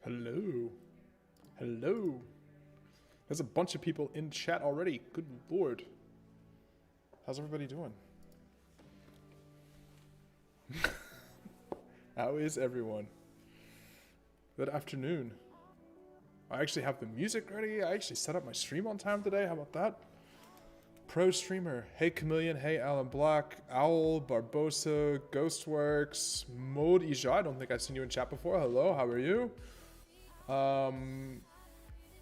Hello. Hello. There's a bunch of people in chat already. Good lord. How's everybody doing? How is everyone? Good afternoon. I actually have the music ready. I actually set up my stream on time today. How about that? Pro streamer. Hey Chameleon. Hey Alan Black. Owl. Barbosa. Ghostworks. Mode Ija. I don't think I've seen you in chat before. Hello. How are you?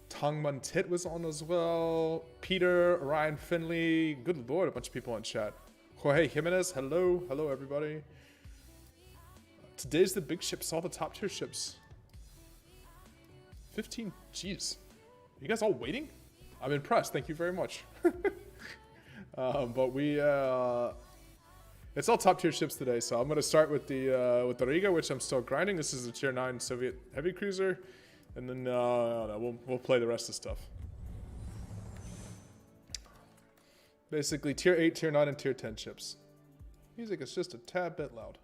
Tongman Tit was on as well. Peter. Ryan Finley. Good lord. A bunch of people in chat. Jorge Jimenez. Hello. Hello everybody. Today's the big ships. All the top tier ships. 15. Jeez. You guys all waiting? I'm impressed. Thank you very much. But we, it's all top tier ships today. So I'm going to start with the Riga, which I'm still grinding. This is a tier 9 Soviet heavy cruiser. And then we'll play the rest of the stuff. Basically tier 8, tier 9, and tier 10 ships. Music is just a tad bit loud.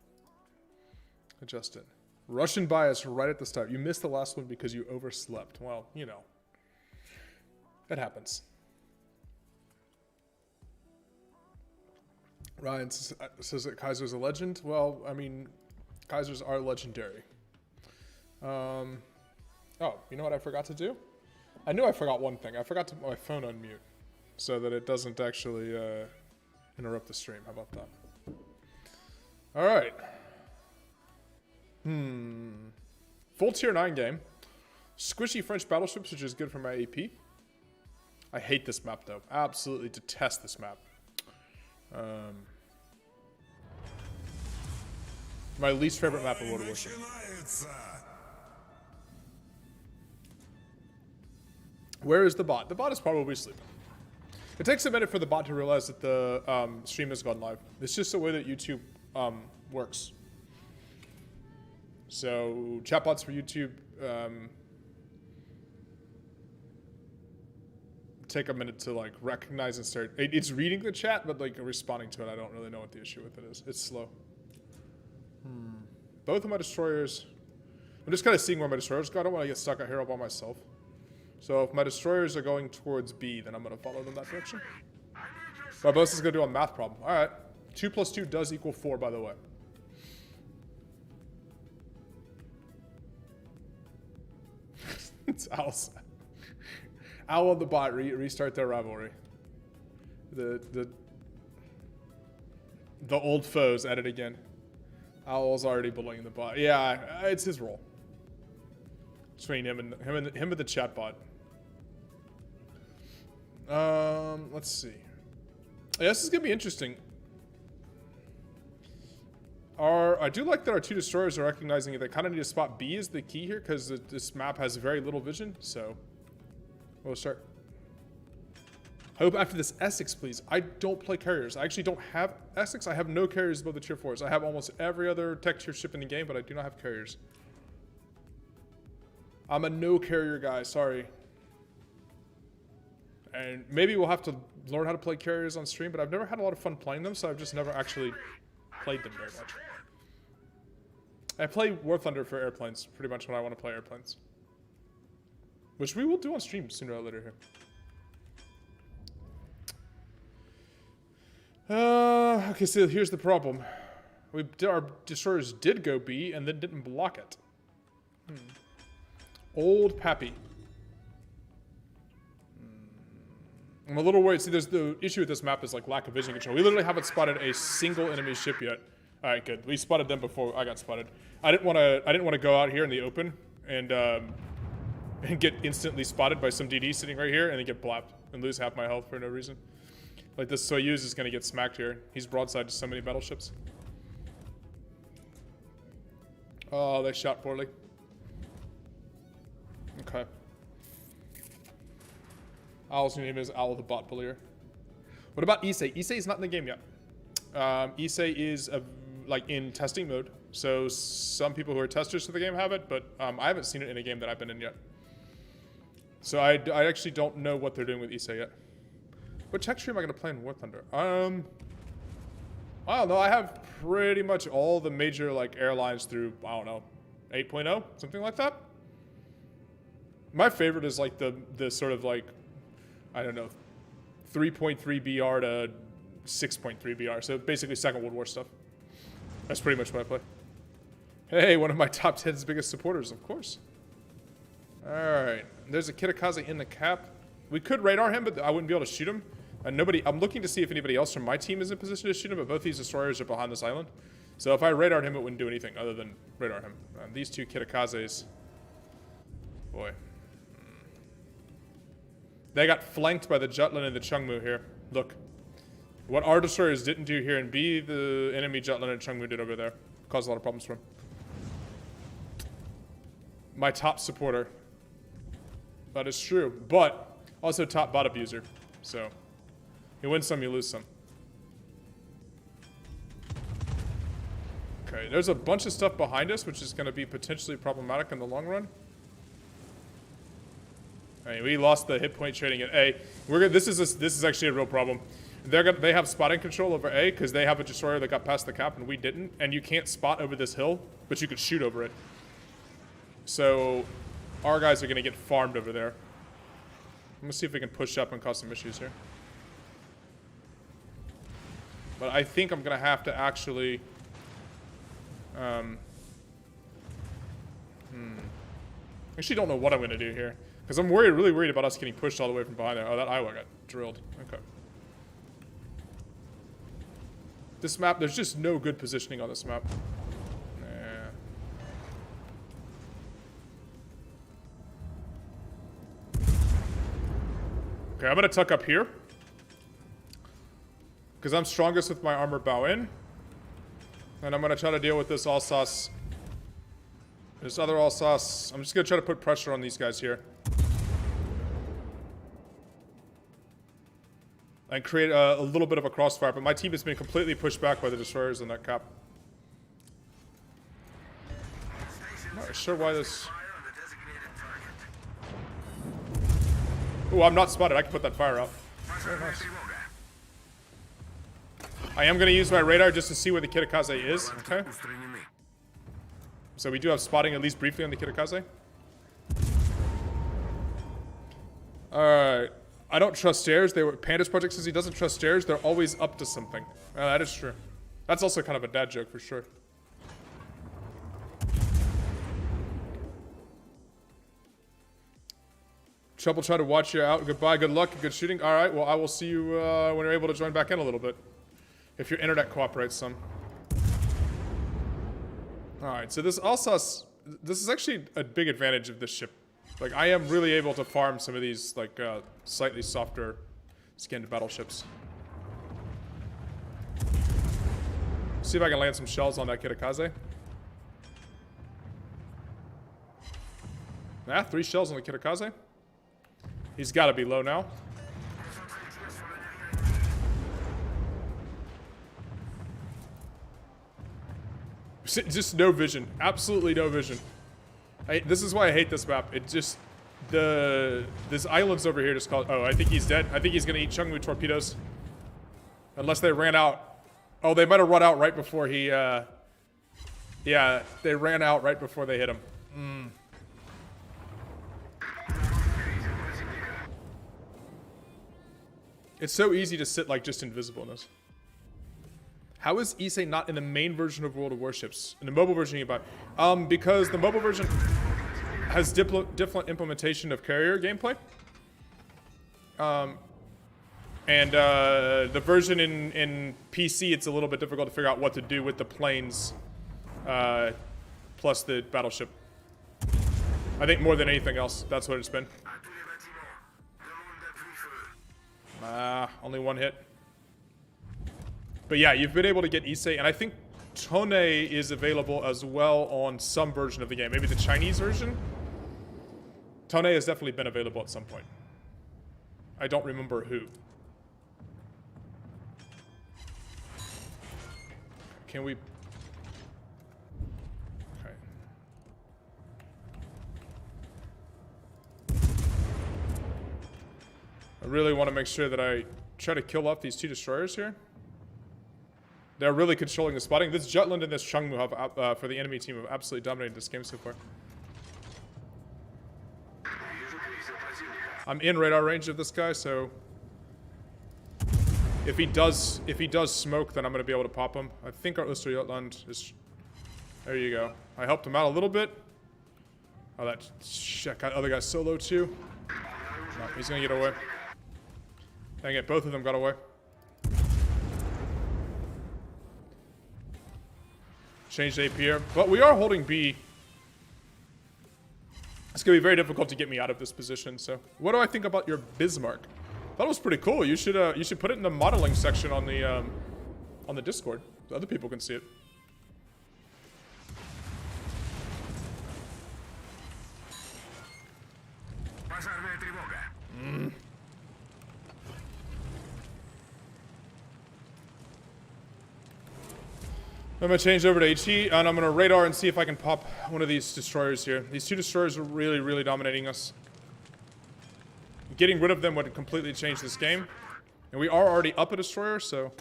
Adjust it. Russian bias right at the start. You missed the last one because you overslept. Well, you know. It happens. Ryan says that Kaiser's a legend. Well, I mean, Kaisers are legendary. Oh, you know what I forgot to do? I knew I forgot one thing. I forgot to put my phone on mute so that it doesn't actually interrupt the stream. How about that? All right. Full tier 9 game. Squishy French battleships, which is good for my AP. I hate this map though. Absolutely detest this map. My least favorite map in World of Warships. Where is the bot? The bot is probably sleeping. It takes a minute for the bot to realize that the stream has gone live. It's just the way that YouTube works. So chatbots for YouTube take a minute to like recognize and start. It's reading the chat, but like responding to it, I don't really know what the issue with it is. It's slow. Both of my destroyers. I'm just kind of seeing where my destroyers go. I don't want to get stuck out here all by myself. So if my destroyers are going towards B, then I'm going to follow them that direction. Barbosa's going to do a math problem. All right. 2 plus 2 does equal 4, by the way. It's Owl's. Owl on the bot restart their rivalry. The old foes at it again. Owl's already bullying the bot. Yeah, it's his role. Between him and the chat bot. Let's see. Yeah, this is gonna be interesting. I do like that our 2 destroyers are recognizing it. They kind of need to spot B is the key here because this map has very little vision. So we'll start. I hope after this Essex, please. I don't play carriers. I actually don't have Essex. I have no carriers above the tier 4s. I have almost every other tech tier ship in the game, but I do not have carriers. I'm a no carrier guy. Sorry. And maybe we'll have to learn how to play carriers on stream, but I've never had a lot of fun playing them, so I've just never actually played them very much. I play War Thunder for airplanes pretty much when I want to play airplanes. Which we will do on stream sooner or later here. Okay, so here's the problem. Our destroyers did go B and then didn't block it. Old Pappy. I'm a little worried. See, there's the issue with this map is like lack of vision control. We literally haven't spotted a single enemy ship yet. All right, good. We spotted them before I got spotted. I didn't want to go out here in the open and get instantly spotted by some DD sitting right here and then get blapped and lose half my health for no reason. Like this Soyuz is gonna get smacked here. He's broadside to so many battleships. Oh, they shot poorly. Okay. Owl's new name is Owl the Bot Bullier. What about Issei? Issei is not in the game yet. Issei is like in testing mode. So some people who are testers for the game have it, but I haven't seen it in a game that I've been in yet. So I actually don't know what they're doing with Issei yet. What tech tree am I going to play in War Thunder? I don't know. I have pretty much all the major like airlines through, I don't know, 8.0, something like that. My favorite is like the sort of like, I don't know, 3.3 BR to 6.3 BR. So basically Second World War stuff. That's pretty much what I play. Hey, one of my top 10's biggest supporters, of course. Alright. There's a Kitakaze in the cap. We could radar him, but I wouldn't be able to shoot him. And I'm looking to see if anybody else from my team is in position to shoot him, but both these destroyers are behind this island. So if I radared him, it wouldn't do anything other than radar him. These two Kitakazes. Boy. They got flanked by the Jutland and the Chungmu here. Look. What our destroyers didn't do here, and B, the enemy Jutland and Chungmu did over there. Caused a lot of problems for him. My top supporter. That is true. But also top bot abuser. So you win some, you lose some. Okay, there's a bunch of stuff behind us, which is going to be potentially problematic in the long run. I mean, we lost the hit point trading at A. This is actually a real problem. They have spotting control over A because they have a destroyer that got past the cap and we didn't. And you can't spot over this hill, but you could shoot over it. So our guys are going to get farmed over there. I'm going to see if we can push up and cause some issues here. But I think I'm going to have to actually... Actually don't know what I'm going to do here. Because I'm really worried about us getting pushed all the way from behind there. Oh, that Iowa got drilled. Okay. This map, there's just no good positioning on this map. Nah. Okay, I'm going to tuck up here. Because I'm strongest with my armor bow in. And I'm going to try to deal with this Alsace. This other Alsace. I'm just going to try to put pressure on these guys here. And create a little bit of a crossfire. But my team has been completely pushed back by the destroyers in that cap. I'm not sure why this... Ooh, I'm not spotted. I can put that fire out. Very nice. I am going to use my radar just to see where the Kitakaze is. Okay. So we do have spotting at least briefly on the Kitakaze. Alright. I don't trust stairs. Panda's project says he doesn't trust stairs. They're always up to something. That is true. That's also kind of a dad joke for sure. Trouble trying to watch you out. Goodbye. Good luck. Good shooting. Alright. Well, I will see you when you're able to join back in a little bit. If your internet cooperates some. Alright, so this Alsace, this is actually a big advantage of this ship. Like, I am really able to farm some of these, like, slightly softer skinned battleships. See if I can land some shells on that Kitakaze. Nah, 3 shells on the Kitakaze. He's got to be low now. Just no vision. Absolutely no vision. This is why I hate this map. It just... This island's over here just called... Oh, I think he's dead. I think he's going to eat Chungmu torpedoes. Unless they ran out. Oh, they might have run out right before he... Yeah, they ran out right before they hit him. It's so easy to sit like just invisible in this. How is Issei not in the main version of World of Warships? In the mobile version you buy? Because the mobile version has different implementation of carrier gameplay. And the version in PC, it's a little bit difficult to figure out what to do with the planes plus the battleship. I think more than anything else, that's what it's been. Only one hit. But yeah, you've been able to get Issei, and I think Tone is available as well on some version of the game. Maybe the Chinese version? Tone has definitely been available at some point. I don't remember who. Can we... Okay. I really want to make sure that I try to kill off these 2 destroyers here. They're really controlling the spotting. This Jutland and this Chungmu have, for the enemy team, have absolutely dominated this game so far. I'm in radar range of this guy, so if he does smoke, then I'm gonna be able to pop him. I think our Osterjotland is. There you go. I helped him out a little bit. Oh, that shit, other guy's solo too. No, he's gonna get away. Dang it, both of them got away. Changed AP here, but we are holding B. It's gonna be very difficult to get me out of this position. So, what do I think about your Bismarck? That was pretty cool. You should put it in the modeling section on the Discord, so other people can see it. I'm gonna change over to HE, and I'm gonna radar and see if I can pop one of these destroyers here. These two destroyers are really, really dominating us. Getting rid of them would completely change this game. And we are already up a destroyer, so...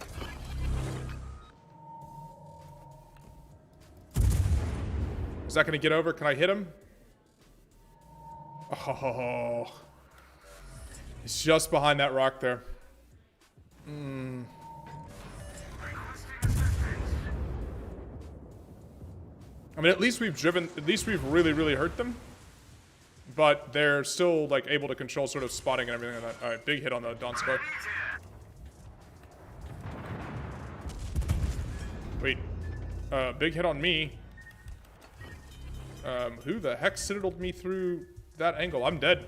Is that gonna get over? Can I hit him? Oh. It's just behind that rock there. I mean, at least we've really, really hurt them. But they're still, like, able to control sort of spotting and everything like that. Alright, big hit on the Donskar. Wait. Big hit on me. Who the heck citadelled me through that angle? I'm dead.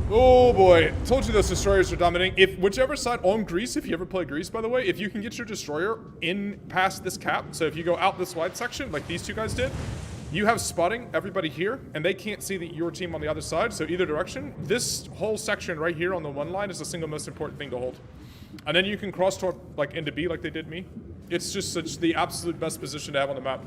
Oh boy, told you those destroyers are dominating. If whichever side on Greece, if you ever play Greece, by the way, if you can get your destroyer in past this cap, so if you go out this wide section, like these two guys did, you have spotting everybody here, and they can't see your team on the other side, so either direction. This whole section right here on the one line is the single most important thing to hold. And then you can cross-talk like into B like they did me. It's just such the absolute best position to have on the map.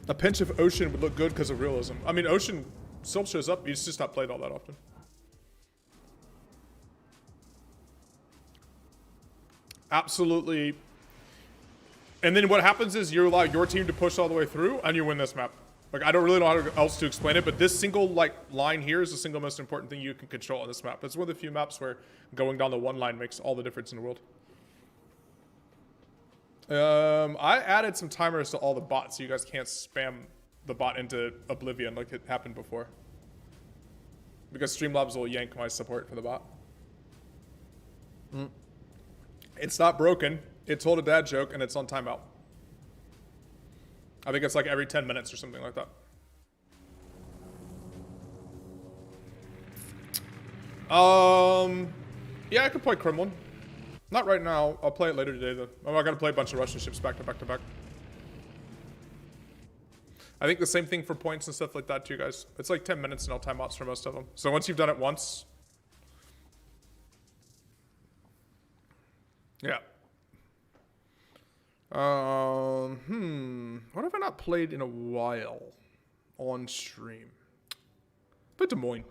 A pinch of Ocean would look good because of realism. I mean, Ocean still shows up. He's just not played all that often. Absolutely. And then what happens is you allow your team to push all the way through, and you win this map. Like, I don't really know how else to explain it, but this single line here is the single most important thing you can control on this map. It's one of the few maps where going down the one line makes all the difference in the world. I added some timers to all the bots so you guys can't spam the bot into oblivion like it happened before. Because Streamlabs will yank my support for the bot. It's not broken. It told a dad joke and it's on timeout. I think it's like every 10 minutes or something like that. Yeah, I could play Kremlin. Not right now. I'll play it later today, though. Oh, I gotta play a bunch of Russian ships back to back to back. I think the same thing for points and stuff like that, too, guys. It's like 10 minutes and I'll timeouts for most of them. So once you've done it once... Yeah. What have I not played in a while on stream? Played Des Moines.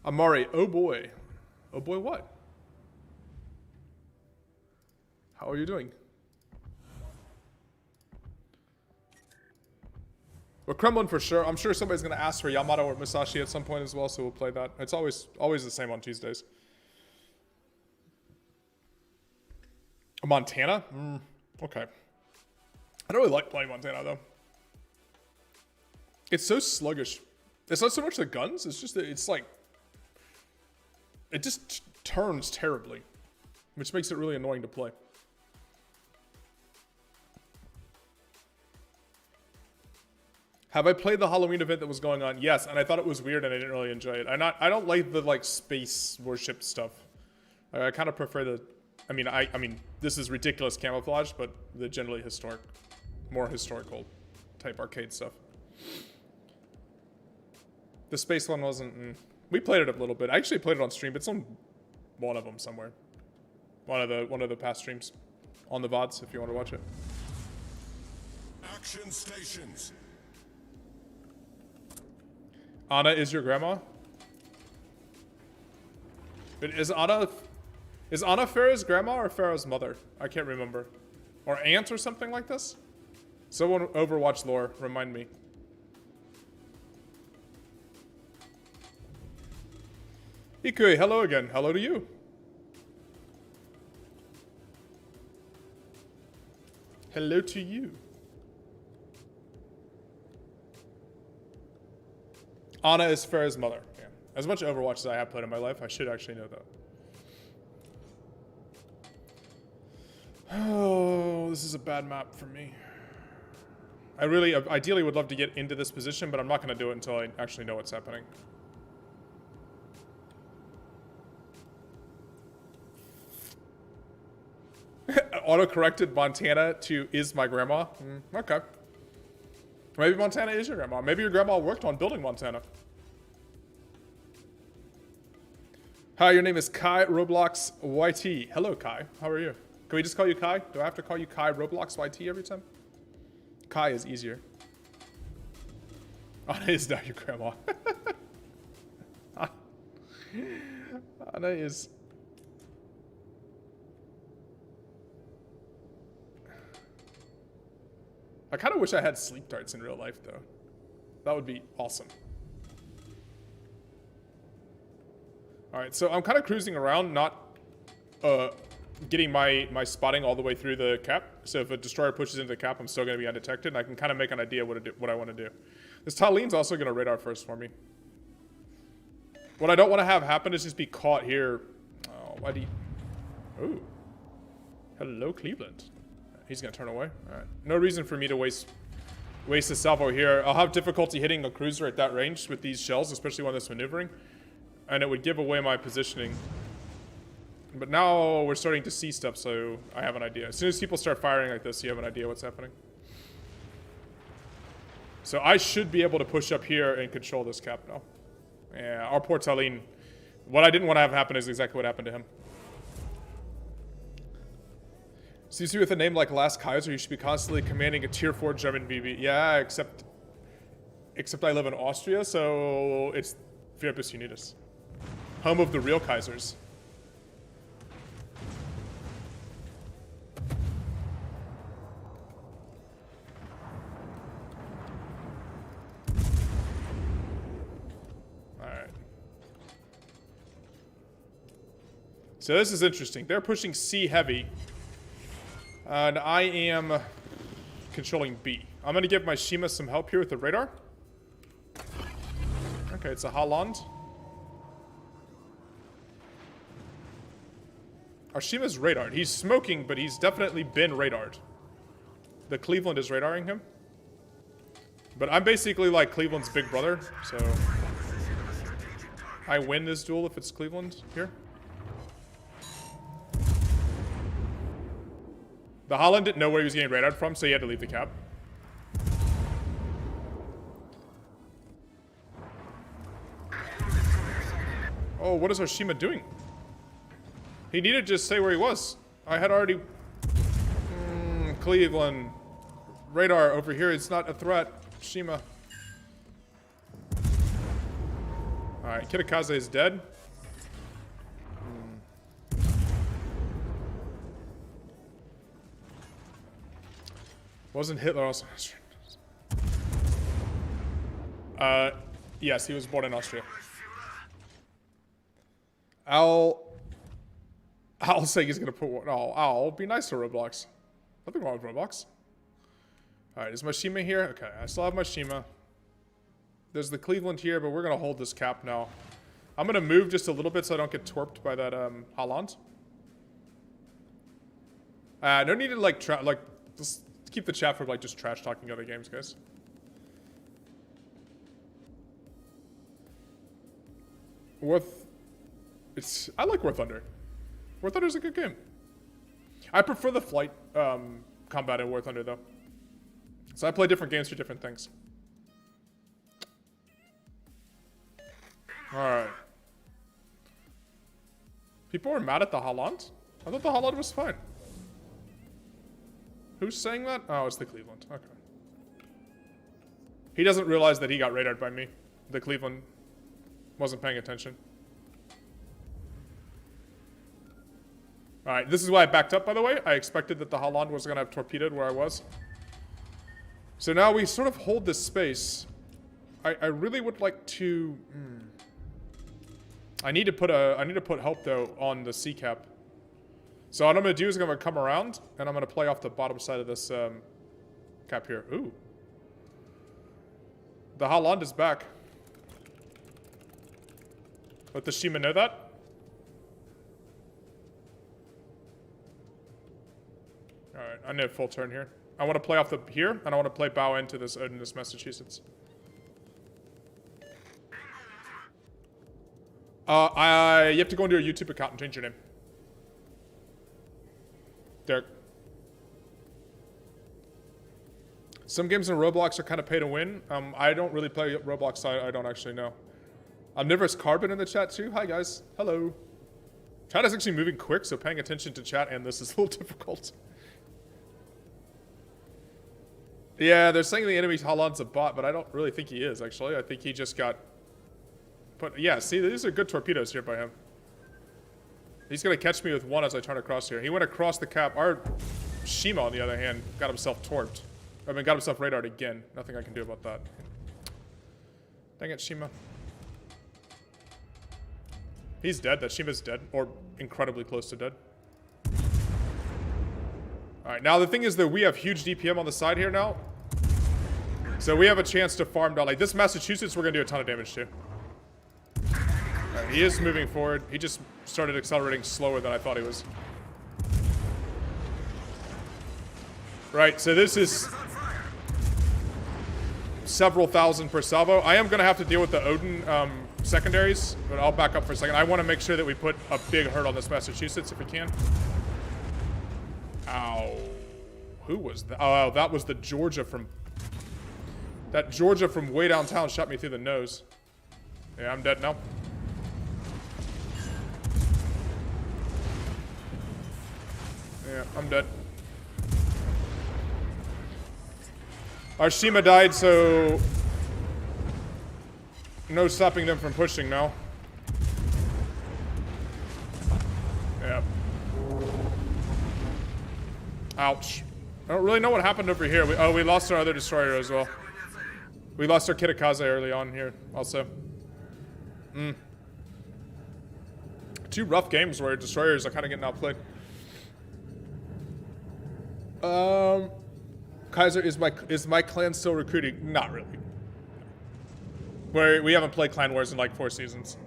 Amari, oh boy. Oh boy, what? How are you doing? Well, Kremlin for sure. I'm sure somebody's gonna ask for Yamato or Musashi at some point as well, so we'll play that. It's always the same on Tuesdays. Montana? Okay. I don't really like playing Montana though. It's so sluggish. It's not so much the guns, it's just that it's like... It just turns terribly, which makes it really annoying to play. Have I played the Halloween event that was going on? Yes, and I thought it was weird and I didn't really enjoy it. I don't like the like space warship stuff. I kind of prefer the... I mean, this is ridiculous camouflage, but the generally historic, more historical type arcade stuff. The space one wasn't... We played it a little bit. I actually played it on stream. It's on one of them somewhere. One of the past streams. On the VODs, if you want to watch it. Action stations. Anna is your grandma? Is Anna Farah's grandma or Farah's mother? I can't remember. Or aunt or something like this? Someone Overwatch lore, remind me. Ikui, hello again. Hello to you. Hello to you. Anna is Farah's mother. Yeah. As much Overwatch as I have played in my life, I should actually know that. Oh, this is a bad map for me. I really, ideally would love to get into this position, but I'm not going to do it until I actually know what's happening. Auto-corrected Montana to is my grandma. Okay. Maybe Montana is your grandma. Maybe your grandma worked on building Montana. Hi, your name is Kai Roblox YT. Hello, Kai. How are you? Can we just call you Kai? Do I have to call you Kai Roblox YT every time? Kai is easier. Anna is now your grandma. Anna is... I kind of wish I had sleep darts in real life, though. That would be awesome. Alright, so I'm kind of cruising around, not getting my spotting all the way through the cap. So if a destroyer pushes into the cap, I'm still going to be undetected, and I can kind of make an idea what I want to do. This Talin's also going to radar first for me. What I don't want to have happen is just be caught here. Oh, why do you... Ooh. Hello, Cleveland. He's going to turn away. Alright. No reason for me to waste a salvo here. I'll have difficulty hitting a cruiser at that range with these shells, especially when it's maneuvering. And it would give away my positioning. But now we're starting to see stuff, so I have an idea. As soon as people start firing like this, you have an idea what's happening. So I should be able to push up here and control this cap now. Yeah, our poor Talin. What I didn't want to have happen is exactly what happened to him. Seems to be with a name like LastKaiser, you should be constantly commanding a tier 4 German BB. Yeah, except I live in Austria, so it's Virtus Unitas. Home of the real Kaisers. Alright. So this is interesting. They're pushing C heavy. And I am controlling B. I'm going to give my Shima some help here with the radar. Okay, it's a Holland. Our Shima's radared. He's smoking, but he's definitely been radared. The Cleveland is radaring him. But I'm basically like Cleveland's big brother, so... I win this duel if it's Cleveland here. The Holland didn't know where he was getting radared from, so he had to leave the cap. Oh, what is our Shima doing? He needed to just say where he was. I had already... Cleveland. Radar over here, it's not a threat. Shima. Alright, Kitakaze is dead. Wasn't Hitler also Austrian? Yes, he was born in Austria. I'll say he's gonna put one. Oh, I'll be nice to Roblox. Nothing wrong with Roblox. Alright, is my Shima here? Okay, I still have my Shima. There's the Cleveland here, but we're gonna hold this cap now. I'm gonna move just a little bit so I don't get twerped by that Holland. No need to like just keep the chat from like just trash talking other games, guys. I like War Thunder. War Thunder's a good game. I prefer the flight combat in War Thunder though. So I play different games for different things. Alright. People were mad at the Holland? I thought the Holland was fine. Who's saying that? Oh, it's the Cleveland. Okay. He doesn't realize that he got radared by me. The Cleveland wasn't paying attention. Alright, this is why I backed up, by the way. I expected that the Holland was going to have torpedoed where I was. So now we sort of hold this space. I really would like to... I need to put help though on the C cap. So what I'm gonna do is I'm gonna come around and I'm gonna play off the bottom side of this cap here. Ooh. The Holland is back. Let the Shima know that. Alright, I need a full turn here. I want to play off the here, and I want to play bow into this Odin, this Massachusetts. You have to go into your YouTube account and change your name. Derek. Some games in Roblox are kind of pay to win. I don't really play Roblox, so I don't actually know. Omnivorous Carbon in the chat too. Hi guys. Hello. Chat is actually moving quick, so paying attention to chat and this is a little difficult. Yeah, they're saying the enemy Holland's a bot, but I don't really think he is, actually. I think he just got put... Yeah, see, these are good torpedoes here by him. He's going to catch me with one as I turn across here. He went across the cap. Our Shima, on the other hand, got himself torped. I mean, got himself radared again. Nothing I can do about that. Dang it, Shima. He's dead. That Shima's dead. Or incredibly close to dead. Alright, now the thing is that we have huge DPM on the side here now. So we have a chance to farm down. Like this Massachusetts, we're going to do a ton of damage to. Right, he is moving forward. He just started accelerating slower than I thought he was. Right, so this is several thousand per salvo. I am going to have to deal with the Odin secondaries, but I'll back up for a second. I want to make sure that we put a big hurt on this Massachusetts if we can. Ow. Who was that? Oh, that was the Georgia from... That Georgia from way downtown shot me through the nose. Yeah, I'm dead now. Yeah, I'm dead. Our Shima died, so... No stopping them from pushing now. Yeah. Ouch. I don't really know what happened over here. We lost our other destroyer as well. We lost our Kitakaze early on here, also. Two rough games where destroyers are kind of getting outplayed. Kaiser, is my clan still recruiting? Not really. We haven't played Clan Wars in like 4 seasons.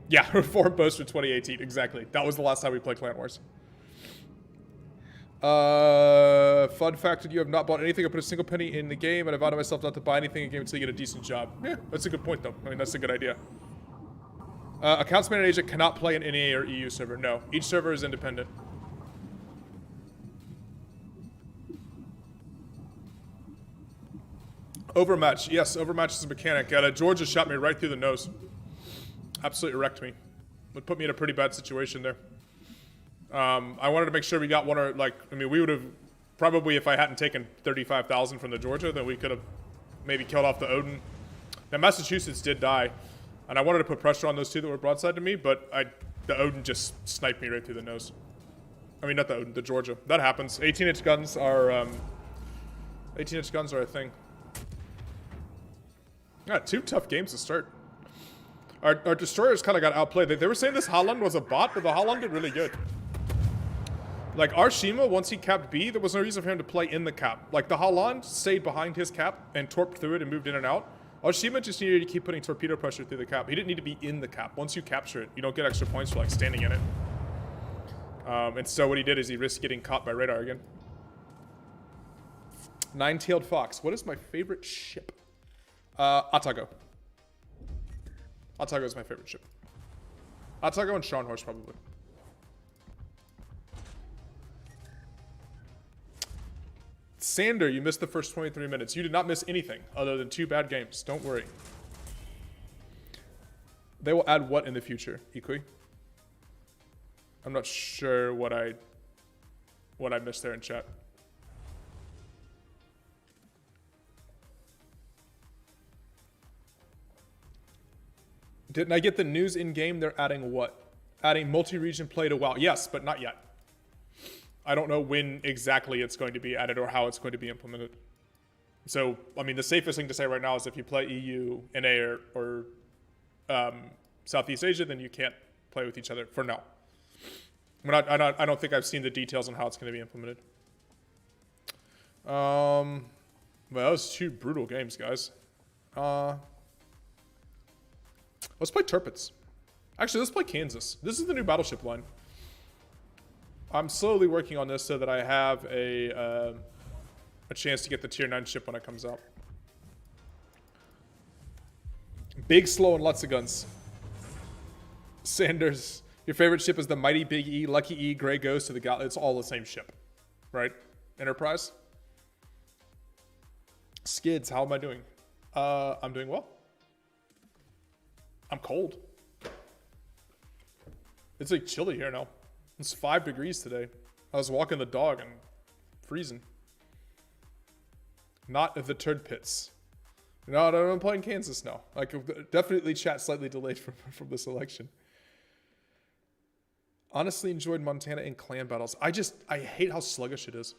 Yeah, Reform Post for 2018, exactly. That was the last time we played Clan Wars. Fun fact that you have not bought anything or put a single penny in the game, and I've vowed to myself not to buy anything in the game until you get a decent job. Yeah, that's a good point though. I mean, that's a good idea. Accounts manager agent cannot play an NA or EU server. No, each server is independent. Overmatch, yes, overmatch is a mechanic. Georgia shot me right through the nose. Absolutely wrecked me. Would put me in a pretty bad situation there. I wanted to make sure we got one or like, I mean, we would have probably, if I hadn't taken 35,000 from the Georgia, then we could have maybe killed off the Odin. Now Massachusetts did die, and I wanted to put pressure on those two that were broadside to me, but the Odin just sniped me right through the nose. I mean, not the Odin, the Georgia. That happens. 18-inch guns are, 18-inch guns are a thing. Yeah, 2 tough games to start. Our destroyers kind of got outplayed. They were saying this Holland was a bot, but the Holland did really good. Like, our Shima, once he capped B, there was no reason for him to play in the cap. Like, the Holland stayed behind his cap and torped through it and moved in and out. Our Shima just needed to keep putting torpedo pressure through the cap. He didn't need to be in the cap. Once you capture it, you don't get extra points for, like, standing in it. And so what he did is he risked getting caught by radar again. Nine-tailed fox. What is my favorite ship? Atago. Atago is my favorite ship. Atago and Scharnhorst, probably. Sander, you missed the first 23 minutes. You did not miss anything other than 2 bad games. Don't worry. They will add what in the future, Ikui? I'm not sure what I missed there in chat. Didn't I get the news in-game? They're adding what? Adding multi-region play to WoW. Yes, but not yet. I don't know when exactly it's going to be added or how it's going to be implemented. So, I mean, the safest thing to say right now is if you play EU, NA, or Southeast Asia, then you can't play with each other for now. I don't think I've seen the details on how it's going to be implemented. Well, that was 2 brutal games, guys. Let's play Turpits. Actually, let's play Kansas. This is the new battleship line. I'm slowly working on this so that I have a chance to get the tier 9 ship when it comes out. Big, slow, and lots of guns. Sanders, your favorite ship is the Mighty Big E, Lucky E, Grey Ghost, or the It's all the same ship, right? Enterprise. Skids, how am I doing? I'm doing well. I'm cold. It's like chilly here now. It's 5 degrees today. I was walking the dog and freezing. Not the turd pits. No, I'm playing Kansas now. Like, definitely chat slightly delayed from this election. Honestly enjoyed Montana in clan battles. I hate how sluggish it is.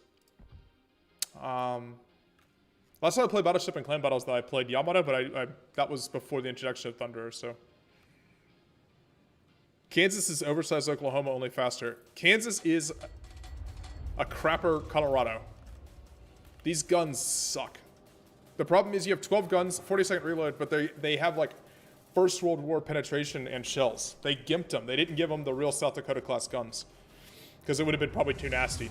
Last time I played Battleship and clan battles, though, I played Yamada, but that was before the introduction of Thunderer, so. Kansas is oversized Oklahoma, only faster. Kansas is a crapper Colorado. These guns suck. The problem is you have 12 guns, 40-second reload, but they have like First World War penetration and shells. They gimped them. They didn't give them the real South Dakota class guns because it would have been probably too nasty.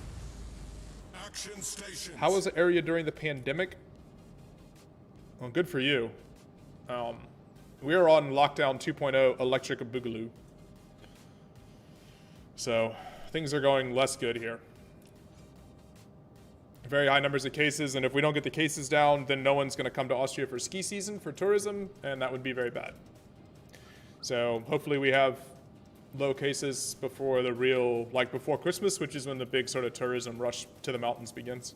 Action stations. How was the area during the pandemic? Well, good for you. We are on lockdown 2.0 electric boogaloo. So things are going less good here. Very high numbers of cases, and if we don't get the cases down, then no one's going to come to Austria for ski season, for tourism, and that would be very bad. So hopefully we have low cases before the real, like before Christmas, which is when the big sort of tourism rush to the mountains begins.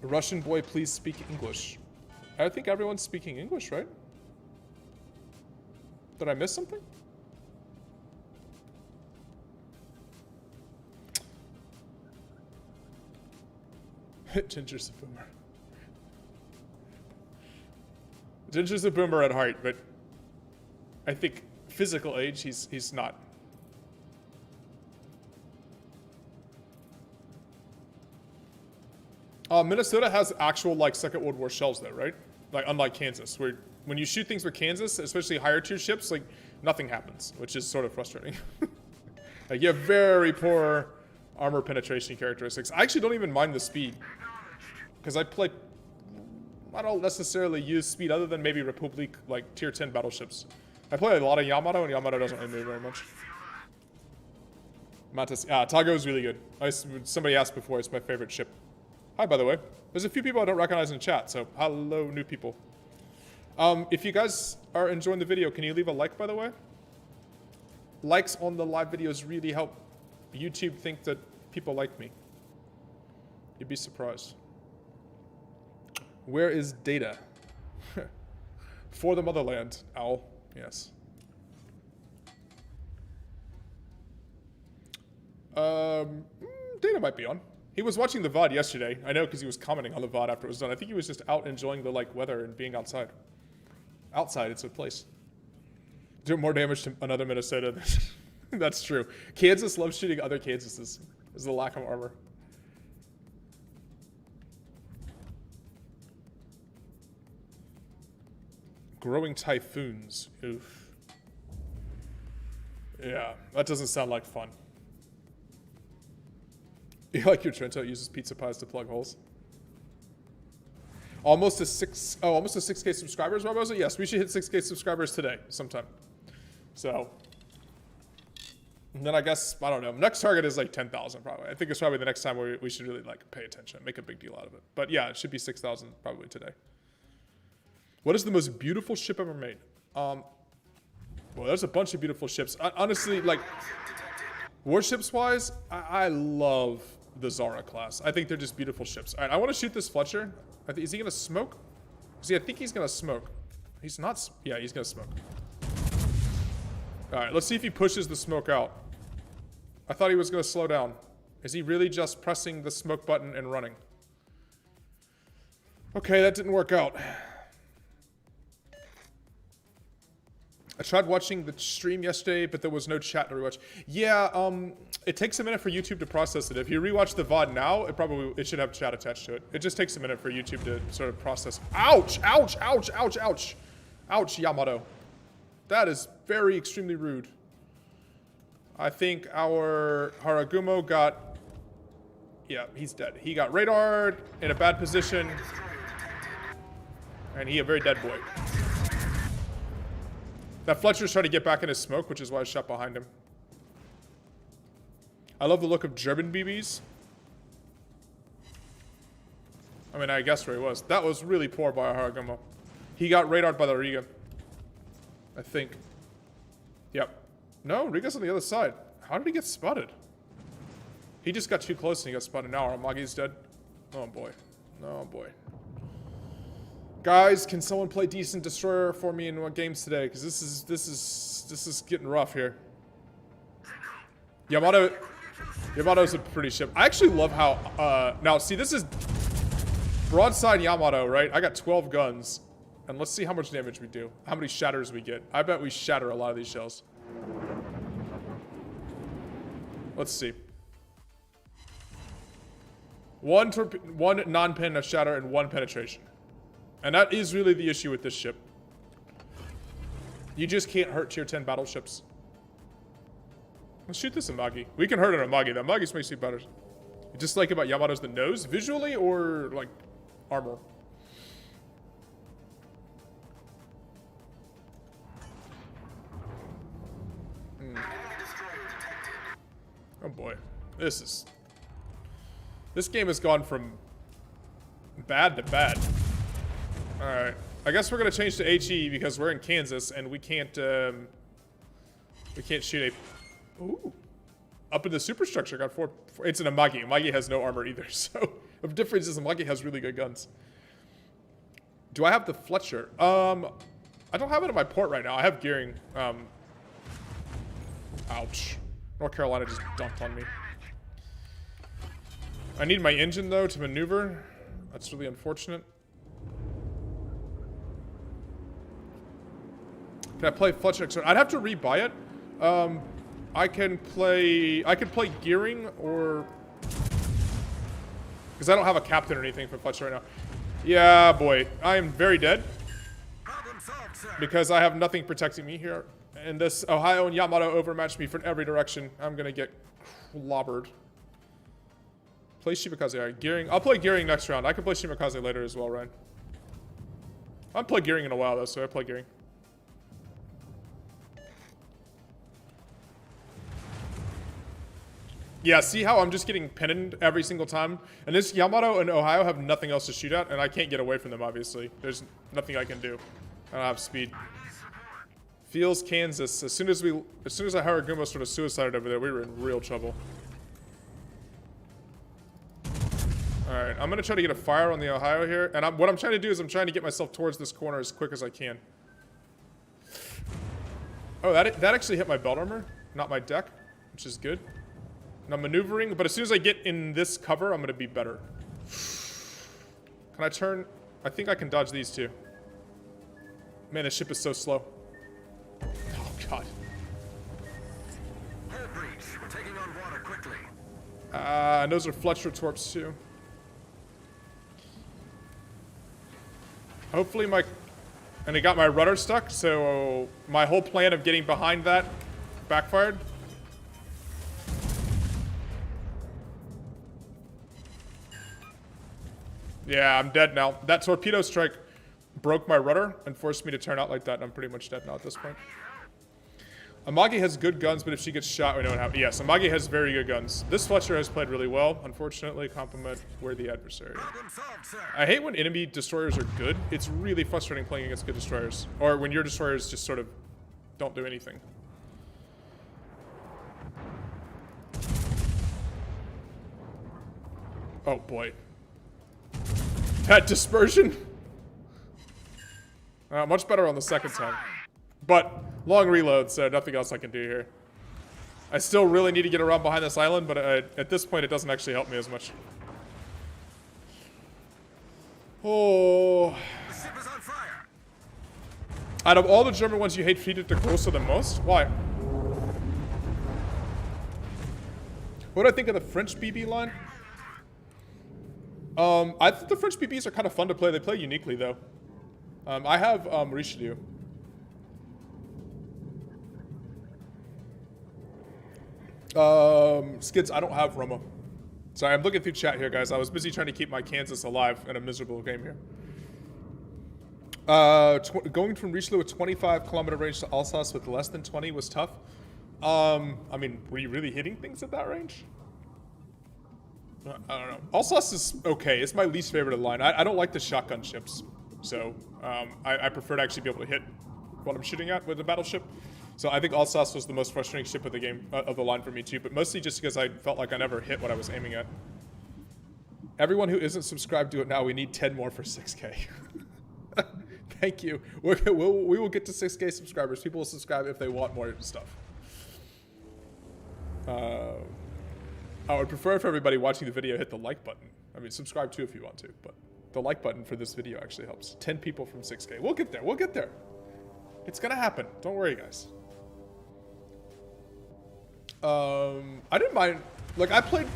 Russian boy, please speak English. I think everyone's speaking English, right? Did I miss something? Ginger's a boomer. Ginger's a boomer at heart, but I think physical age, he's not. Minnesota has actual like Second World War shells though, right? Like unlike Kansas, where when you shoot things with Kansas, especially higher tier ships, like nothing happens, which is sort of frustrating. Like you have very poor armor penetration characteristics. I actually don't even mind the speed. Because I don't necessarily use speed other than maybe Republic, like tier 10 battleships. I play a lot of Yamato, and Yamato doesn't really move very much. Tago is really good. Somebody asked before, it's my favorite ship. Hi, by the way. There's a few people I don't recognize in chat, so hello, new people. If you guys are enjoying the video, can you leave a like, by the way? Likes on the live videos really help YouTube think that people like me. You'd be surprised. Where is Data? For the motherland, owl. Yes. Data might be on. He was watching the VOD yesterday. I know because he was commenting on the VOD after it was done. I think he was just out enjoying the like weather and being outside. Outside, it's a place. Do more damage to another Minnesota. That's true. Kansas loves shooting other Kansases. Is the lack of armor. Growing typhoons. Oof. Yeah, that doesn't sound like fun. You like your Trento uses pizza pies to plug holes? Almost a 6K subscribers, Barbosa? Yes, we should hit 6K subscribers today, sometime. So, and then I guess, I don't know, next target is like 10,000 probably. I think it's probably the next time we should really like pay attention, make a big deal out of it. But yeah, it should be 6,000 probably today. What is the most beautiful ship ever made? Well, there's a bunch of beautiful ships. Honestly, like, warships-wise, I love the Zara class. I think they're just beautiful ships. All right, I want to shoot this Fletcher. Is he going to smoke? I think he's going to smoke. He's not. Yeah, he's going to smoke. All right, let's see if he pushes the smoke out. I thought he was going to slow down. Is he really just pressing the smoke button and running? Okay, that didn't work out. I tried watching the stream yesterday, but there was no chat to rewatch. Yeah, it takes a minute for YouTube to process it. If you rewatch the VOD now, it should have chat attached to it. It just takes a minute for YouTube to sort of process. Ouch! Ouch! Ouch! Ouch! Ouch! Ouch, Yamato. That is very extremely rude. I think our Haragumo got... Yeah, he's dead. He got radared in a bad position. And he a very dead boy. That Fletcher's trying to get back in his smoke, which is why I shot behind him. I love the look of German BBs. I mean, I guess where he was. That was really poor by Haragumo. He got radared by the Riga. I think. Yep. No, Riga's on the other side. How did he get spotted? He just got too close and he got spotted. Now Amagi's dead. Oh boy. Oh boy. Guys, can someone play decent destroyer for me in games today? Because this is getting rough here. Yamato's a pretty ship. I actually love how now see this is broadside Yamato, right? I got 12 guns. And let's see how much damage we do. How many shatters we get. I bet we shatter a lot of these shells. Let's see. One non-pen, a shatter, and 1 penetration. And that is really the issue with this ship. You just can't hurt tier 10 battleships. Let's shoot this Amagi. We can hurt an Amagi. The Amagi makes you better. You just like about Yamato's the nose, visually, or like armor? Oh boy. This game has gone from bad to bad. Alright. I guess we're gonna change to HE because we're in Kansas and we can't shoot a... Ooh. Up in the superstructure, got four. It's an Amagi. Amagi has no armor either, so... The difference is Amagi has really good guns. Do I have the Fletcher? I don't have it in my port right now. I have gearing. Ouch. North Carolina just dunked on me. I need my engine, though, to maneuver. That's really unfortunate. Can I play Fletcher? I'd have to rebuy it. I could play gearing or... Because I don't have a captain or anything for Fletcher right now. Yeah, boy. I am very dead. Because I have nothing protecting me here. And this Ohio and Yamato overmatched me from every direction. I'm gonna get clobbered. Play Shimakaze. Right, gearing. I'll play gearing next round. I can play Shimakaze later as well, Ryan. I haven't played gearing in a while though, so I play gearing. Yeah, see how I'm just getting pinned every single time? And this Yamato and Ohio have nothing else to shoot at, and I can't get away from them, obviously. There's nothing I can do. I don't have speed. Feels Kansas. As soon as I Haragumo sort of suicided over there, we were in real trouble. Alright, I'm gonna try to get a fire on the Ohio here. And what I'm trying to do is I'm trying to get myself towards this corner as quick as I can. Oh, that actually hit my belt armor, not my deck, which is good. And I'm maneuvering, but as soon as I get in this cover, I'm gonna be better. Can I turn? I think I can dodge these two. Man, this ship is so slow. Oh god. Hull breach. We're taking on water quickly. And those are Fletcher torps too. Hopefully and it got my rudder stuck, so my whole plan of getting behind that backfired. Yeah, I'm dead now. That torpedo strike broke my rudder and forced me to turn out like that, and I'm pretty much dead now at this point. Amagi has good guns, but if she gets shot, we know what happens. Yes, Amagi has very good guns. This Fletcher has played really well. Unfortunately, compliment worthy adversary. I hate when enemy destroyers are good. It's really frustrating playing against good destroyers. Or when your destroyers just sort of don't do anything. Oh boy. That dispersion? Much better on the second time. But long reload, so nothing else I can do here. I still really need to get around behind this island, but at this point it doesn't actually help me as much. Oh. Out of all the German ones, you hate Friede de Grosse the most? Why? What do I think of the French BB line? I think the French BBs are kind of fun to play. They play uniquely, though. I have Richelieu. Skids, I don't have Roma. Sorry, I'm looking through chat here, guys. I was busy trying to keep my Kansas alive in a miserable game here. Going from Richelieu with 25-kilometer range to Alsace with less than 20 was tough. I mean, were you really hitting things at that range? I don't know. Alsace is okay. It's my least favorite of the line. I don't like the shotgun ships. So, I prefer to actually be able to hit what I'm shooting at with the battleship. So I think Alsace was the most frustrating ship of the game, of the line for me too, but mostly just because I felt like I never hit what I was aiming at. Everyone who isn't subscribed, do it now. We need 10 more for 6K. Thank you. We will get to 6K subscribers. People will subscribe if they want more stuff. I would prefer if everybody watching the video hit the like button. I mean, subscribe too if you want to, but the like button for this video actually helps. 10 people from 6K. We'll get there. We'll get there. It's gonna happen. Don't worry, guys. I didn't mind. Like, I played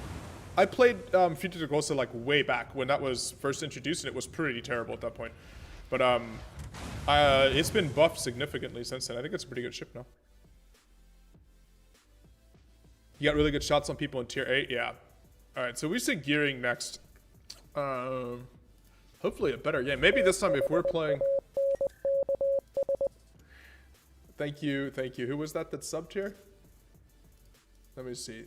Friede de Grosse like way back when that was first introduced, and it was pretty terrible at that point. But it's been buffed significantly since then. I think it's a pretty good ship now. You got really good shots on people in tier 8? Yeah. Alright, so we see gearing next. Hopefully a better game. Maybe this time if we're playing... Thank you, thank you. Who was that subbed here? Let me see.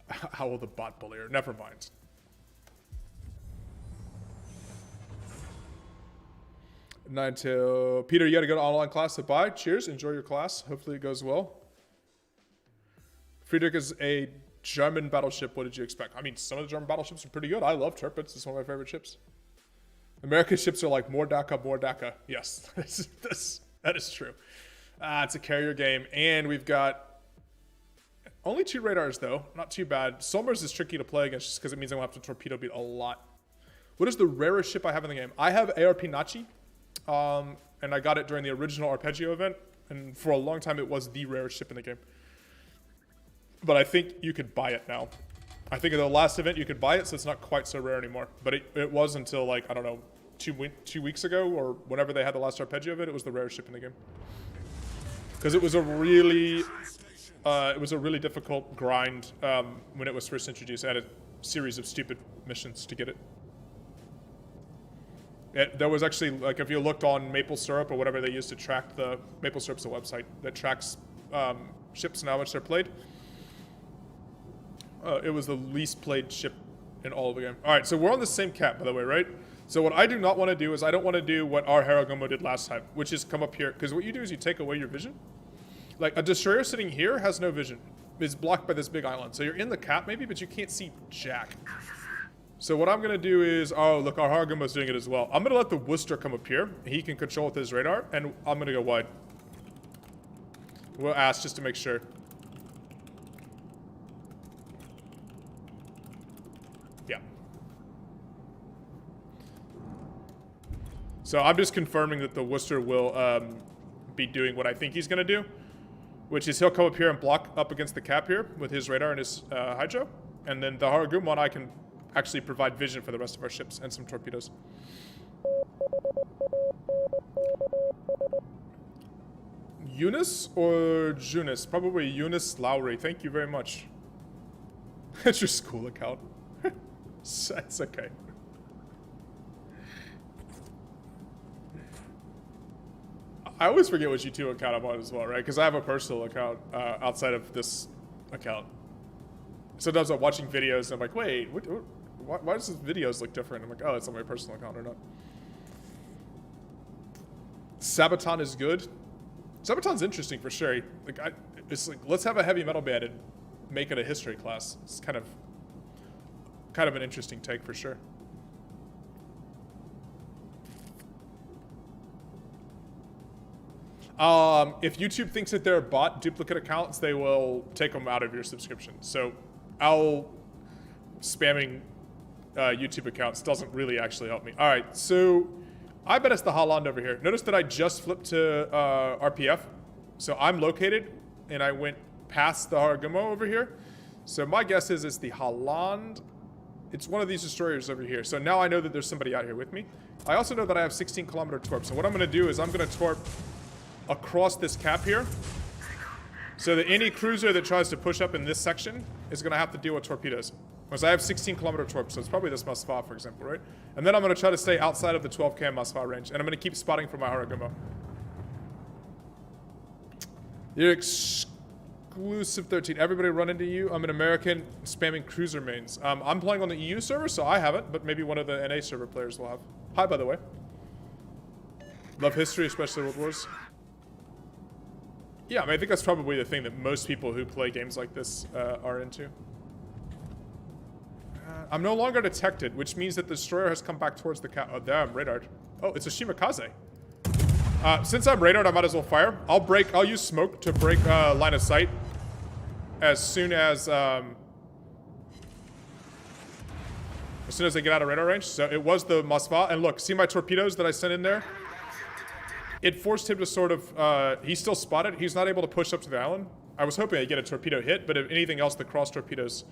How will the bot bullier? Never mind. Nine till... Peter, you gotta go to online class to buy. Cheers, enjoy your class. Hopefully it goes well. Friedrich is a German battleship. What did you expect? I mean, some of the German battleships are pretty good. I love Tirpitz. It's one of my favorite ships. American ships are like more DACA, more DACA. Yes, that is true. It's a carrier game, and we've got only 2 radars, though. Not too bad. Somers is tricky to play against just because it means I'm going to have to torpedo beat a lot. What is the rarest ship I have in the game? I have ARP Nachi, and I got it during the original Arpeggio event, and for a long time it was the rarest ship in the game. But I think you could buy it now. I think at the last event you could buy it, so it's not quite so rare anymore. But it was until, like, I don't know, 2 weeks ago, or whenever they had the last Arpeggio event, it was the rarest ship in the game. Because it was a really difficult grind when it was first introduced. I had a series of stupid missions to get it. There was actually, like, if you looked on Maple Syrup or whatever they used to track the... Maple Syrup's a website that tracks ships and how much they're played. It was the least played ship in all of the game. Alright, so we're on the same cap, by the way, right? So what I do not want to do is I don't want to do what our Haragomo did last time, which is come up here. Because what you do is you take away your vision. Like, a destroyer sitting here has no vision. It's blocked by this big island. So you're in the cap maybe, but you can't see jack. So what I'm going to do is... Oh, look, our Haragomo's doing it as well. I'm going to let the Worcester come up here. He can control with his radar, and I'm going to go wide. We'll ask just to make sure. Yeah. So I'm just confirming that the Worcester will be doing what I think he's going to do, which is he'll come up here and block up against the cap here with his radar and his hydro. And then the Haragumo, I can actually provide vision for the rest of our ships and some torpedoes. Eunice or Junis? Probably Eunice Lowry. Thank you very much. It's your school account. It's okay. I always forget which YouTube account I'm on as well, right? Because I have a personal account outside of this account. Sometimes I'm watching videos and I'm like, wait, why does this videos look different? I'm like, oh, it's on my personal account or not. Sabaton is good. Sabaton's interesting for sure. Like, it's like, let's have a heavy metal band and make it a history class. It's kind of an interesting take for sure. If YouTube thinks that they're bot duplicate accounts, they will take them out of your subscription. So, spamming YouTube accounts doesn't really actually help me. All right, so I bet it's the Holland over here. Notice that I just flipped to RPF. So I'm located, and I went past the Haraguma over here. So my guess is it's the Holland. It's one of these destroyers over here. So now I know that there's somebody out here with me. I also know that I have 16-kilometer torp. So what I'm going to do is I'm going to torp across this cap here. So that any cruiser that tries to push up in this section is going to have to deal with torpedoes. Because I have 16-kilometer torp, so it's probably this Moskva, for example, right? And then I'm going to try to stay outside of the 12 km Moskva range. And I'm going to keep spotting for my Haraguma. You're exclusive 13. Everybody run into you. I'm an American spamming cruiser mains. I'm playing on the EU server, so I haven't, but maybe one of the NA server players will have. Hi, by the way. Love history, especially World Wars. Yeah, I mean, I think that's probably the thing that most people who play games like this are into. I'm no longer detected, which means that the destroyer has come back towards the cap. Oh, there I'm radared. Oh, it's a Shimakaze. Since I'm radared, I might as well fire. I'll use smoke to break line of sight as soon as they get out of radar range. So it was the Moskva, and look, see my torpedoes that I sent in there? It forced him to sort of, he's still spotted. He's not able to push up to the island. I was hoping I'd get a torpedo hit, but if anything else, the cross torpedoes.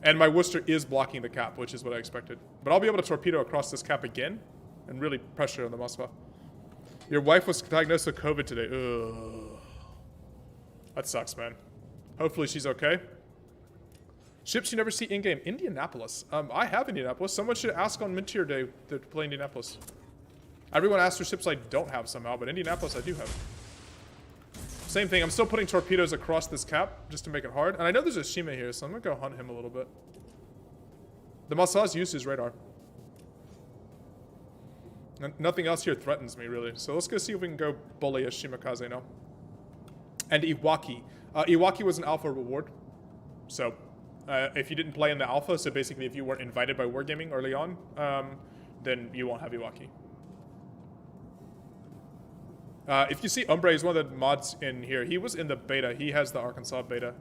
And my Worcester is blocking the cap, which is what I expected. But I'll be able to torpedo across this cap again and really pressure on the Moskva. Your wife was diagnosed with COVID today. Ugh. That sucks, man. Hopefully she's okay. Ships you never see in-game. Indianapolis. I have Indianapolis. Someone should ask on mid-tier day to play Indianapolis. Everyone asks for ships I don't have somehow, but Indianapolis I do have. Same thing, I'm still putting torpedoes across this cap just to make it hard. And I know there's a Shima here, so I'm gonna go hunt him a little bit. The Masa's used his radar. And nothing else here threatens me, really. So let's go see if we can go bully a Shimakaze now. And Iwaki. Iwaki was an alpha reward. So, if you didn't play in the alpha, so basically if you weren't invited by Wargaming early on, then you won't have Iwaki. If you see Umbre, he's one of the mods in here. He was in the beta. He has the Arkansas beta.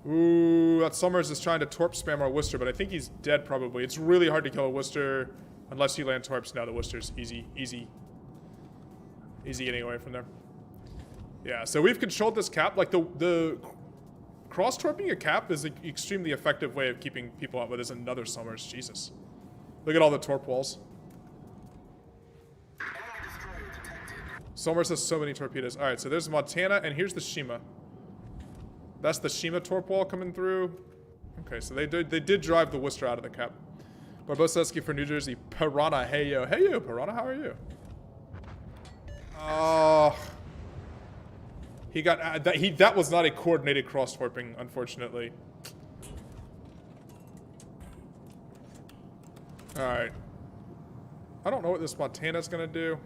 Ooh, that Summers is trying to torp spam our Worcester, but I think he's dead probably. It's really hard to kill a Worcester unless you land torps. Now the Worcester's easy getting away from there. Yeah, so we've controlled this cap. Like the cross-torping a cap is an extremely effective way of keeping people out, but there's another Summers. Jesus. Look at all the torp walls. Summers has so many torpedoes. Alright, so there's Montana, and here's the Shima. That's the Shima torp wall coming through. Okay, so they did drive the Worcester out of the cap. Barboseski for New Jersey. Piranha, hey yo. Hey yo, Piranha, how are you? Oh... He got that was not a coordinated cross torping, unfortunately. All right. I don't know what this Montana's gonna do.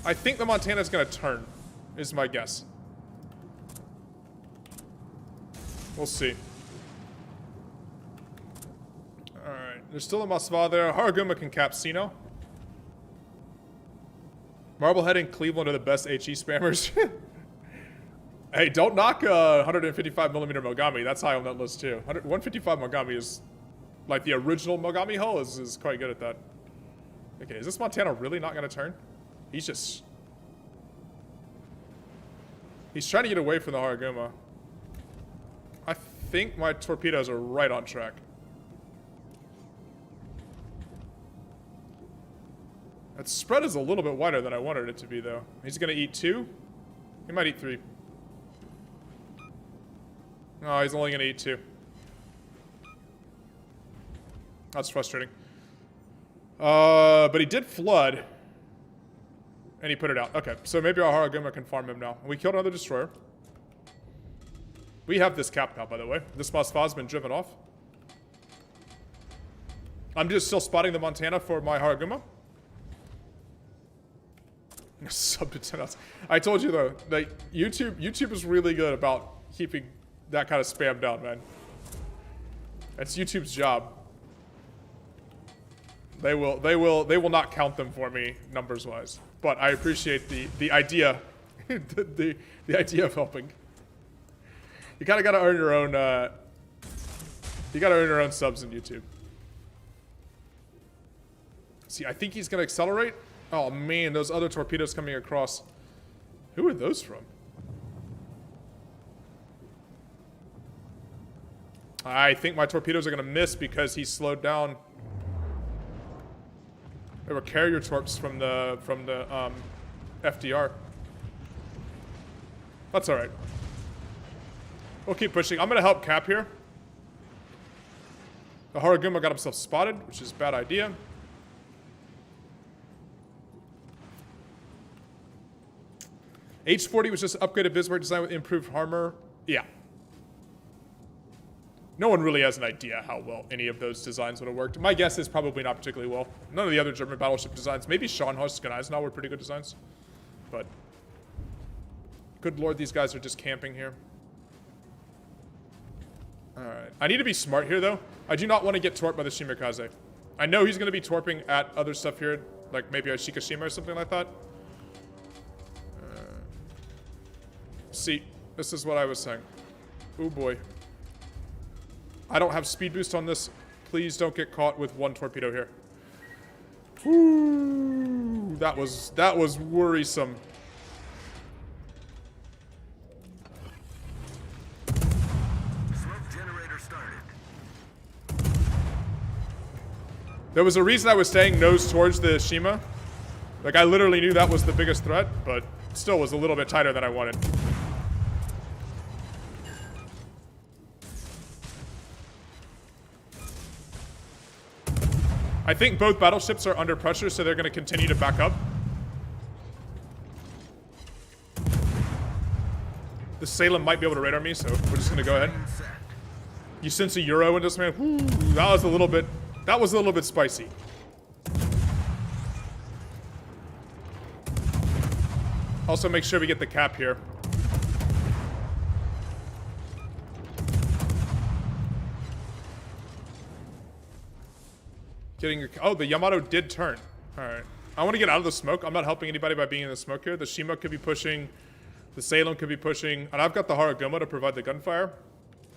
I think the Montana's gonna turn, is my guess. We'll see. All right. There's still a Moskva there. Haraguma can cap Sino. Marblehead and Cleveland are the best HE spammers. Hey, don't knock 155mm Mogami. That's high on that list too. 155 Mogami is like the original Mogami hull is quite good at that. Okay, is this Montana really not gonna turn? He's trying to get away from the Haraguma. I think my torpedoes are right on track. That spread is a little bit wider than I wanted it to be, though. He's gonna eat 2? He might eat 3. No, he's only gonna eat 2. That's frustrating. But he did flood. And he put it out. Okay, so maybe our Haraguma can farm him now. We killed another destroyer. We have this cap now, by the way. This Moskva's been driven off. I'm just still spotting the Montana for my Haraguma. Sub to 10 outs. I told you though, like YouTube is really good about keeping that kind of spam down, man. That's YouTube's job. They will not count them for me numbers wise. But I appreciate the idea, the idea of helping. You kind of gotta earn your own. You gotta earn your own subs in YouTube. See, I think he's gonna accelerate. Oh man, those other torpedoes coming across. Who are those from? I think my torpedoes are gonna miss because he slowed down. There were carrier torps from the FDR. That's all right. We'll keep pushing. I'm gonna help Cap here. The Haraguma got himself spotted, which is a bad idea. H40 was just upgraded Bismarck design with improved armor. Yeah. No one really has an idea how well any of those designs would have worked. My guess is probably not particularly well. None of the other German battleship designs. Maybe Scharnhorst and Eisenhower were pretty good designs. But good lord, these guys are just camping here. Alright. I need to be smart here, though. I do not want to get torped by the Shimakaze. I know he's going to be torping at other stuff here, like maybe a Shikashima or something like that. See, this is what I was saying. Oh boy. I don't have speed boost on this. Please don't get caught with one torpedo here. Ooh, that was worrisome. There was a reason I was staying nose towards the Shima. Like, I literally knew that was the biggest threat, but still was a little bit tighter than I wanted. I think both battleships are under pressure, so they're going to continue to back up. The Salem might be able to radar me, so we're just going to go ahead. You sense a Euro in this, man? Whew, that was a little bit spicy. Also, make sure we get the Cap here. Oh, the Yamato did turn. Alright. I want to get out of the smoke. I'm not helping anybody by being in the smoke here. The Shima could be pushing. The Salem could be pushing. And I've got the Haragoma to provide the gunfire.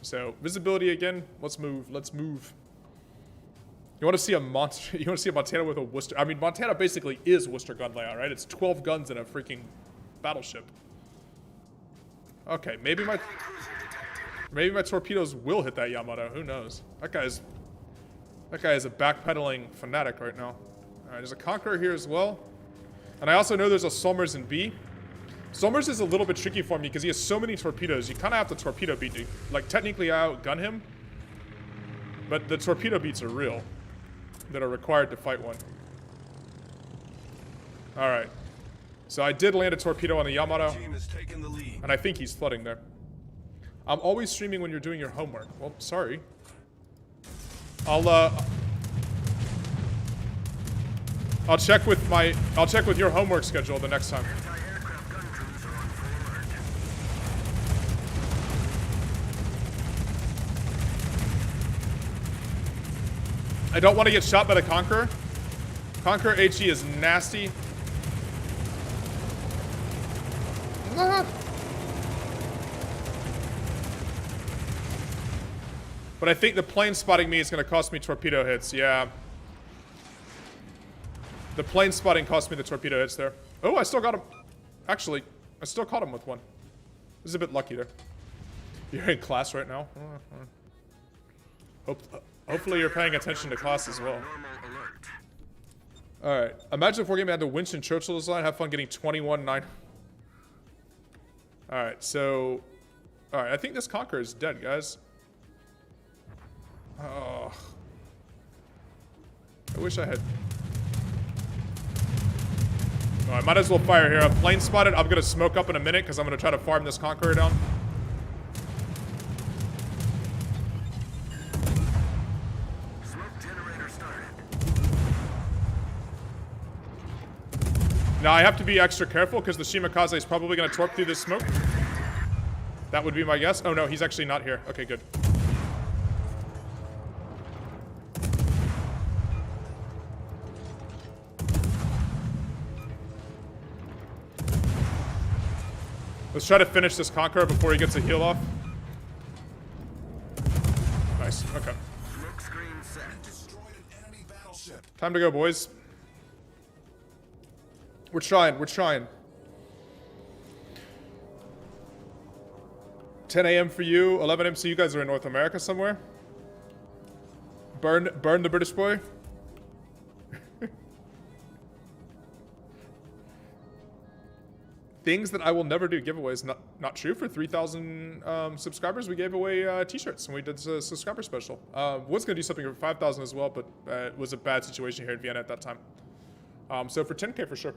So, visibility again. Let's move. Let's move. You want to see a monster? You want to see a Montana with a Worcester? I mean, Montana basically is Worcester gun layout, right? It's 12 guns in a freaking battleship. Okay, maybe my torpedoes will hit that Yamato. Who knows? That guy is a backpedaling fanatic right now. Alright, there's a Conqueror here as well. And I also know there's a Somers in B. Somers is a little bit tricky for me because he has so many torpedoes. You kind of have to torpedo beat me. Like, technically I outgun him. But the torpedo beats are real. That are required to fight one. Alright. So I did land a torpedo on the Yamato. And I think he's flooding there. I'm always streaming when you're doing your homework. Well, sorry. I'll check with your homework schedule the next time. I don't want to get shot by the Conqueror. Conqueror HE is nasty. Ah. But I think the plane spotting me is going to cost me torpedo hits. Yeah. The plane spotting cost me the torpedo hits there. Oh, I still got him. Actually, I still caught him with one. This is a bit lucky there. You're in class right now? Hopefully you're paying attention to class as well. Alright. Imagine if we're getting down to Winston Churchill design. Have fun getting 21-9. Alright, so... Alright, I think this Conqueror is dead, guys. Oh. I wish I had... Oh, I might as well fire here. I'm plane spotted. I'm going to smoke up in a minute because I'm going to try to farm this Conqueror down. Now I have to be extra careful because the Shimakaze is probably going to torp through this smoke. That would be my guess. Oh no, he's actually not here. Okay, good. Let's try to finish this Conqueror before he gets a heal off. ship. Time to go, boys. We're trying. We're trying. 10 a.m. for you. 11 a.m. So you guys are in North America somewhere. Burn the British boy. Things that I will never do. Giveaways. Not true. For 3,000 subscribers, we gave away t-shirts and we did a subscriber special. Was gonna do something for 5,000 as well, but it was a bad situation here in Vienna at that time. So for 10K for sure.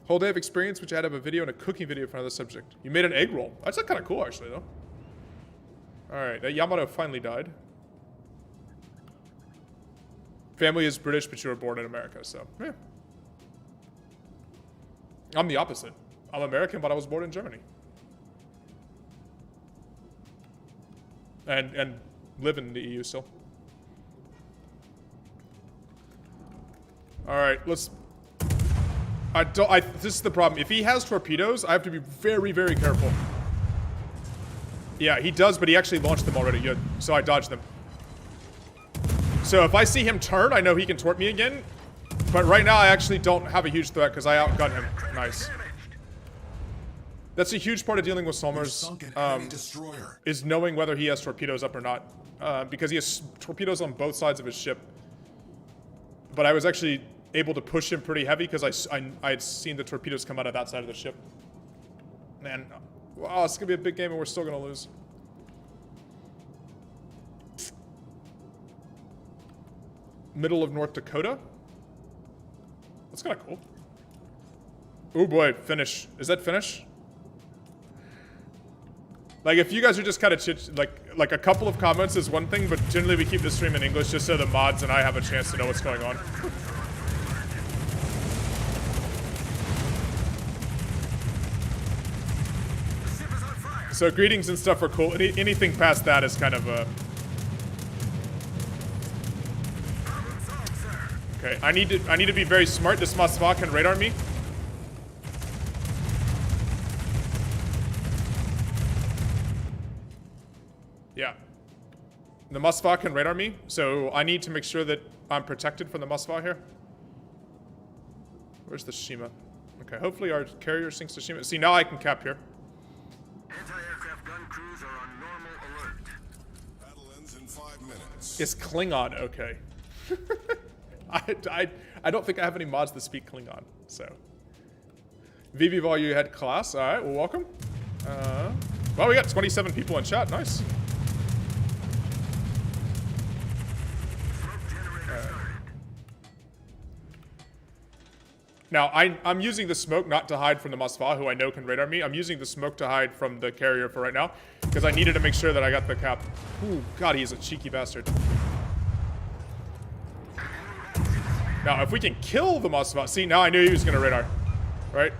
Whole day of experience, which I had of a video and a cooking video for another subject. You made an egg roll. That's kind of cool, actually, though. All right, Yamato finally died. Family is British, but you were born in America, so yeah. I'm the opposite. I'm American, but I was born in Germany. And live in the EU still. All right, let's. This is the problem. If he has torpedoes, I have to be very, very careful. Yeah, he does, but he actually launched them already. Good. So I dodged them. So if I see him turn, I know he can torp me again. But right now, I actually don't have a huge threat because I outgun him. Nice. That's a huge part of dealing with Solmers, is knowing whether he has torpedoes up or not. Because he has torpedoes on both sides of his ship. But I was actually able to push him pretty heavy because I had seen the torpedoes come out of that side of the ship. Man, wow, it's gonna be a big game and we're still gonna lose. Middle of North Dakota? That's kind of cool. Oh boy, finish. Is that finish? Like, if you guys are just kind of like a couple of comments is one thing, but generally we keep the stream in English just so the mods and I have a chance to know what's going on. So greetings and stuff are cool. Anything past that is kind of a... Okay, I need to be very smart. This Moskva can radar me. Yeah. The Moskva can radar me, so I need to make sure that I'm protected from the Moskva here. Where's the Shima? Okay, hopefully our carrier sinks to Shima. See, now I can cap here. Anti-aircraft gun crews are on normal alert. Battle ends in 5 minutes. It's Klingon, okay. I don't think I have any mods that speak Klingon, so. VB Vol, you had class. All right, well, welcome. Well, we got 27 people in chat. Nice. Now, I'm using the smoke not to hide from the Moskva, who I know can radar me. I'm using the smoke to hide from the carrier for right now, because I needed to make sure that I got the cap. Ooh, God, he is a cheeky bastard. Now, if we can kill the Moskva... See, now I knew he was going to radar. Right?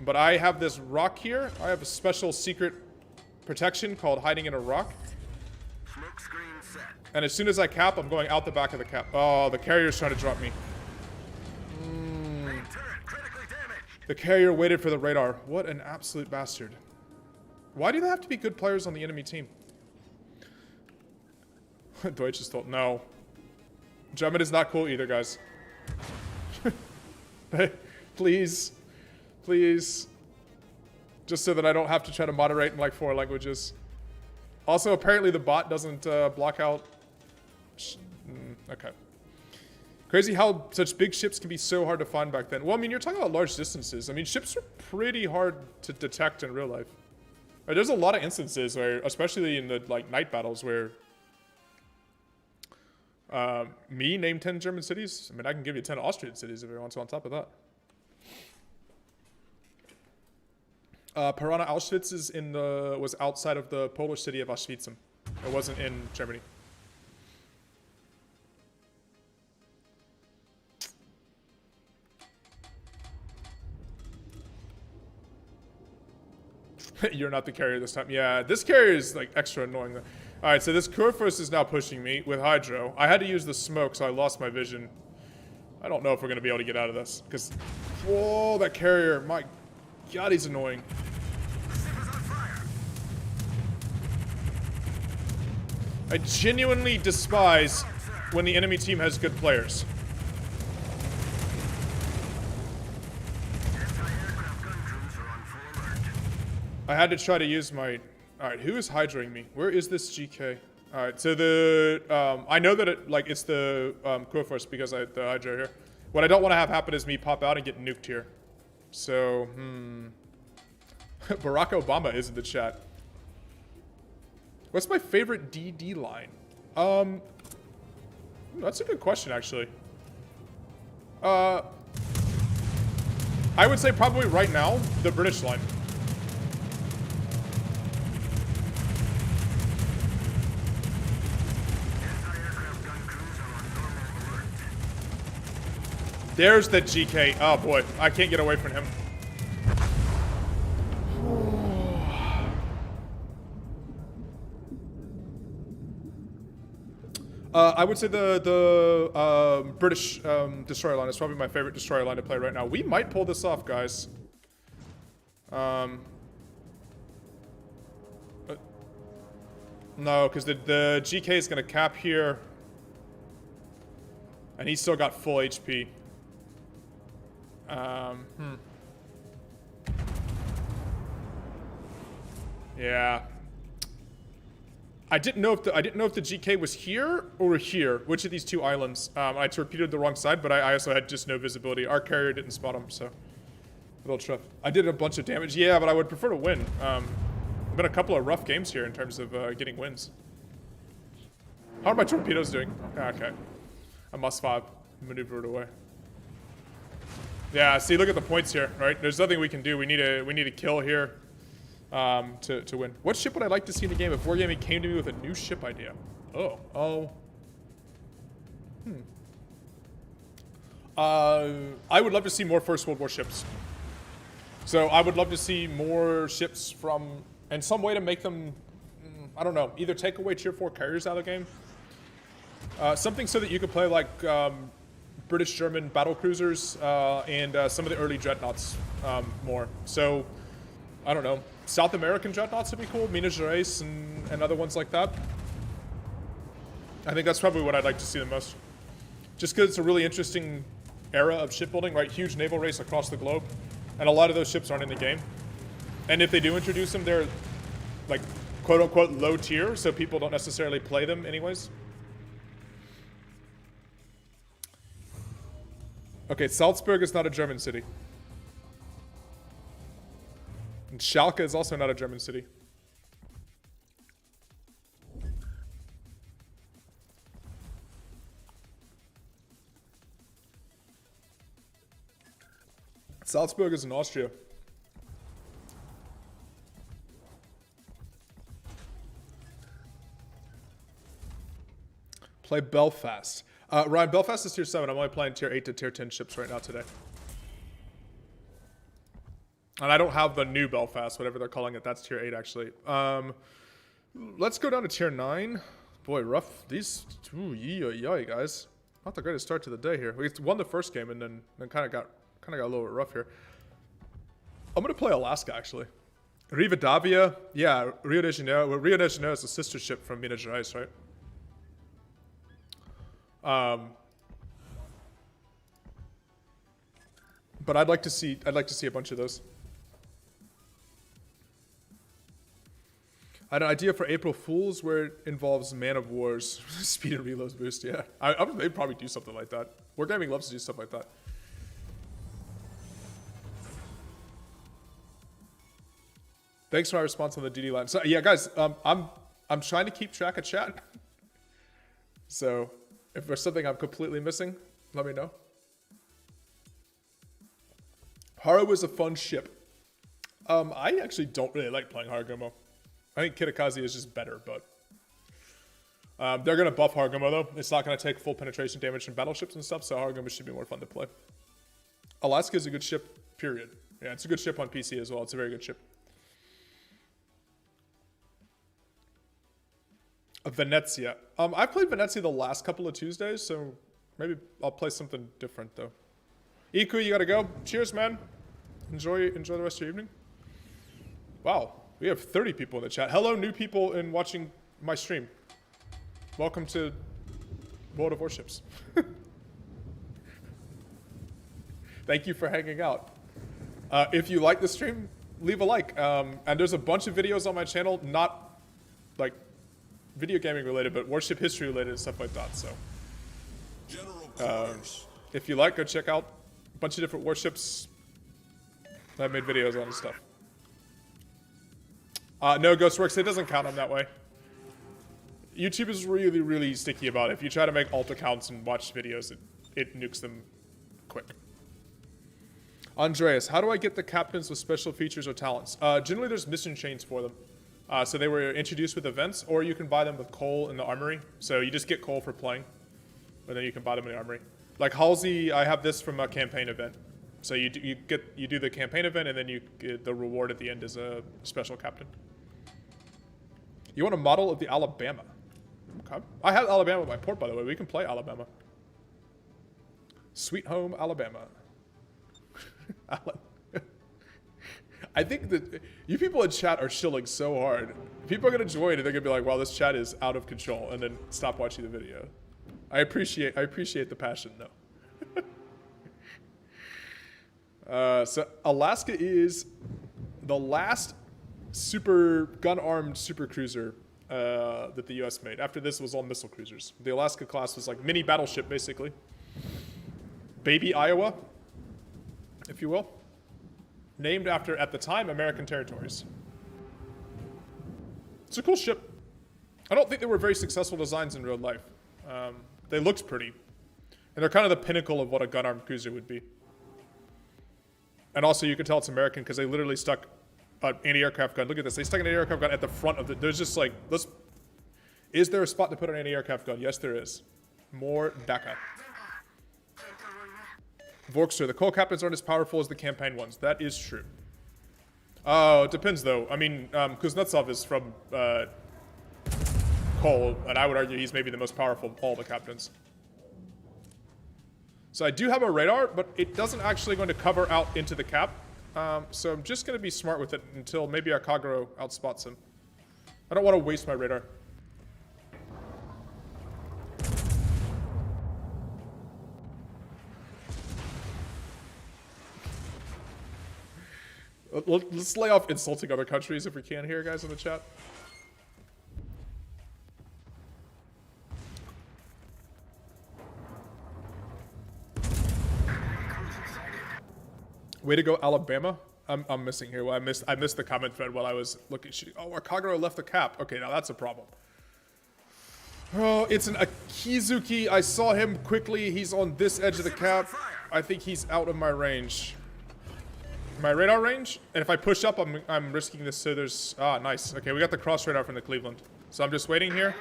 But I have this rock here. I have a special secret protection called hiding in a rock. Smoke screen set. And as soon as I cap, I'm going out the back of the cap. Oh, the carrier's trying to drop me. Main turret critically damaged. The carrier waited for the radar. What an absolute bastard. Why do they have to be good players on the enemy team? Deutsch is told no. German is not cool either, guys. Please. Please. Just so that I don't have to try to moderate in like 4 languages. Also, apparently the bot doesn't block out... Okay. Crazy how such big ships can be so hard to find back then. Well, I mean, you're talking about large distances. I mean, ships are pretty hard to detect in real life. Right, there's a lot of instances where, especially in the like night battles, where me name 10 German cities. I mean, I can give you 10 Austrian cities if you want to on top of that. Piranha Auschwitz is was outside of the Polish city of Auschwitz. It wasn't in Germany. You're not the carrier this time. Yeah, this carrier is like extra annoying. All right, so this Kurfürst is now pushing me with hydro. I had to use the smoke, so I lost my vision. I don't know if we're going to be able to get out of this. Because, whoa, that carrier. My God, he's annoying. I genuinely despise when the enemy team has good players. Anti-aircraft gun crews are on full alert. I had to try to use my... Alright, who is hydraing me? Where is this GK? Alright, so the... I know that it's the Core Force because I the Hydra here. What I don't want to have happen is me pop out and get nuked here. So, Barack Obama is in the chat. What's my favorite DD line? That's a good question, actually. I would say probably right now, the British line. Anti-aircraft gun crews are on normal alert. There's the GK. Oh boy, I can't get away from him. I would say the British destroyer line is probably my favorite destroyer line to play right now. We might pull this off, guys. No, because the GK is going to cap here. And he's still got full HP. Yeah. I didn't know if the GK was here or here. Which of these two islands? I torpedoed the wrong side, but I also had just no visibility. Our carrier didn't spot him, so a little tough. I did a bunch of damage. Yeah, but I would prefer to win. Been a couple of rough games here in terms of getting wins. How are my torpedoes doing? Okay, a +5 maneuvered away. Yeah, see, look at the points here, right? There's nothing we can do. We need a kill here. To win. What ship would I like to see in the game if Wargaming came to me with a new ship idea? I would love to see more First World War ships. So I would love to see more ships from, and some way to make them, I don't know, either take away tier 4 carriers out of the game. Something so that you could play like British German battle cruisers and some of the early dreadnoughts more. So, I don't know. South American dreadnoughts would be cool. Minas Gerais and other ones like that. I think that's probably what I'd like to see the most. Just because it's a really interesting era of shipbuilding, right? Huge naval race across the globe. And a lot of those ships aren't in the game. And if they do introduce them, they're like quote unquote low tier, so people don't necessarily play them anyways. Okay, Salzburg is not a German city. And Schalke is also not a German city. Salzburg is in Austria. Play Belfast. Ryan, Belfast is tier 7. I'm only playing tier 8 to tier 10 ships right now today. And I don't have the new Belfast, whatever they're calling it. That's tier 8, actually. Let's go down to tier 9. Boy, rough. These... Ooh, yay, guys. Not the greatest start to the day here. We won the first game and then kind of got a little bit rough here. I'm going to play Alaska, actually. Rivadavia. Yeah, Rio de Janeiro. Well, Rio de Janeiro is a sister ship from Minas Gerais, right? But I'd like to see a bunch of those. I had an idea for April Fools where it involves Man of Wars speed and reloads boost. Yeah, they'd probably do something like that. Wargaming loves to do stuff like that. Thanks for my response on the DD line. So yeah, guys, I'm trying to keep track of chat. So if there's something I'm completely missing, let me know. Haru is a fun ship. I actually don't really like playing Haragumo. I think Kitakaze is just better, but they're going to buff Haragumo, though. It's not going to take full penetration damage from battleships and stuff, so Haragumo should be more fun to play. Alaska is a good ship, period. Yeah, it's a good ship on PC as well. It's a very good ship. Venezia. I've played Venezia the last couple of Tuesdays, so maybe I'll play something different, though. Iku, you gotta go. Cheers, man. Enjoy the rest of your evening. Wow, we have 30 people in the chat. Hello, new people in watching my stream. Welcome to World of Warships. Thank you for hanging out. If you like the stream, leave a like. And there's a bunch of videos on my channel, not like video gaming related, but warship history related and stuff like that. So General quarters. if you like, go check out a bunch of different warships. I've made videos on and stuff. No, Ghostworks, it doesn't count them that way. YouTube is really, really sticky about it. If you try to make alt accounts and watch videos, it nukes them quick. Andreas, how do I get the captains with special features or talents? Generally, there's mission chains for them. So they were introduced with events, or you can buy them with coal in the armory. So you just get coal for playing, but then you can buy them in the armory. Like Halsey, I have this from a campaign event. So you do the campaign event, and then you get the reward at the end as a special captain. You want a model of the Alabama? Okay. I have Alabama in my port, by the way. We can play Alabama. Sweet home, Alabama. I think that you people in chat are shilling so hard. People are gonna join and they're gonna be like, "Wow, this chat is out of control," and then stop watching the video. I appreciate the passion, though. So Alaska is the last super gun-armed super cruiser that the U.S. made. After this, it was all missile cruisers. The Alaska class was like mini battleship, basically. Baby Iowa, if you will. Named after, at the time, American territories. It's a cool ship. I don't think they were very successful designs in real life. They looked pretty. And they're kind of the pinnacle of what a gun-armed cruiser would be. And also, you can tell it's American because they literally stuck an anti-aircraft gun. Look at this. They stuck an anti-aircraft gun at the front of the... There's just like... Is there a spot to put an anti-aircraft gun? Yes, there is. More DACA. Vorkster, the coal captains aren't as powerful as the campaign ones. That is true. Oh, it depends, though. I mean, Kuznetsov is from coal, and I would argue he's maybe the most powerful of all the captains. So I do have a radar, but it doesn't actually going to cover out into the cap. So I'm just going to be smart with it until maybe our Kagero outspots him. I don't want to waste my radar. Let's lay off insulting other countries if we can here, guys, in the chat. Way to go, Alabama. I'm missing here. Well, I missed the comment thread while I was looking. Oh, our Kagero left the cap. Okay, now that's a problem. Oh, it's an Akizuki. I saw him quickly. He's on this edge of the cap. I think he's out of my range. My radar range, and if I push up, I'm risking this. So there's nice. Okay, we got the cross radar from the Cleveland. So I'm just waiting here.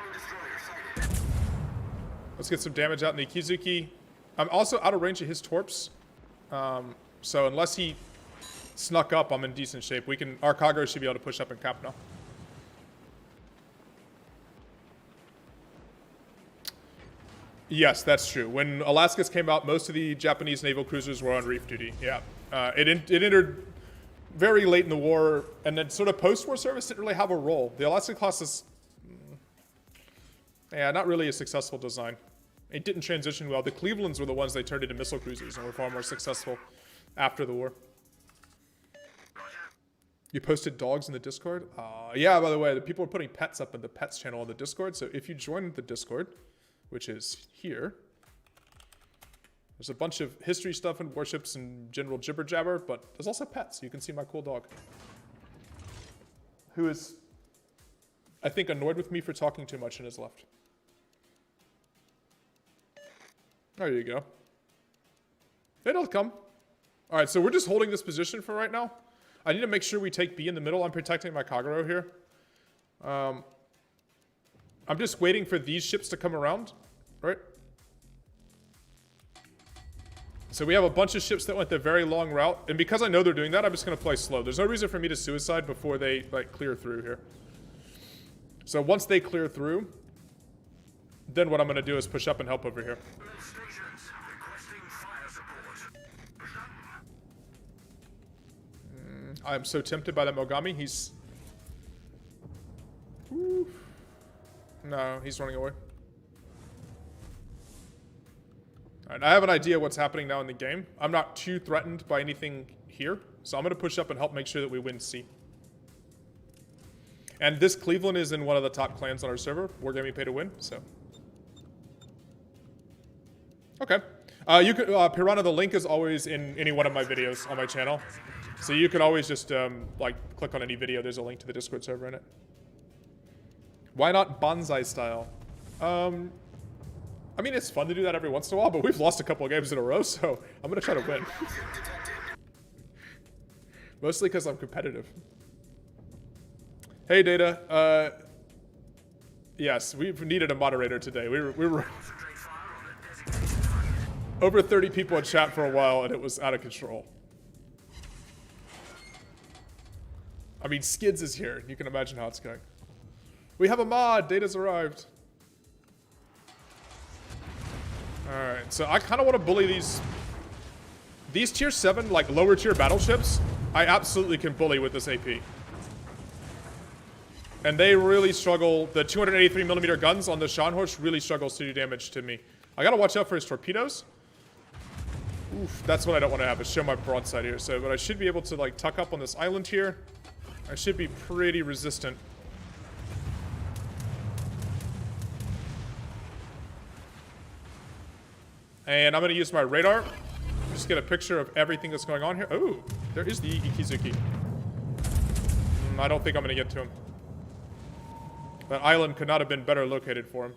Let's get some damage out in the Akizuki. I'm also out of range of his torps. So unless he snuck up, I'm in decent shape. Our Kagero should be able to push up and cap now. Yes, that's true. When Alaska's came out, most of the Japanese naval cruisers were on reef duty. Yeah. It entered very late in the war, and then sort of post-war service didn't really have a role. The Alaska class is, not really a successful design. It didn't transition well. The Clevelands were the ones they turned into missile cruisers and were far more successful after the war. You posted dogs in the Discord? Yeah, by the way, the people are putting pets up in the pets channel on the Discord, so if you join the Discord, which is here, there's a bunch of history stuff and warships and general jibber jabber, but there's also pets. You can see my cool dog, who is, I think, annoyed with me for talking too much and has left. There you go. It'll come. All right, so we're just holding this position for right now. I need to make sure we take B in the middle. I'm protecting my Kagero here. I'm just waiting for these ships to come around, right? So we have a bunch of ships that went the very long route, and because I know they're doing that, I'm just going to play slow. There's no reason for me to suicide before they clear through here. So once they clear through, then what I'm going to do is push up and help over here. Stations requesting fire support. I'm so tempted by that Mogami. He's... Oof. No, he's running away. Alright, I have an idea what's happening now in the game. I'm not too threatened by anything here, so I'm going to push up and help make sure that we win C. And this Cleveland is in one of the top clans on our server. We're going to be paid to win, so. Okay. You could, Piranha, the link is always in any one of my videos on my channel. So you can always just, like, click on any video. There's a link to the Discord server in it. Why not bonsai style? I mean, it's fun to do that every once in a while, but we've lost a couple of games in a row, so I'm going to try to win. Mostly because I'm competitive. Hey, Data. Yes, we've needed a moderator today. We were over 30 people in chat for a while, and it was out of control. I mean, Skids is here. You can imagine how it's going. We have a mod. Data's arrived. Alright, so I kind of want to bully these tier 7, like lower tier battleships. I absolutely can bully with this AP. And they really struggle. The 283mm guns on the Scharnhorst really struggles to do damage to me. I gotta watch out for his torpedoes. Oof, that's what I don't want to have, is show my broadside here. So, but I should be able to like tuck up on this island here. I should be pretty resistant. And I'm going to use my radar. Just get a picture of everything that's going on here. Oh, there is the Ikizuki. I don't think I'm going to get to him. That island could not have been better located for him.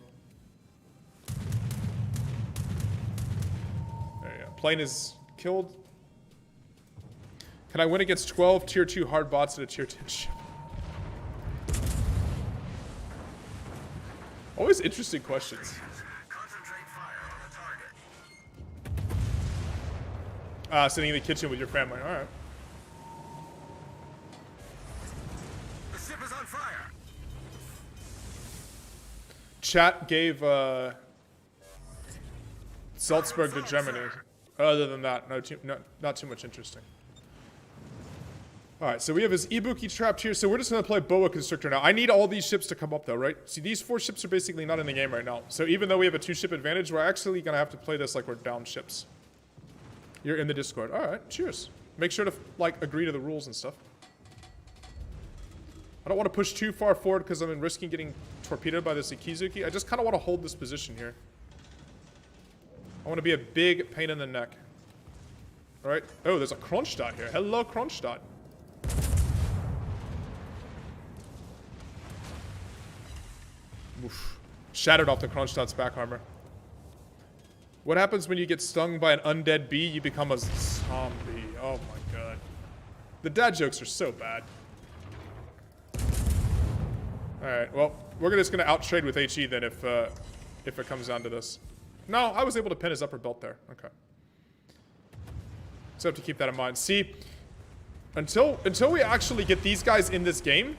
There you go. Plane is killed. Can I win against 12 tier 2 hard bots at a tier 10 ship? Always interesting questions. Sitting in the kitchen with your family. All right. The ship is on fire. Chat gave Salzburg to Germany. Other than that, not too much interesting. All right, so we have his Ibuki trapped here. So we're just gonna play Boa Constrictor now. I need all these ships to come up though, right? See, these 4 ships are basically not in the game right now. So even though we have a 2-ship advantage, we're actually gonna have to play this like we're down ships. You're in the Discord. All right, cheers. Make sure to, like, agree to the rules and stuff. I don't want to push too far forward because I'm risking getting torpedoed by this Ikizuki. I just kind of want to hold this position here. I want to be a big pain in the neck. All right. Oh, there's a Kronstadt here. Hello, Kronstadt. Oof. Shattered off the Kronstadt's back armor. What happens when you get stung by an undead bee? You become a zombie. Oh my god. The dad jokes are so bad. Alright, well, we're just gonna out-trade with HE then if it comes down to this. No, I was able to pin his upper belt there. Okay. So I have to keep that in mind. See, until we actually get these guys in this game,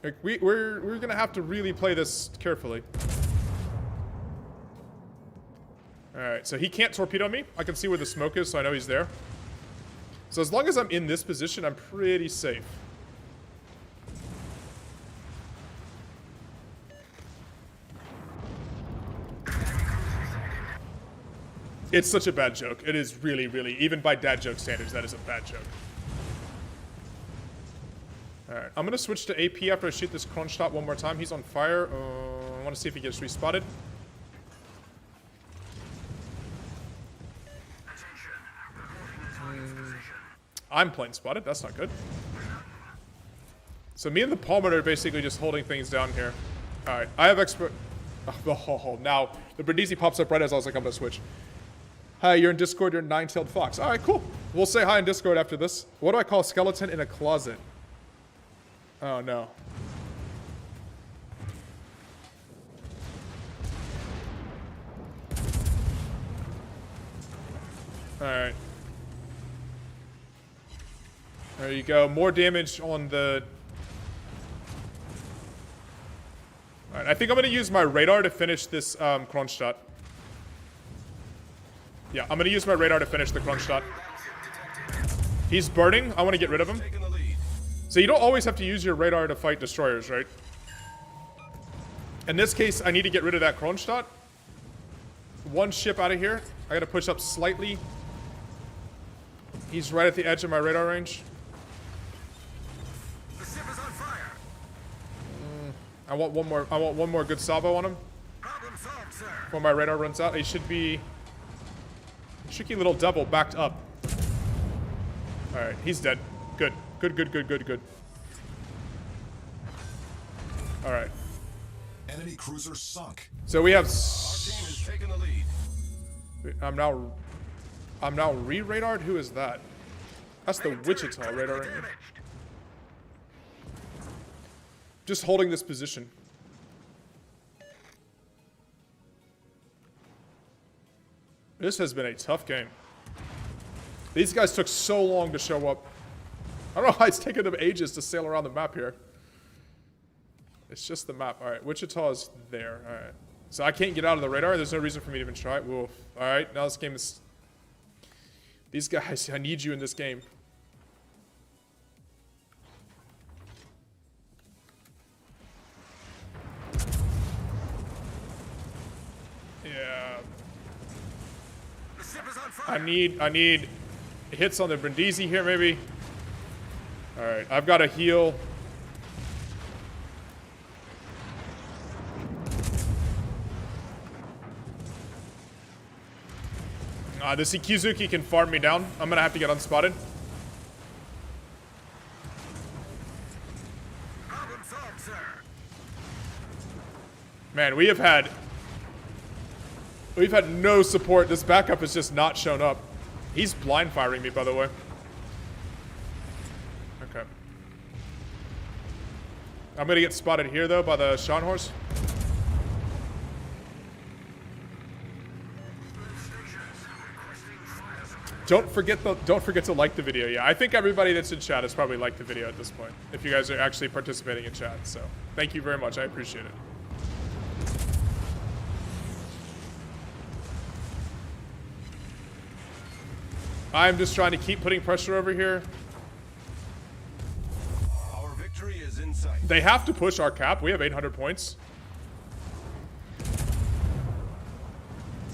like we're gonna have to really play this carefully. Alright, so he can't torpedo me. I can see where the smoke is, so I know he's there. So as long as I'm in this position, I'm pretty safe. It's such a bad joke. It is really, really, even by dad joke standards, that is a bad joke. Alright, I'm gonna switch to AP after I shoot this Kronstadt one more time. He's on fire. I want to see if he gets respotted. I'm plane spotted. That's not good. So me and the Palmer are basically just holding things down here. Alright, I have expert... Oh, now, the Brindisi pops up right as I was like, I'm gonna switch. Hi, you're in Discord, you're Nine-Tailed Fox. Alright, cool. We'll say hi in Discord after this. What do I call a skeleton in a closet? Oh, no. Alright. There you go. More damage on the... Alright, I think I'm going to use my radar to finish this Kronstadt. Yeah, I'm going to use my radar to finish the Kronstadt. He's burning. I want to get rid of him. So you don't always have to use your radar to fight destroyers, right? In this case, I need to get rid of that Kronstadt. One ship out of here. I gotta push up slightly. He's right at the edge of my radar range. The ship is on fire. I want one more good salvo on him Problem solved, sir. before my radar runs out. He should be tricky little devil backed up. All right, he's dead. Good. Good. All right. Enemy cruiser sunk. So we have. Our team is taking the lead. I'm now re-radared. Who is that? That's the Wichita radar. Damaged. Just holding this position. This has been a tough game. These guys took so long to show up. I don't know why it's taken them ages to sail around the map here. It's just the map. All right, Wichita is there. All right. So I can't get out of the radar. There's no reason for me to even try. Woof. All right, now this game is... These guys, I need you in this game. Yeah. The ship is on fire. I need hits on the Brindisi here, maybe. All right, I've got to heal. This Ikizuki can farm me down. I'm gonna have to get unspotted. Problem solved, sir. Man, we've had no support. This backup has just not shown up. He's blind firing me, by the way. Okay. I'm gonna get spotted here though by the Sean horse. Don't forget to like the video. Yeah, I think everybody that's in chat has probably liked the video at this point. If you guys are actually participating in chat, so thank you very much. I appreciate it. I'm just trying to keep putting pressure over here. Our victory is in sight. They have to push our cap. We have 800 points.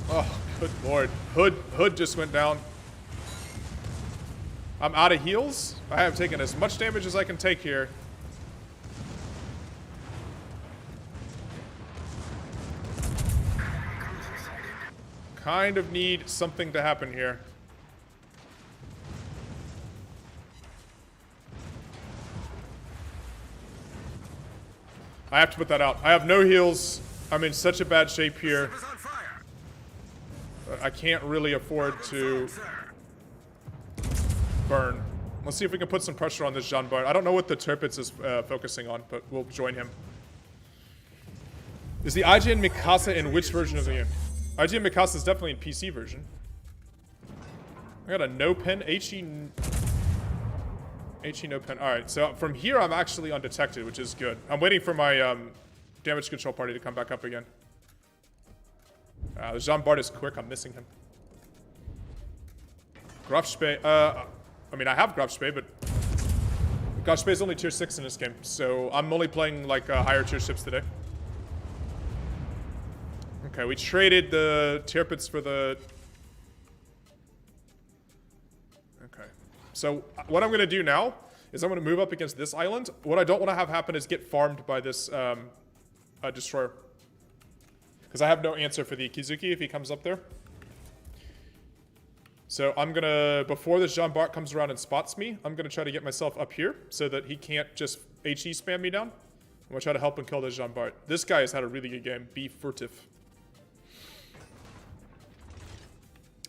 Oh, good lord. Hood just went down. I'm out of heals. I have taken as much damage as I can take here. Kind of need something to happen here. I have to put that out. I have no heals. I'm in such a bad shape here. Ship is on fire. I can't really afford to burn. Let's see if we can put some pressure on this Jean Bart. I don't know what the Tirpitz is focusing on, but we'll join him. Is the IGN Mikasa in which version of the game? IGN Mikasa is definitely in PC version. I got a no pen, HE no pen. Alright, so from here I'm actually undetected, which is good. I'm waiting for my damage control party to come back up again. The Jean Bart is quick, I'm missing him. Grafspay, I mean I have Grafspay, but Grafspay is only tier 6 in this game, so I'm only playing like higher tier ships today. Okay, we traded the Tirpitz for the... Okay. So what I'm going to do now is I'm going to move up against this island. What I don't want to have happen is get farmed by this destroyer. Because I have no answer for the Ikizuki if he comes up there. So I'm going to, before this Jean Bart comes around and spots me, I'm going to try to get myself up here so that he can't just HE spam me down. I'm going to try to help him kill this Jean Bart. This guy has had a really good game. Be furtive.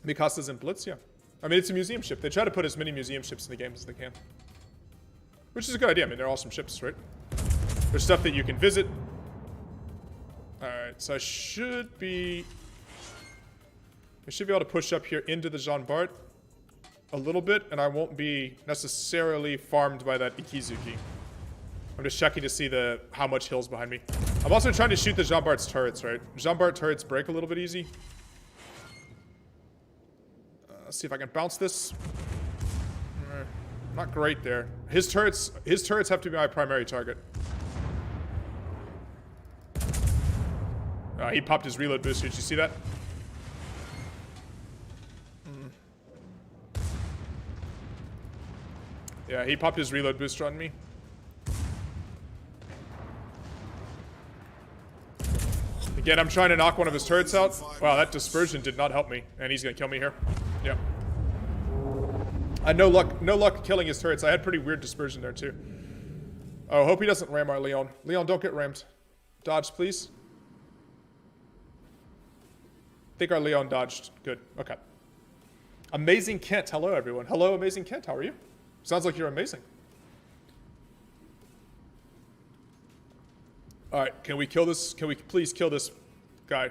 Mikasa's in Blitz, yeah. I mean, it's a museum ship. They try to put as many museum ships in the game as they can. Which is a good idea. I mean, they're awesome ships, right? There's stuff that you can visit. Alright, so I should be able to push up here into the Jean Bart a little bit, and I won't be necessarily farmed by that Ikizuki. I'm just checking to see how much hill's behind me. I'm also trying to shoot the Jean Bart's turrets, right? Jean Bart turrets break a little bit easy. Let's see if I can bounce this. Not great there. His turrets have to be my primary target. He popped his reload booster. Did you see that? Yeah, he popped his reload booster on me. Again, I'm trying to knock one of his turrets out. Wow, that dispersion did not help me. And he's gonna kill me here. Yep. I had no luck killing his turrets. I had pretty weird dispersion there too. Oh, hope he doesn't ram our Leon. Leon, don't get rammed. Dodge, please. I think our Leon dodged. Good. Okay. Amazing Kent. Hello, everyone. Hello, Amazing Kent. How are you? Sounds like you're amazing. Alright, can we kill this? Can we please kill this guy?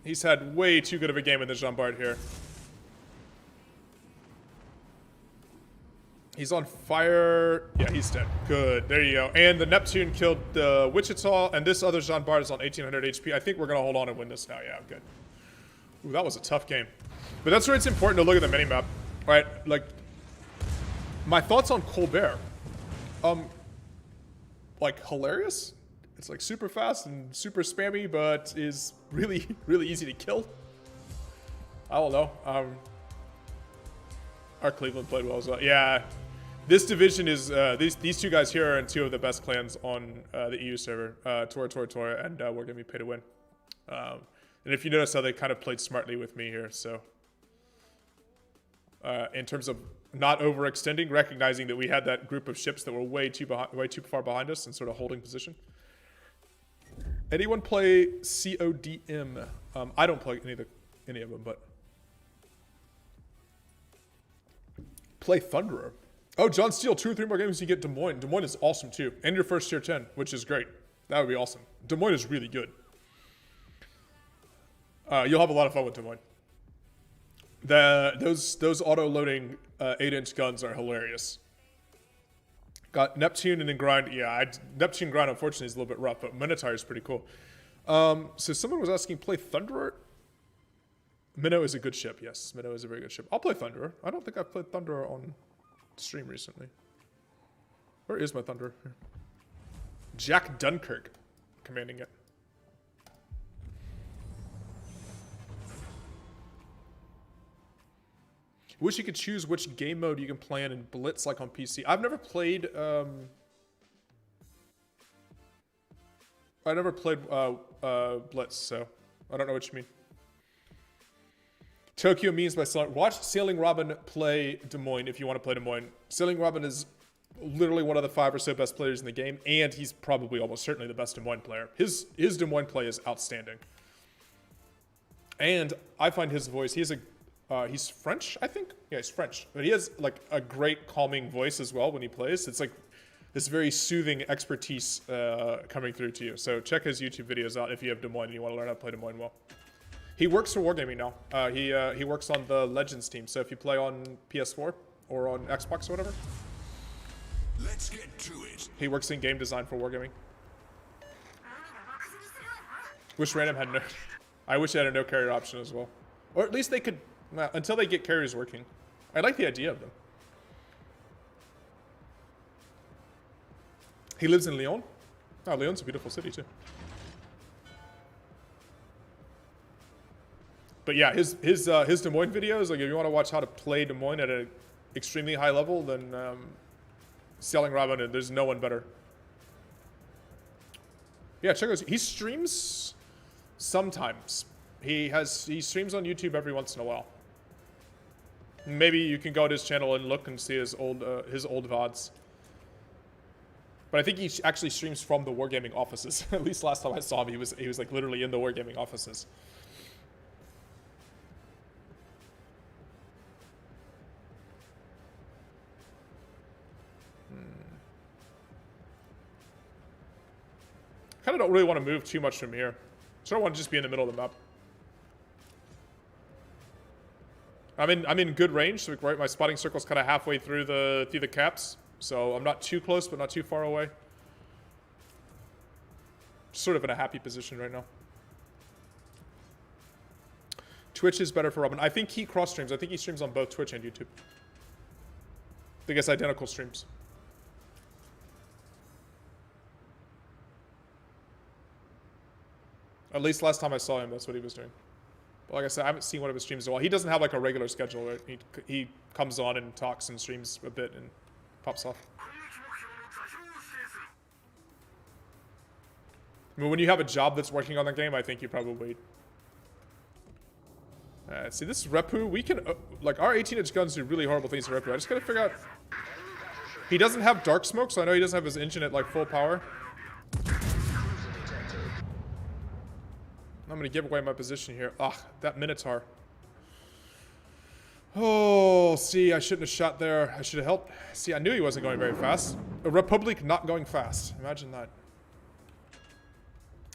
He's had way too good of a game in the Jean Bart here. He's on fire. Yeah, he's dead. Good. There you go. And the Neptune killed the Wichita, and this other Jean Bart is on 1800 HP. I think we're going to hold on and win this now. Yeah, good. Ooh, that was a tough game. But that's where it's important to look at the minimap. Right? Like, my thoughts on Colbert. Like, hilarious. It's like super fast and super spammy, but is really, really easy to kill. I don't know. Our Cleveland played well as well. Yeah. This division is, these two guys here are in two of the best clans on the EU server. Tora, and we're going to be pay to win. And if you notice how they kind of played smartly with me here, so. In terms of not overextending, recognizing that we had that group of ships that were way too far behind us and sort of holding position. Anyone play CODM? I don't play any of them, but. Play Thunderer. Oh, John Steele, 2 or 3 more games you get Des Moines. Des Moines is awesome too. And your first tier 10, which is great. That would be awesome. Des Moines is really good. You'll have a lot of fun with Des Moines. Those auto-loading 8-inch guns are hilarious. Got Neptune and then Grind. Yeah, Neptune Grind unfortunately is a little bit rough, but Minotaur is pretty cool. So someone was asking, play Thunderer? Minnow is a good ship, yes. Minnow is a very good ship. I'll play Thunderer. I don't think I've played Thunderer on stream recently. Where is my Thunderer? Here. Jack Dunkirk commanding it. Wish you could choose which game mode you can play in Blitz like on PC. I've never played Blitz, so I don't know what you mean. Tokyo means by watch Sailing Robin play Des Moines if you want to play Des Moines. Sailing Robin is literally one of the 5 or so best players in the game, and he's probably almost certainly the best Des Moines player. His Des Moines play is outstanding. And I find his voice, he's French, I think? Yeah, he's French. But he has like a great calming voice as well when he plays. It's like this very soothing expertise coming through to you. So check his YouTube videos out if you have Des Moines and you want to learn how to play Des Moines well. He works for Wargaming now. He works on the Legends team. So if you play on PS4 or on Xbox or whatever, Let's get to it. he works in game design for Wargaming. Wish Random had no. I wish they had a no carrier option as well, or at least they could. Well, until they get carriers working. I like the idea of them. He lives in Lyon. Oh, Lyon's a beautiful city too. But yeah, his Des Moines videos, like if you want to watch how to play Des Moines at an extremely high level, then Sailing Robin, there's no one better. Yeah, check out. He streams sometimes. He streams on YouTube every once in a while. Maybe you can go to his channel and look and see his old VODs. But I think he actually streams from the Wargaming offices. At least last time I saw him, he was like literally in the Wargaming offices. Kind of don't really want to move too much from here. So I want to just be in the middle of the map. I'm in good range, so right, my spotting circle's kind of halfway through the caps, so I'm not too close, but not too far away. Sort of in a happy position right now. Twitch is better for Robin. I think he cross streams. I think he streams on both Twitch and YouTube. I think it's identical streams. At least last time I saw him, that's what he was doing. But like I said, I haven't seen one of his streams in a while. He doesn't have like a regular schedule. Right? He comes on and talks and streams a bit and pops off. I mean, when you have a job that's working on the game, I think you probably... see, this is Repu. We can... like, our 18-inch guns do really horrible things to Repu. I just gotta figure out... He doesn't have dark smoke, so I know he doesn't have his engine at, like, full power. I'm gonna give away my position here. Ugh, that Minotaur. Oh, see, I shouldn't have shot there. I should have helped. See, I knew he wasn't going very fast. A Republic not going fast. Imagine that.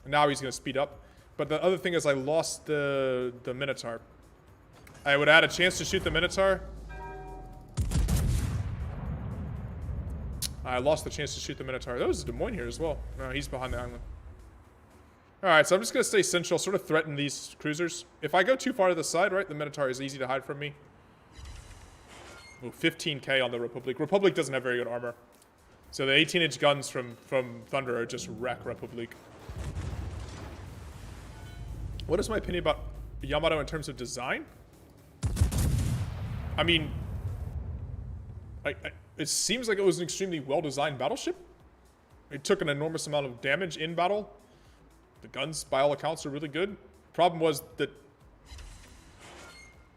Now he's gonna speed up. But the other thing is I lost the Minotaur. I would have had a chance to shoot the Minotaur. I lost the chance to shoot the Minotaur. There was a Des Moines here as well. No, he's behind the island. Alright, so I'm just going to stay central, sort of threaten these cruisers. If I go too far to the side, right, the Minotaur is easy to hide from me. Ooh, 15k on the Republic. Republic doesn't have very good armor. So the 18-inch guns from Thunder are just wreck Republic. What is my opinion about Yamato in terms of design? I mean, it seems like it was an extremely well-designed battleship. It took an enormous amount of damage in battle. The guns, by all accounts, are really good. Problem was that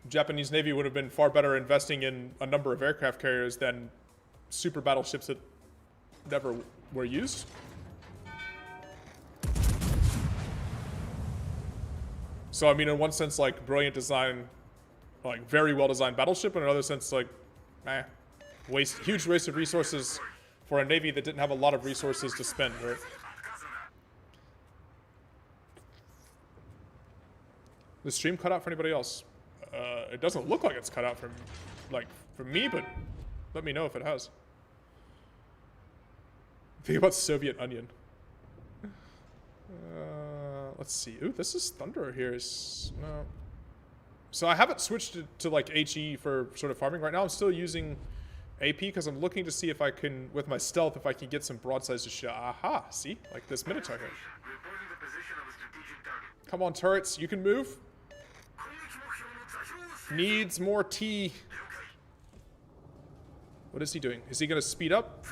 Japanese Navy would have been far better investing in a number of aircraft carriers than super battleships that never were used. So, I mean, in one sense, like, brilliant design, like, very well-designed battleship. In another sense, like, huge waste of resources for a Navy that didn't have a lot of resources to spend, right? The stream cut out for anybody else? It doesn't look like it's cut out for me, but let me know if it has. Think about Soviet Onion. Let's see. Ooh, this is Thunderer here. No. So I haven't switched to like HE for sort of farming right now. I'm still using AP because I'm looking to see if I can, with my stealth, if I can get some broadsides to shot. Aha, see? Like this Minotaur here. Come on, turrets, you can move. Needs more T. What is he doing? Is he going to speed up?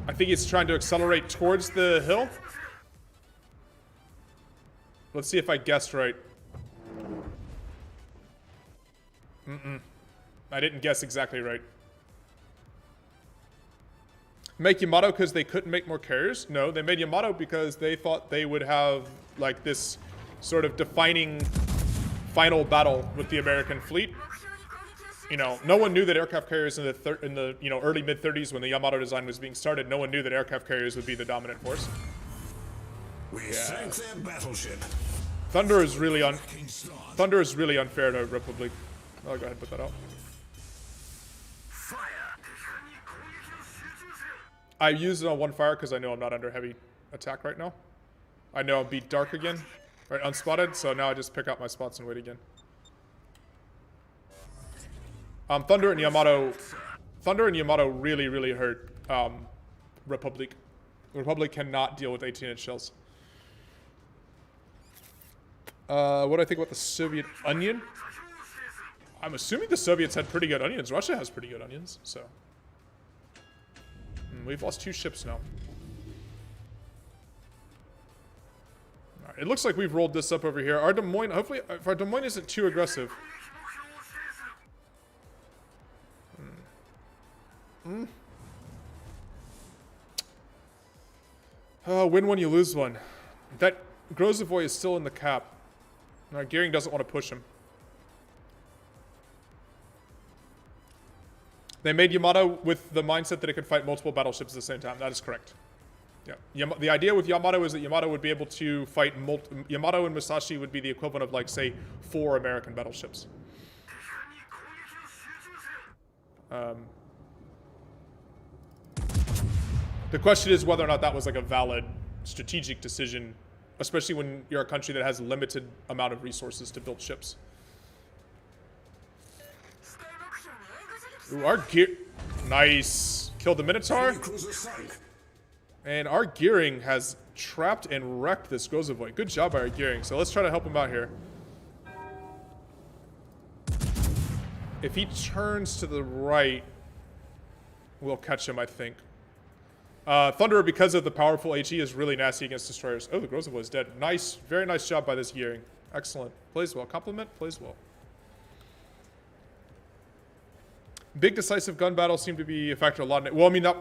I think he's trying to accelerate towards the hill. Let's see if I guessed right. I didn't guess exactly right. Make Yamato because they couldn't make more carriers? No, they made Yamato because they thought they would have like this sort of defining final battle with the American fleet. You know, no one knew that aircraft carriers in the you know, early mid-30s when the Yamato design was being started, no one knew that aircraft carriers would be the dominant force. We sank their battleship. Thunder is really unfair to Republic. I'll go ahead and put that out. I use it on one fire because I know I'm not under heavy attack right now. I know I'll be dark again, right? Unspotted, so now I just pick out my spots and wait again. Thunder and Yamato really hurt Republic. Republic cannot deal with 18-inch shells. What do I think about the Soviet Onion? I'm assuming the Soviets had pretty good onions. Russia has pretty good onions, so. We've lost 2 ships now. Alright, it looks like we've rolled this up over here. Our Des Moines, hopefully, if our Des Moines isn't too aggressive. Win one, you lose one. That Grozovoy is still in the cap. Gearing doesn't want to push him. They made Yamato with the mindset that it could fight multiple battleships at the same time. That is correct. Yeah. The idea with Yamato is that Yamato would be able to fight Yamato and Musashi would be the equivalent of, like, say, 4 American battleships. The question is whether or not that was like a valid strategic decision, especially when you're a country that has a limited amount of resources to build ships. Ooh, our gear... Nice. Killed the Minotaur. And our gearing has trapped and wrecked this Grozovoy. Good job by our gearing. So let's try to help him out here. If he turns to the right, we'll catch him, I think. Thunderer, because of the powerful HE, is really nasty against destroyers. Oh, the Grozovoy is dead. Nice. Very nice job by this gearing. Excellent. Plays well. Compliment. Plays well. Big decisive gun battles seem to be a factor a lot. Well, I mean, that...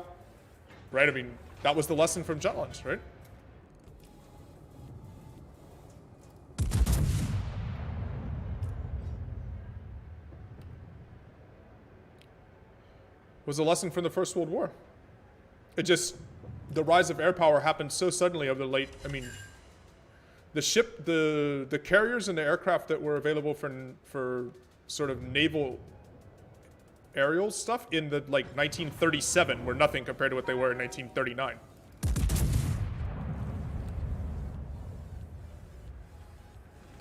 Right? I mean, that was the lesson from Jutland, right? Was a lesson from the First World War. It just, the rise of air power happened so suddenly over the late, I mean, the carriers and the aircraft that were available for sort of naval aerial stuff in the, like, 1937 were nothing compared to what they were in 1939.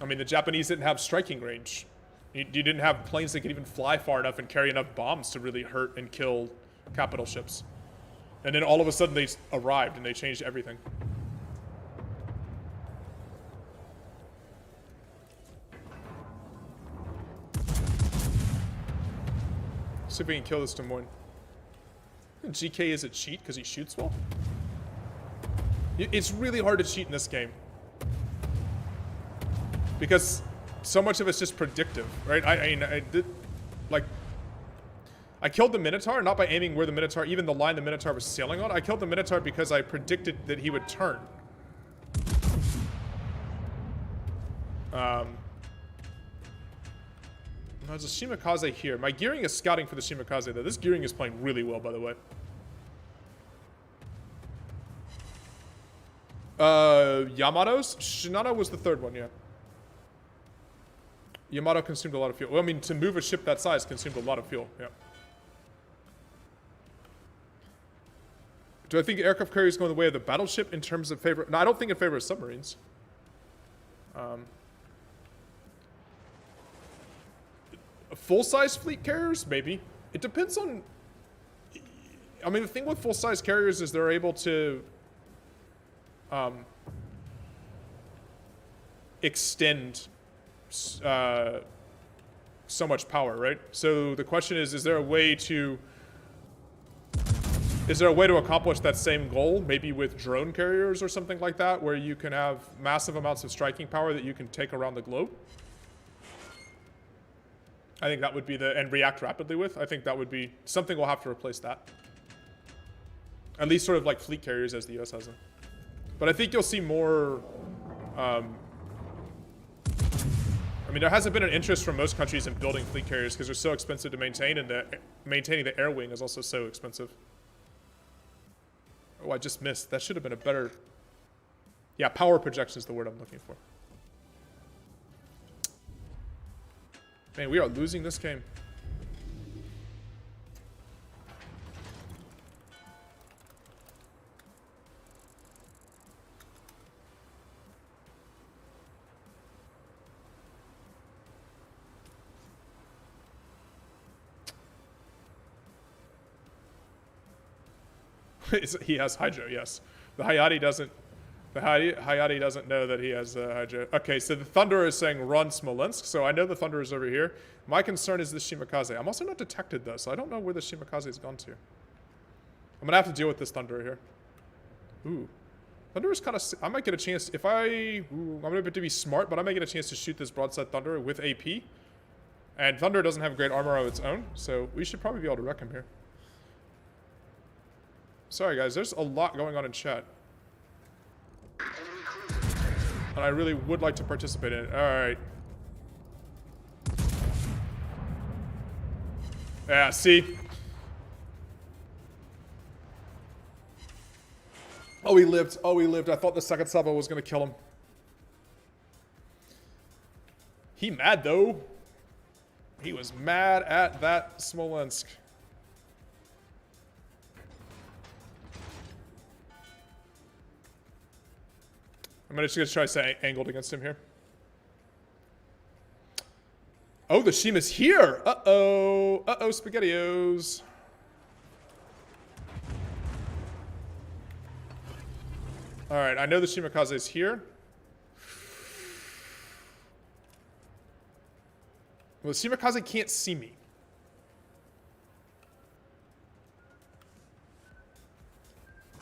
I mean, the Japanese didn't have striking range. You didn't have planes that could even fly far enough and carry enough bombs to really hurt and kill capital ships. And then all of a sudden they arrived and they changed everything. See if we can kill this Des Moines. GK is a cheat because he shoots well? It's really hard to cheat in this game. Because so much of it's just predictive, right? I killed the Minotaur, not by aiming where the Minotaur, even the line the Minotaur was sailing on. I killed the Minotaur because I predicted that he would turn. There's a Shimakaze here. My gearing is scouting for the Shimakaze, though. This gearing is playing really well, by the way. Yamato's? Shinano was the third one, yeah. Yamato consumed a lot of fuel. Well, I mean, to move a ship that size consumed a lot of fuel, yeah. Do I think aircraft carriers going the way of the battleship in terms of favor? No, I don't think in favor of submarines. Full-size fleet carriers? Maybe. It depends on... I mean, the thing with full-size carriers is they're able to... extend... so much power, right? So the question is there a way to accomplish that same goal, maybe with drone carriers or something like that, where you can have massive amounts of striking power that you can take around the globe? I think that would be and react rapidly with. I think that would be something we'll have to replace that. At least sort of like fleet carriers as the US has them. But I think you'll see more, I mean, there hasn't been an interest from most countries in building fleet carriers because they're so expensive to maintain, and maintaining the air wing is also so expensive. Oh, I just missed. That should have been a better... Yeah, power projection is the word I'm looking for. Man, we are losing this game. He has Hydro, yes. The Hayate doesn't. The Hayate doesn't know that he has Hydro. Okay, so the Thunderer is saying run Smolensk. So I know the Thunderer is over here. My concern is this Shimakaze. I'm also not detected though, so I don't know where the Shimakaze has gone to. I'm gonna have to deal with this Thunderer here. Ooh, Thunderer's kind of. I might get a chance if I'm gonna be smart, but I might get a chance to shoot this broadside Thunderer with AP. And Thunder doesn't have great armor of its own, so we should probably be able to wreck him here. Sorry guys, there's a lot going on in chat. And I really would like to participate in it. Alright. Yeah, see? Oh, he lived. Oh, he lived. I thought the second Saba was going to kill him. He mad, though. He was mad at that Smolensk. I'm just going to try to stay angled against him here. Oh, the Shima's here! Uh-oh. Uh-oh, SpaghettiOs. Alright, I know the Shimakaze is here. Well, the Shimakaze can't see me.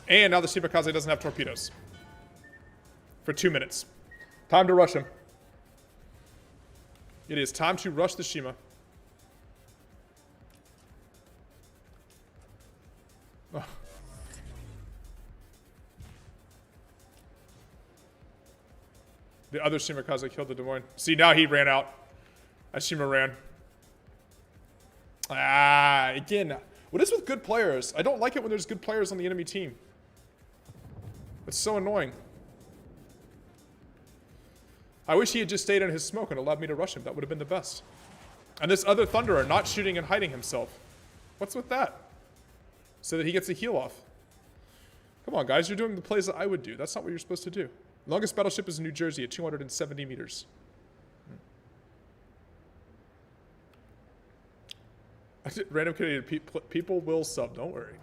And now the Shimakaze doesn't have torpedoes. For 2 minutes. Time to rush him. It is time to rush the Shima. Oh. The other Shimakaze killed the Des Moines. See, now he ran out. As Shima ran. Again. What is with good players? I don't like it when there's good players on the enemy team. It's so annoying. I wish he had just stayed in his smoke and allowed me to rush him. That would have been the best. And this other Thunderer not shooting and hiding himself. What's with that? So that he gets a heal off. Come on, guys. You're doing the plays that I would do. That's not what you're supposed to do. Longest battleship is in New Jersey at 270 meters. Random Canadian people will sub. Don't worry.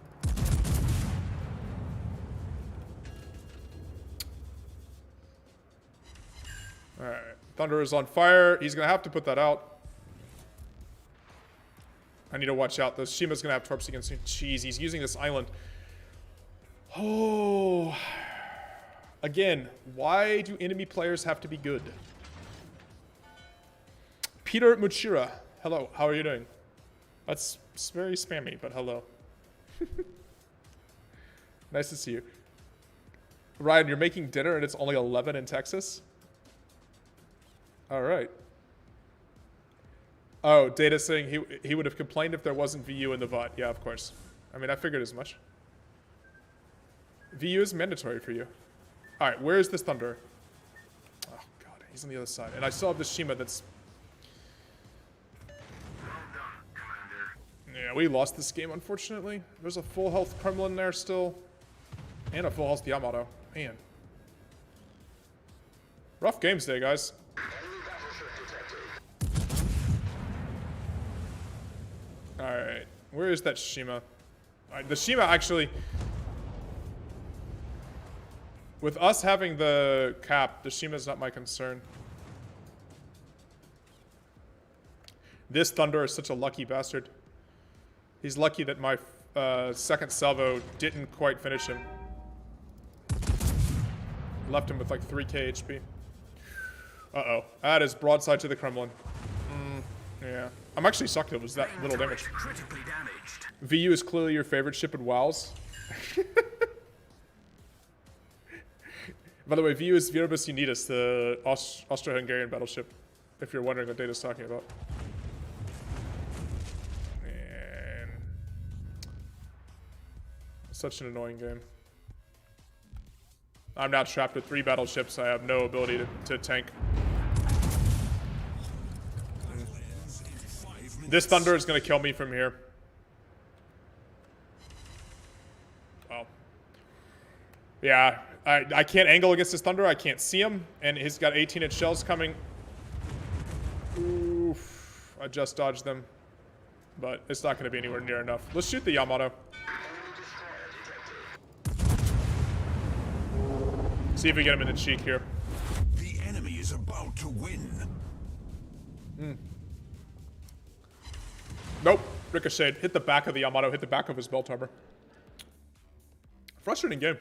Alright. Thunder is on fire. He's going to have to put that out. I need to watch out. The Shima's going to have torps against me. Jeez, he's using this island. Oh. Again, why do enemy players have to be good? Peter Muchira. Hello, how are you doing? That's very spammy, but hello. Nice to see you. Ryan, you're making dinner and it's only 11 in Texas? All right. Oh, Data saying he would have complained if there wasn't VU in the VOD. Yeah, of course. I mean, I figured as much. VU is mandatory for you. All right, where is this Thunder? Oh, God, he's on the other side. And I still have this Shima that's... Yeah, we lost this game, unfortunately. There's a full health Kremlin there still. And a full health Yamato. Man. Rough games today, guys. Alright. Where is that Shima? Alright, the Shima actually... With us having the cap, the Shima's not my concern. This Thunder is such a lucky bastard. He's lucky that my second salvo didn't quite finish him. Left him with like 3k HP. Uh-oh. That is broadside to the Kremlin. Yeah. I'm actually sucked it was that little damage. Critically damaged. VU is clearly your favorite ship in WoWs. By the way, VU is Viribus Unitas, the Austro-Hungarian battleship. If you're wondering what Data's talking about. Man. Such an annoying game. I'm now trapped with 3 battleships. I have no ability to tank. This Thunder is going to kill me from here. Oh. Yeah, I can't angle against this Thunder. I can't see him. And he's got 18-inch shells coming. Oof. I just dodged them. But it's not going to be anywhere near enough. Let's shoot the Yamato. See if we get him in the cheek here. The enemy is about to win. Nope. Ricocheted. Hit the back of the Yamato. Hit the back of his belt armor. Frustrating game.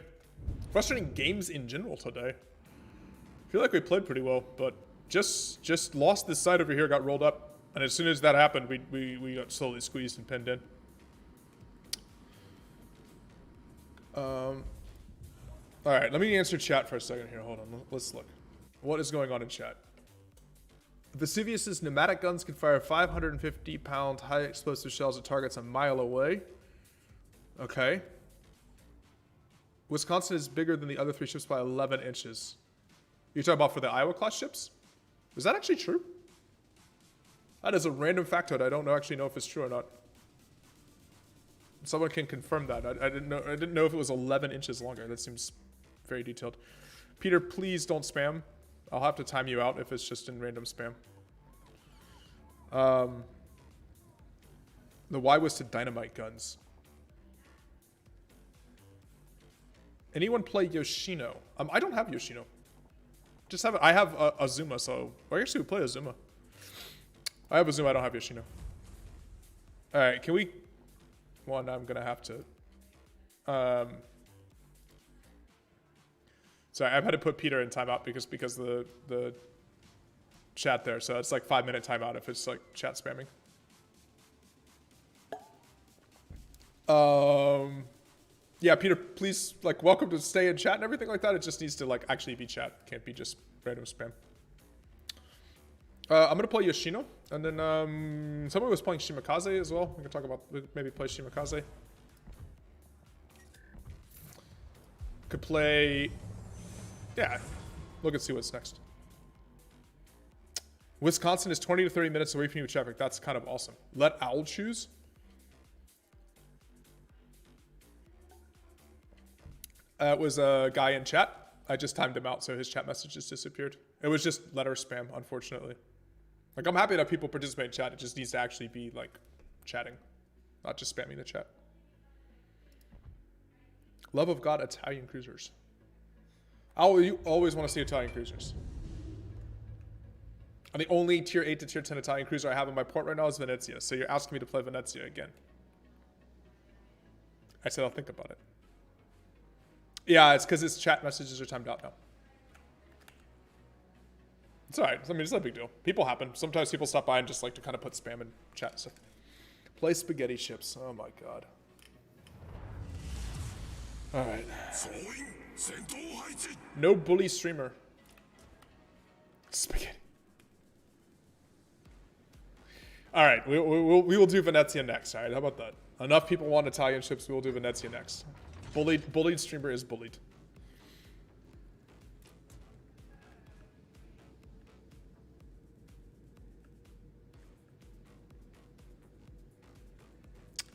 Frustrating games in general today. I feel like we played pretty well, but just lost this side over here, got rolled up. And as soon as that happened, we got slowly squeezed and pinned in. Alright, let me answer chat for a second here. Hold on. Let's look. What is going on in chat? Vesuvius's pneumatic guns can fire 550-pound high-explosive shells at targets a mile away. Okay. Wisconsin is bigger than the other 3 ships by 11 inches. You're talking about for the Iowa-class ships? Is that actually true? That is a random factoid. I don't actually know if it's true or not. Someone can confirm that. I didn't know if it was 11 inches longer. That seems very detailed. Peter, please don't spam. I'll have to time you out if it's just in random spam. The Y was to dynamite guns. Anyone play Yoshino? I don't have Yoshino. Just have I have Azuma, so I actually would play Azuma. I have Azuma. I don't have Yoshino. All right, can we? One, I'm gonna have to. Sorry, I've had to put Peter in timeout because the chat there. So it's like 5-minute timeout if it's like chat spamming. Yeah, Peter, please, like, welcome to stay in chat and everything like that. It just needs to, like, actually be chat. Can't be just random spam. I'm going to play Yoshino. And then someone was playing Shimakaze as well. We can talk about maybe play Shimakaze. Could play... Yeah. Look and see what's next. Wisconsin is 20 to 30 minutes away from you with traffic. That's kind of awesome. Let Owl choose. It was a guy in chat. I just timed him out, so his chat messages disappeared. It was just letter spam, unfortunately. Like, I'm happy that people participate in chat. It just needs to actually be, like, chatting, not just spamming the chat. Love of God, Italian cruisers. You always want to see Italian cruisers. And the only tier 8 to tier 10 Italian cruiser I have in my port right now is Venezia. So you're asking me to play Venezia again. I said I'll think about it. Yeah, it's because his chat messages are timed out now. It's alright. I mean, it's not a big deal. People happen. Sometimes people stop by and just like to kind of put spam in chat and stuff. Play spaghetti chips. Oh my god. Alright. No bully streamer. Spaghetti. Alright, we will do Venezia next. Alright, how about that? Enough people want Italian chips, we will do Venezia next. Bullied streamer is bullied.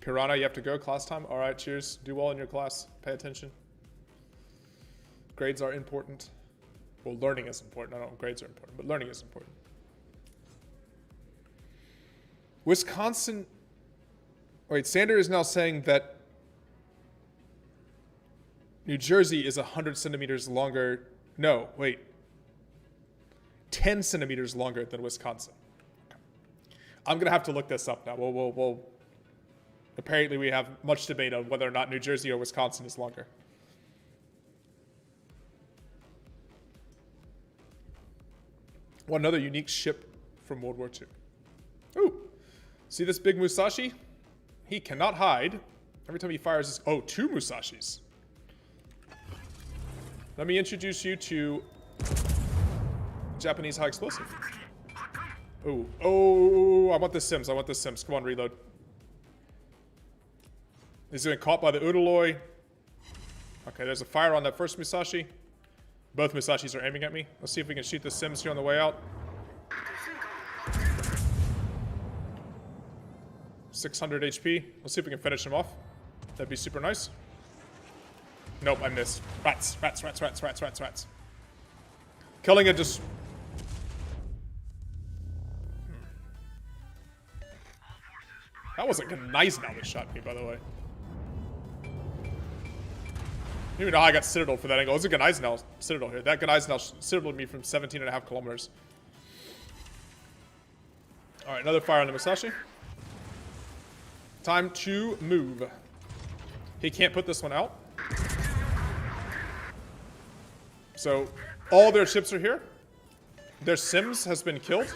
Piranha, you have to go. Class time. All right, cheers. Do well in your class. Pay attention. Grades are important. Well, learning is important. I don't know if grades are important, but learning is important. Wisconsin. Wait, Sander is now saying that New Jersey is 100 centimeters longer. No, wait. 10 centimeters longer than Wisconsin. Okay. I'm going to have to look this up now. We'll apparently we have much debate on whether or not New Jersey or Wisconsin is longer. One another unique ship from World War II. Ooh. See this big Musashi? He cannot hide. Every time he fires his... Oh, 2 Musashis. Let me introduce you to Japanese high explosive. Oh, I want the Sims. I want the Sims. Come on, reload. He's getting caught by the Udaloi. Okay, there's a fire on that first Musashi. Both Musashis are aiming at me. Let's see if we can shoot the Sims here on the way out. 600 HP. Let's see if we can finish him off. That'd be super nice. Nope, I missed. Rats. Killing it just... That was like a nice now that shot me, by the way. I don't even know how I got Citadel for that angle. It was a Gneisenau Citadel here. That Gneisenau Citadeled me from 17.5 kilometers. Alright, another fire on the Musashi. Time to move. He can't put this one out. So, all their ships are here. Their Sims has been killed.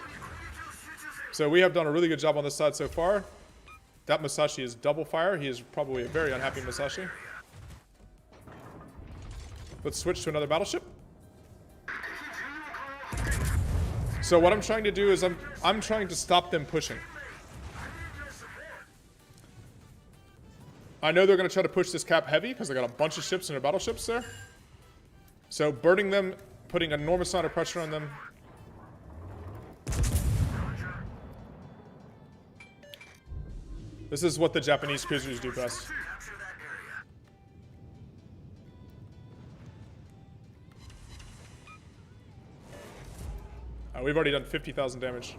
So we have done a really good job on this side so far. That Musashi is double fire. He is probably a very unhappy Musashi. Let's switch to another battleship. So what I'm trying to do is I'm trying to stop them pushing. I know they're going to try to push this cap heavy because they got a bunch of ships and their battleships there. So burning them, putting an enormous amount of pressure on them. This is what the Japanese cruisers do best. We've already done 50,000 damage.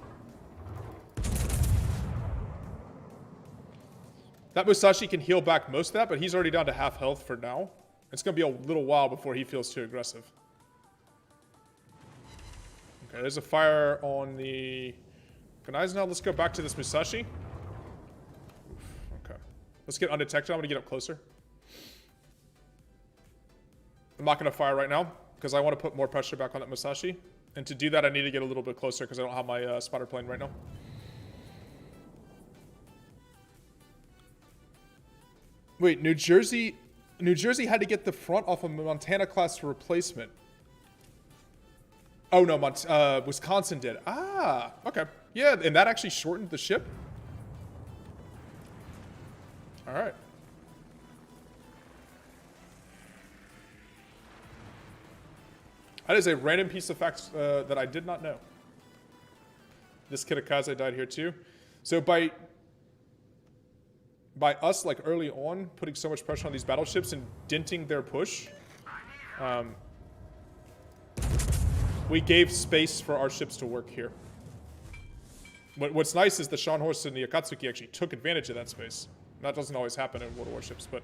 That Musashi can heal back most of that, but he's already down to half health for now. It's going to be a little while before he feels too aggressive. Okay, there's a fire on the Gneisenau. Now let's go back to this Musashi. Okay. Let's get undetected. I'm going to get up closer. I'm not going to fire right now because I want to put more pressure back on that Musashi. And to do that, I need to get a little bit closer because I don't have my spotter plane right now. Wait, New Jersey had to get the front off of Montana class replacement. Oh no, Wisconsin did. Ah, okay. Yeah, and that actually shortened the ship. All right. That is a random piece of facts that I did not know. This Kitakaze died here too. So by us, like early on, putting so much pressure on these battleships and denting their push, we gave space for our ships to work here. What's nice is the Scharnhorst and the Akatsuki actually took advantage of that space. That doesn't always happen in World of Warships, but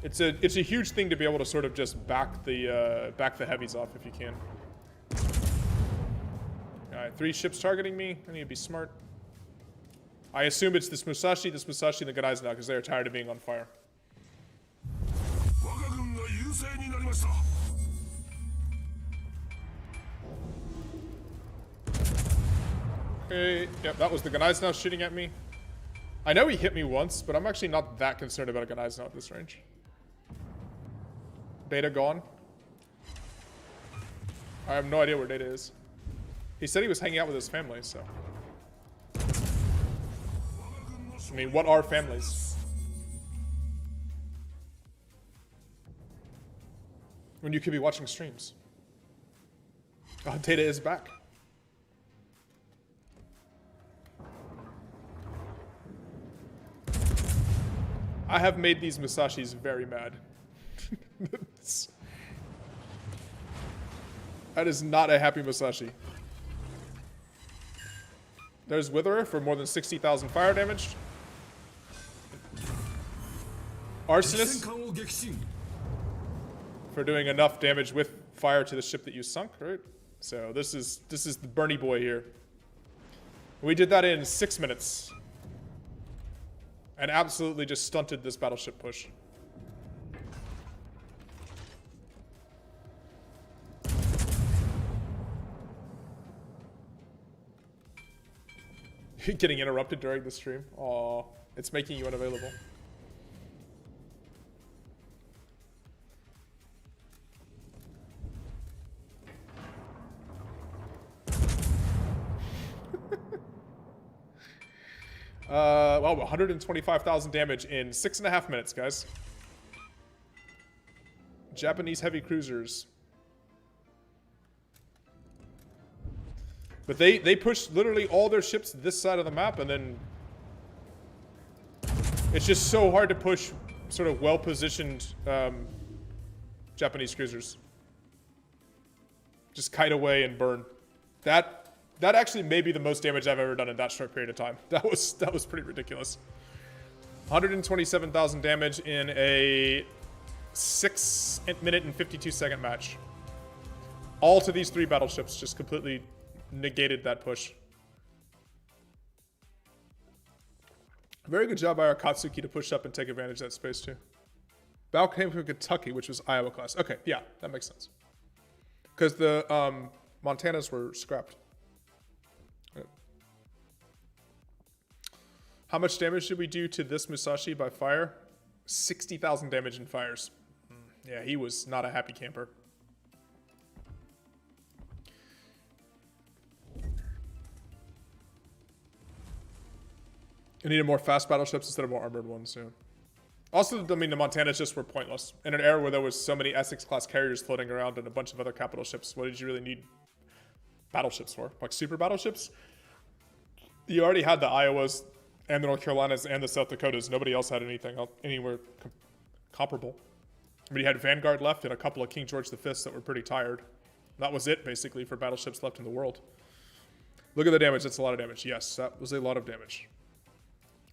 it's a huge thing to be able to sort of just back the heavies off if you can. All right, 3 ships targeting me. I need to be smart. I assume it's this Musashi, and the Gneisenau because they're tired of being on fire. Okay, yep, that was the Gneisenau shooting at me. I know he hit me once, but I'm actually not that concerned about a Gneisenau at this range. Data gone. I have no idea where Data is. He said he was hanging out with his family, so. I mean, what are families? When you could be watching streams. Oh, Data is back. I have made these Musashis very mad. That is not a happy Musashi. There's Witherer for more than 60,000 fire damage. Arsonist for doing enough damage with fire to the ship that you sunk, right? So this is the Bernie boy here. We did that in 6 minutes. And absolutely just stunted this battleship push. Getting interrupted during the stream. Aw, it's making you unavailable. Well, 125,000 damage in 6.5 minutes, guys. Japanese heavy cruisers. But they pushed literally all their ships to this side of the map, and then it's just so hard to push sort of well-positioned Japanese cruisers. Just kite away and burn. That actually may be the most damage I've ever done in that short period of time. That was pretty ridiculous. 127,000 damage in a 6-minute and 52-second match. All to these 3 battleships just completely negated that push. Very good job by our Katsuki to push up and take advantage of that space too. Battle came from Kentucky, which was Iowa class. Okay, yeah, that makes sense. Because the Montanas were scrapped. How much damage did we do to this Musashi by fire? 60,000 damage in fires. Yeah, he was not a happy camper. I needed more fast battleships instead of more armored ones, yeah. Also, I mean, the Montanas just were pointless. In an era where there was so many Essex-class carriers floating around and a bunch of other capital ships, what did you really need battleships for? Like super battleships? You already had the Iowas and the North Carolinas and the South Dakotas. Nobody else had anything anywhere comparable. I mean, you had Vanguard left and a couple of King George V's that were pretty tired. That was it, basically, for battleships left in the world. Look at the damage. That's a lot of damage. Yes, that was a lot of damage.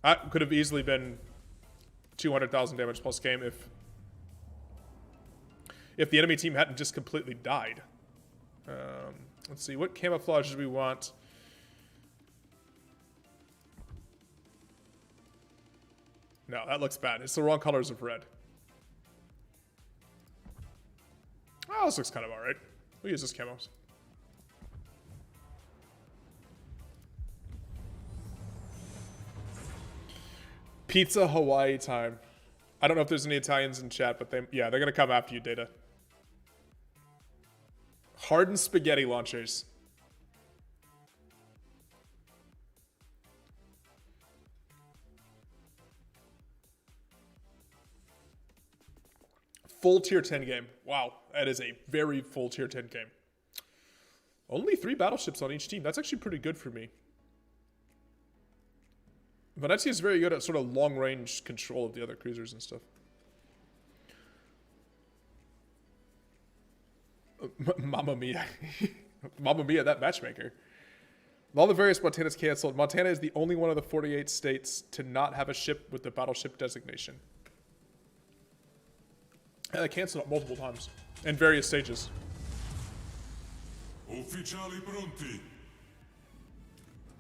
That could have easily been 200,000 damage plus game if the enemy team hadn't just completely died. Let's see, what camouflage do we want? No, that looks bad. It's the wrong colors of red. Oh, this looks kind of alright. We'll use this camos. Pizza Hawaii time. I don't know if there's any Italians in chat, but they're gonna come after you, Data. Hardened spaghetti launchers. Full tier 10 game. Wow, that is a very full tier 10 game. Only 3 battleships on each team. That's actually pretty good for me. Venezia is very good at sort of long-range control of the other cruisers and stuff. Mamma mia. Mamma mia, that matchmaker. All the various Montanas canceled. Montana is the only one of the 48 states to not have a ship with the battleship designation. And they canceled it multiple times in various stages. Ufficiali pronti.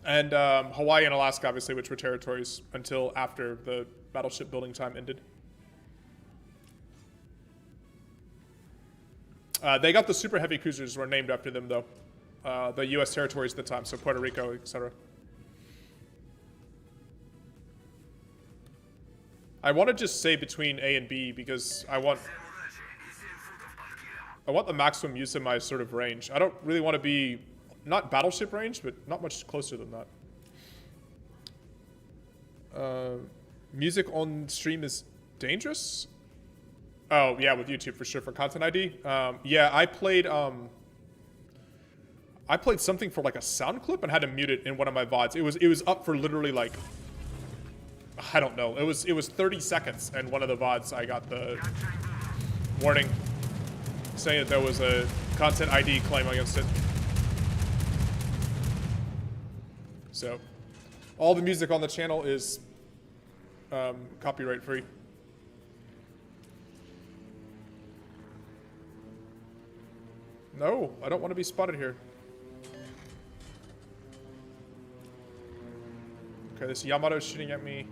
And Hawaii and Alaska, obviously, which were territories until after the battleship building time ended. They got the super heavy cruisers were named after them, though. The U.S. territories at the time, so Puerto Rico, etc. I want to just say between A and B because I want the maximum use of my sort of range. I don't really want to be, not battleship range, but not much closer than that. Music on stream is dangerous? Oh, yeah, with YouTube for sure, for content ID. Yeah, I played something for like a sound clip and had to mute it in one of my VODs. It was up for literally like, I don't know. It was 30 seconds, and one of the VODs I got the warning saying that there was a content ID claim against it. So, all the music on the channel is copyright free. No, I don't want to be spotted here. Okay, this Yamato's shooting at me.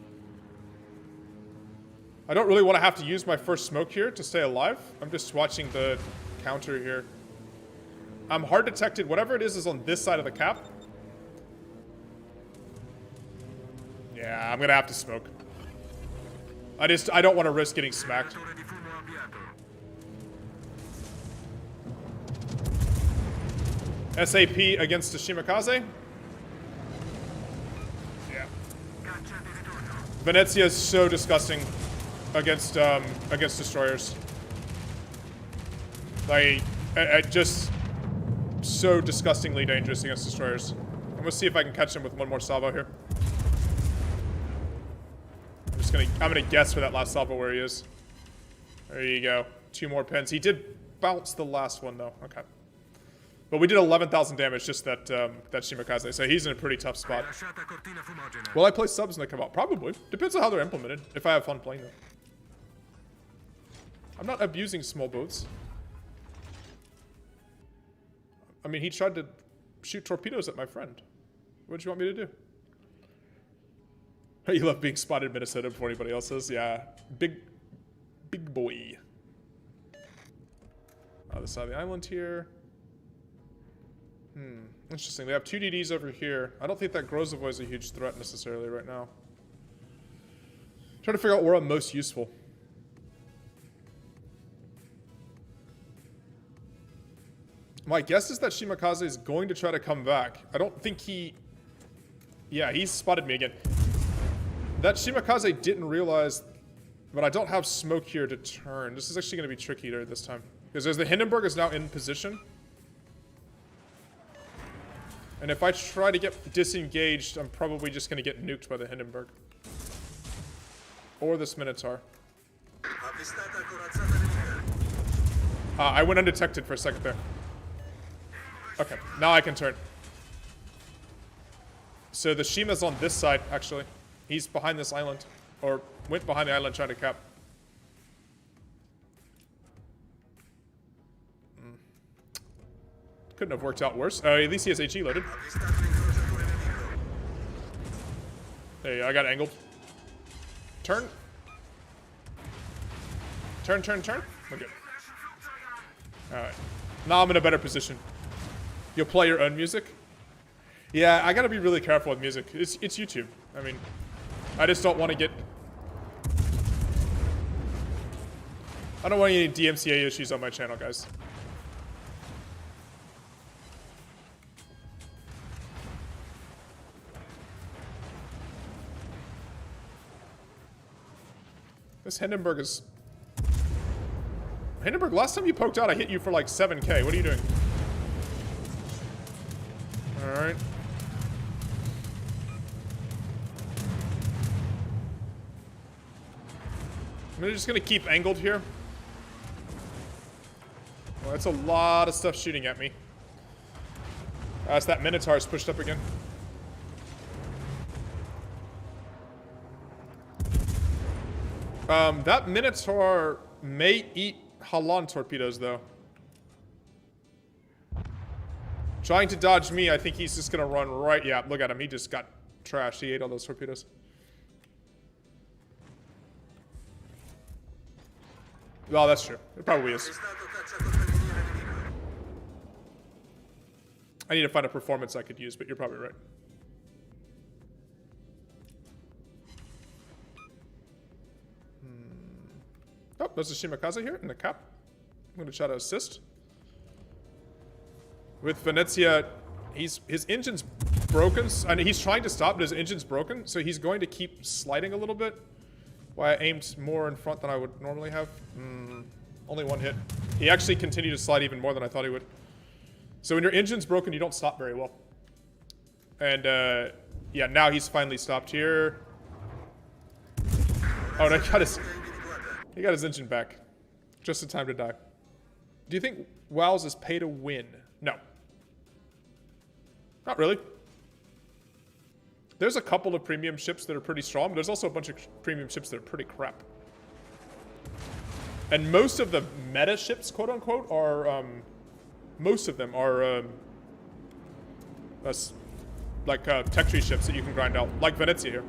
I don't really want to have to use my first smoke here to stay alive. I'm just watching the counter here. I'm hard detected. Whatever it is on this side of the cap. Yeah, I'm gonna have to smoke. I don't want to risk getting smacked. SAP against the Shimakaze. Yeah. Venezia is so disgusting against destroyers. Like, just so disgustingly dangerous against destroyers. I'm gonna see if I can catch him with one more salvo here. I'm gonna guess for that last salvo where he is. There you go. 2 more pins. He did bounce the last one though. Okay. But we did 11,000 damage, just that Shimakaze, so he's in a pretty tough spot. Will I play subs when they come out? Probably. Depends on how they're implemented, if I have fun playing them. I'm not abusing small boats. I mean, he tried to shoot torpedoes at my friend. What do you want me to do? You love being spotted in Minnesota before anybody else does? Yeah. Big boy. Other side of the island here. Interesting. They have 2 DDs over here. I don't think that Grozavoy is a huge threat necessarily right now. Trying to figure out where I'm most useful. My guess is that Shimakaze is going to try to come back. I don't think he... Yeah, he's spotted me again. That Shimakaze didn't realize... But I don't have smoke here to turn. This is actually going to be trickier this time. Because there's the Hindenburg is now in position. And if I try to get disengaged, I'm probably just going to get nuked by the Hindenburg. Or this Minotaur. I went undetected for a second there. Okay, now I can turn. So the Shima's on this side, actually. He's behind this island. Or went behind the island trying to cap. Couldn't have worked out worse. At least he has HE loaded. There you go, I got angled. Turn. Turn. We're good. Alright. Now I'm in a better position. You'll play your own music? Yeah, I gotta be really careful with music. It's YouTube. I mean, I just don't want to get... I don't want any DMCA issues on my channel, guys. This Hindenburg is... Hindenburg, last time you poked out, I hit you for like 7k. What are you doing? Alright. I'm just gonna keep angled here. Well, that's a lot of stuff shooting at me. As that Minotaur is pushed up again. That Minotaur may eat Halan torpedoes, though. Trying to dodge me, I think he's just gonna run right... Yeah, look at him. He just got trashed. He ate all those torpedoes. Well, that's true. It probably is. I need to find a performance I could use, but you're probably right. Oh, there's a Shimakaze here in the cap. I'm going to try to assist. With Venezia, his engine's broken. I mean, he's trying to stop, but his engine's broken, so he's going to keep sliding a little bit. Why I aimed more in front than I would normally have. Only one hit. He actually continued to slide even more than I thought he would. So when your engine's broken, you don't stop very well. And, yeah, now he's finally stopped here. Oh, no, he got his engine back. Just in time to die. Do you think WoWs is pay to win? No. Not really. There's a couple of premium ships that are pretty strong, but there's also a bunch of premium ships that are pretty crap. And most of the meta ships, quote unquote, are, most of them are, like, tech tree ships that you can grind out, like Venezia here.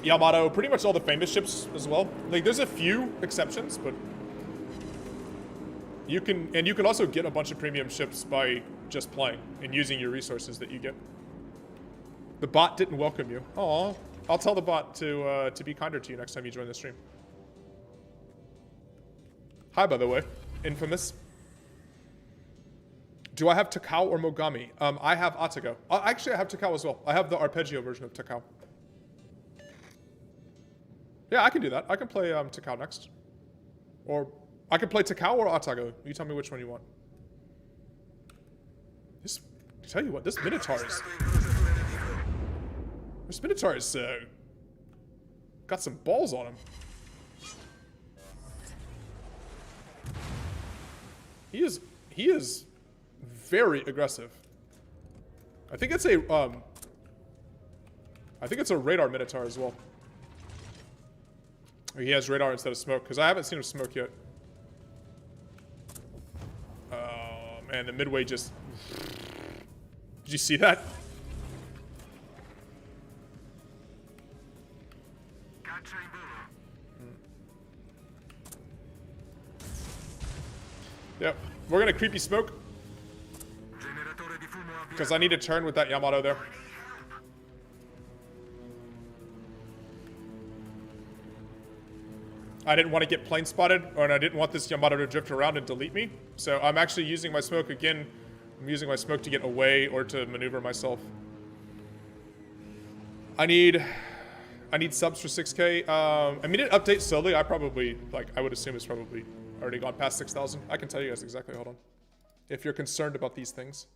Yamato, pretty much all the famous ships as well. Like, there's a few exceptions, but you can also get a bunch of premium ships by just playing and using your resources that you get. The bot didn't welcome you. Aw. I'll tell the bot to be kinder to you next time you join the stream. Hi, by the way. Infamous. Do I have Takao or Mogami? I have Atago. Actually, I have Takao as well. I have the arpeggio version of Takao. Yeah, I can do that. I can play Takao next. Or I can play Takao or Atago. You tell me which one you want. This, I tell you what, this Minotaur is... This Minotaur is, got some balls on him. He is very aggressive. I think it's a radar Minotaur as well. He has radar instead of smoke, because I haven't seen him smoke yet. Oh, man, the midway just... Did you see that? Yep, we're gonna creepy smoke. Because I need to turn with that Yamato there. I didn't want to get plane spotted, and I didn't want this Yamato to drift around and delete me. So I'm actually using my smoke again. I'm using my smoke to get away or to maneuver myself. I need subs for 6K. I mean, it updates slowly. I would assume it's probably already gone past 6,000. I can tell you guys exactly. Hold on. If you're concerned about these things.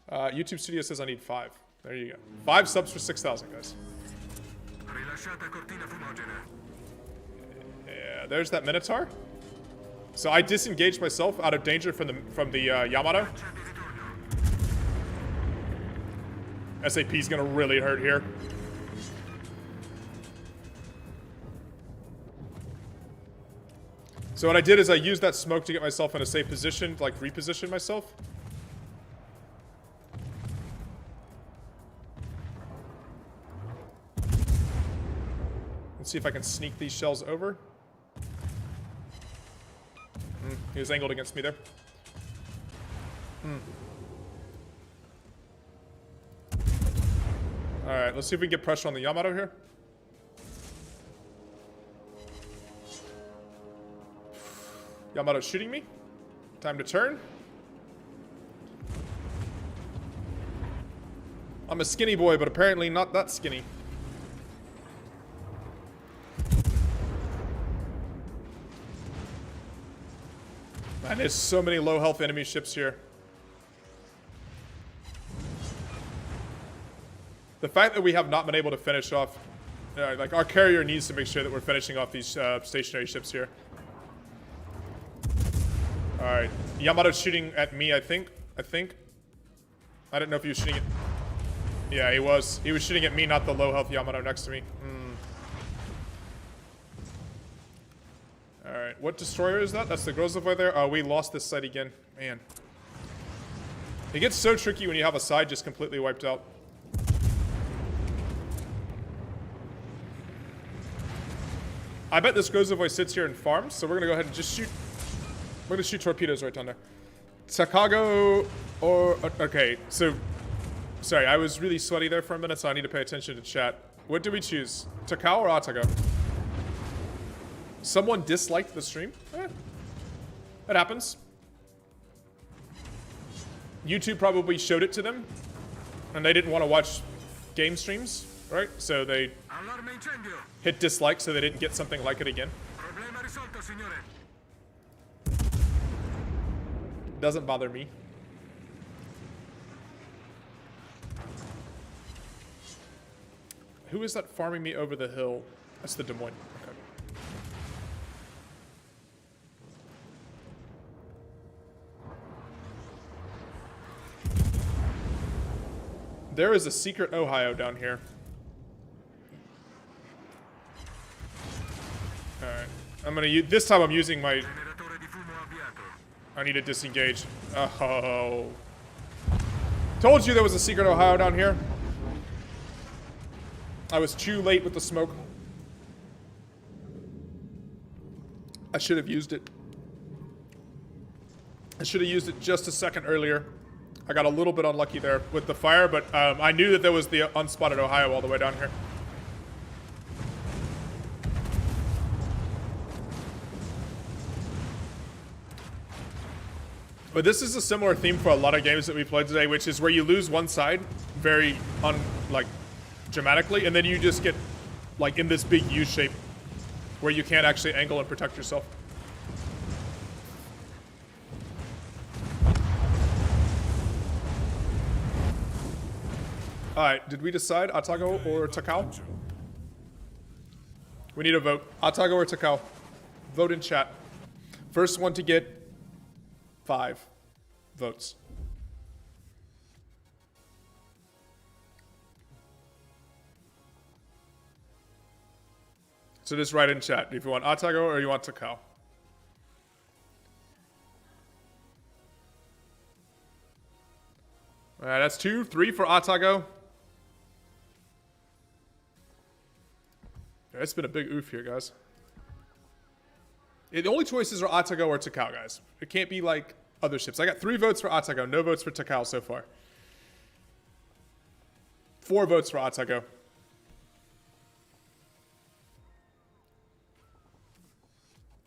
YouTube Studio says I need 5. There you go. 5 subs for 6,000, guys. Yeah, there's that Minotaur. So I disengaged myself out of danger from the Yamato. SAP's gonna really hurt here. So what I did is I used that smoke to get myself in a safe position, to, like, reposition myself. Let's see if I can sneak these shells over. He was angled against me there. Alright, let's see if we can get pressure on the Yamato here. Yamato's shooting me. Time to turn. I'm a skinny boy, but apparently not that skinny. Man, there's so many low health enemy ships here. The fact that we have not been able to finish off, like, our carrier needs to make sure that we're finishing off these stationary ships here. Alright, Yamato's shooting at me, I think. I don't know if he was shooting at... Yeah, he was. He was shooting at me, not the low health Yamato next to me. Alright, what destroyer is that? That's the Grozavoy there? Oh, we lost this site again. Man. It gets so tricky when you have a side just completely wiped out. I bet this Grozavoy sits here and farms, so we're gonna go ahead and just shoot. We're gonna shoot torpedoes right down there. Takago or... Okay, so... Sorry, I was really sweaty there for a minute, so I need to pay attention to chat. What do we choose? Takao or Atago? Someone disliked the stream? It happens. YouTube probably showed it to them, and they didn't want to watch game streams, right? So they hit dislike so they didn't get something like it again. Doesn't bother me. Who is that farming me over the hill? That's the Des Moines. Okay. There is a secret Ohio down here. Alright. I'm gonna use... This time I'm using my... I need to disengage. Oh. Told you there was a secret Ohio down here. I was too late with the smoke. I should have used it. I should have used it just a second earlier. I got a little bit unlucky there with the fire, but I knew that there was the unspotted Ohio all the way down here. But this is a similar theme for a lot of games that we played today, which is where you lose one side very, dramatically, and then you just get, like, in this big U shape where you can't actually angle and protect yourself. Alright, did we decide Atago or Takao? We need a vote. Atago or Takao? Vote in chat. First one to get 5 votes. So just write in chat if you want Atago or you want Takao. Alright, that's 2, 3 for Atago. Yeah, it's been a big oof here, guys. Yeah, the only choices are Atago or Takao, guys. It can't be like other ships. I got 3 votes for Atago, no votes for Takao so far. 4 votes for Atago.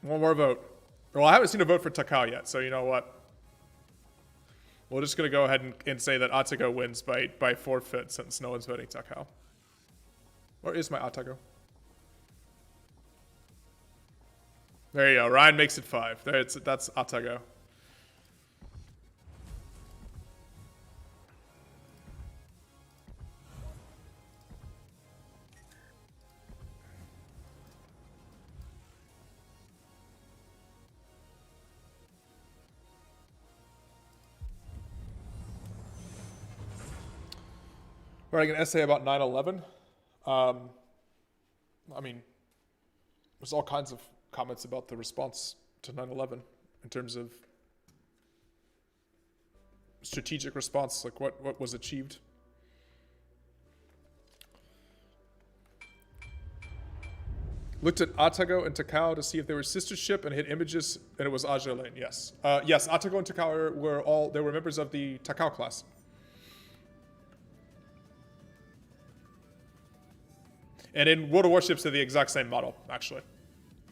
One more vote. Well, I haven't seen a vote for Takao yet, so you know what? We're just going to go ahead and say that Atago wins by forfeit since no one's voting Takao. Where is my Atago? There you go. Ryan makes it 5. That's Atago. writing an essay about 9/11. I mean, there's all kinds of comments about the response to 9/11 in terms of strategic response, like what was achieved. Looked at Atago and Takao to see if they were sister ship and hit images, and it was Azure Lane. Yes, yes. Atago and Takao were members of the Takao class. And in World of Warships, they're the exact same model, actually.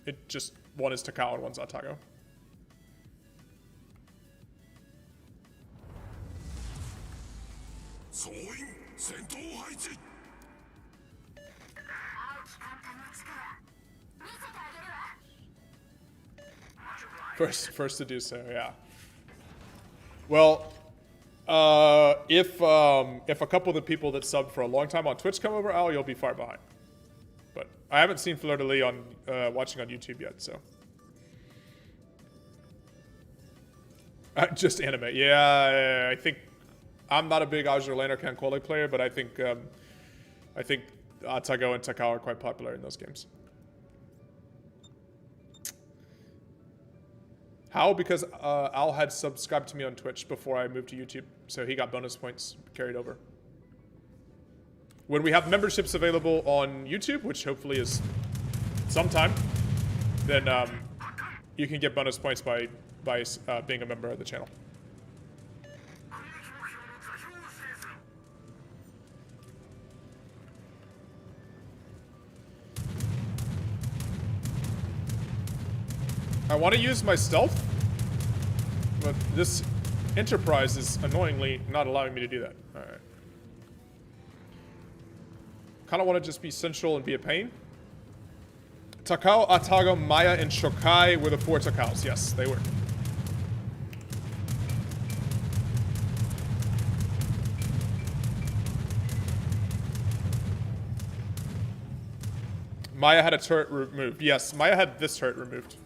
It just one is Takao and one's Atago. First to do so, yeah. Well, if a couple of the people that subbed for a long time on Twitch come over, Al, you'll be far behind. But I haven't seen Fleur de Lis on watching on YouTube yet, so. Just anime, yeah. I think I'm not a big Azure Lane or Kanquale player, but I think Atago and Takao are quite popular in those games. How? Because Al had subscribed to me on Twitch before I moved to YouTube, so he got bonus points carried over. When we have memberships available on YouTube, which hopefully is sometime, then you can get bonus points by being a member of the channel. I want to use my stealth, but this Enterprise is annoyingly not allowing me to do that. All right. Kind of want to just be central and be a pain. Takao, Atago, Maya, and Shokai were the 4 Takaos. Yes, they were. Maya had a turret removed. Yes, Maya had this turret removed.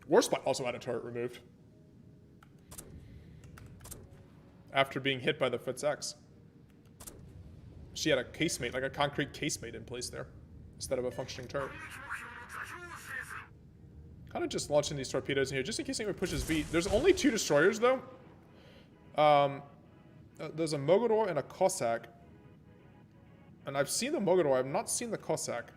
Warspite also had a turret removed after being hit by the Fitz X. She had a casemate, like a concrete casemate in place there, instead of a functioning turret. Kind of just launching these torpedoes in here, just in case anyone pushes V. There's only 2 destroyers, though. There's a Mogador and a Cossack. And I've seen the Mogador, I've not seen the Cossack.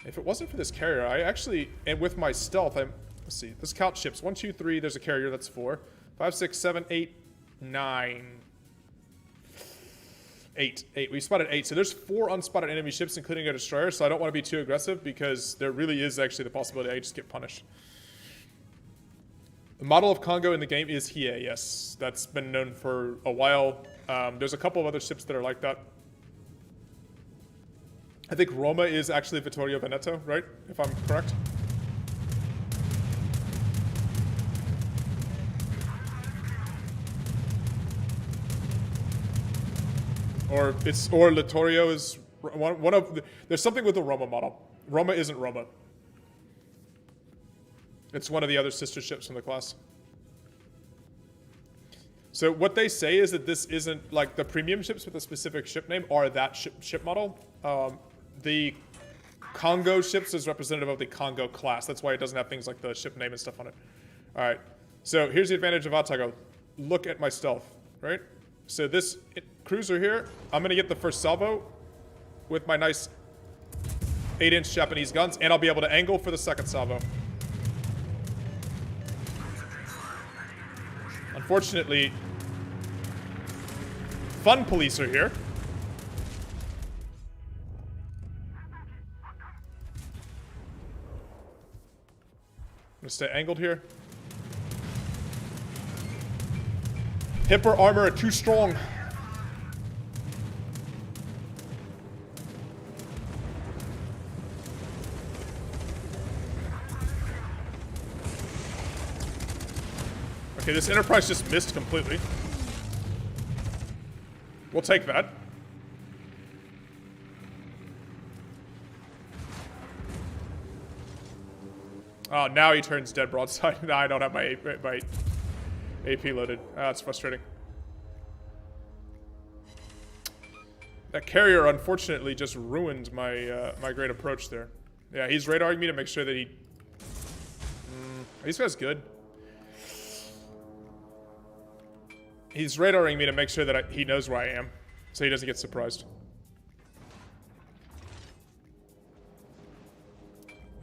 If it wasn't for this carrier, I actually, and with my stealth, let's see, let's count ships. 1, 2, 3, there's a carrier, that's 4. 5, 6, 7, 8, 9. 8. We spotted 8. So there's 4 unspotted enemy ships, including a destroyer, so I don't want to be too aggressive because there really is actually the possibility I just get punished. The model of Congo in the game is Hiei, yes. That's been known for a while. There's a couple of other ships that are like that. I think Roma is actually Vittorio Veneto, right? If I'm correct. Or Littorio is one of the, there's something with the Roma model. Roma isn't Roma. It's one of the other sister ships from the class. So what they say is that this isn't like the premium ships with a specific ship name are that ship model. The Congo ships is representative of the Congo class. That's why it doesn't have things like the ship name and stuff on it. All right. So here's the advantage of Atago. Look at my stealth, right? So this cruiser here, I'm going to get the first salvo with my nice 8-inch Japanese guns, and I'll be able to angle for the second salvo. Unfortunately, Fun Police are here. I'm gonna stay angled here. Hipper armor are too strong. Okay, this Enterprise just missed completely. We'll take that. Oh, now he turns dead broadside. Now I don't have my AP loaded. That's frustrating. That carrier, unfortunately, just ruined my my great approach there. Yeah, he's radaring me to make sure that he... These guys good. He's radaring me to make sure that he knows where I am, so he doesn't get surprised.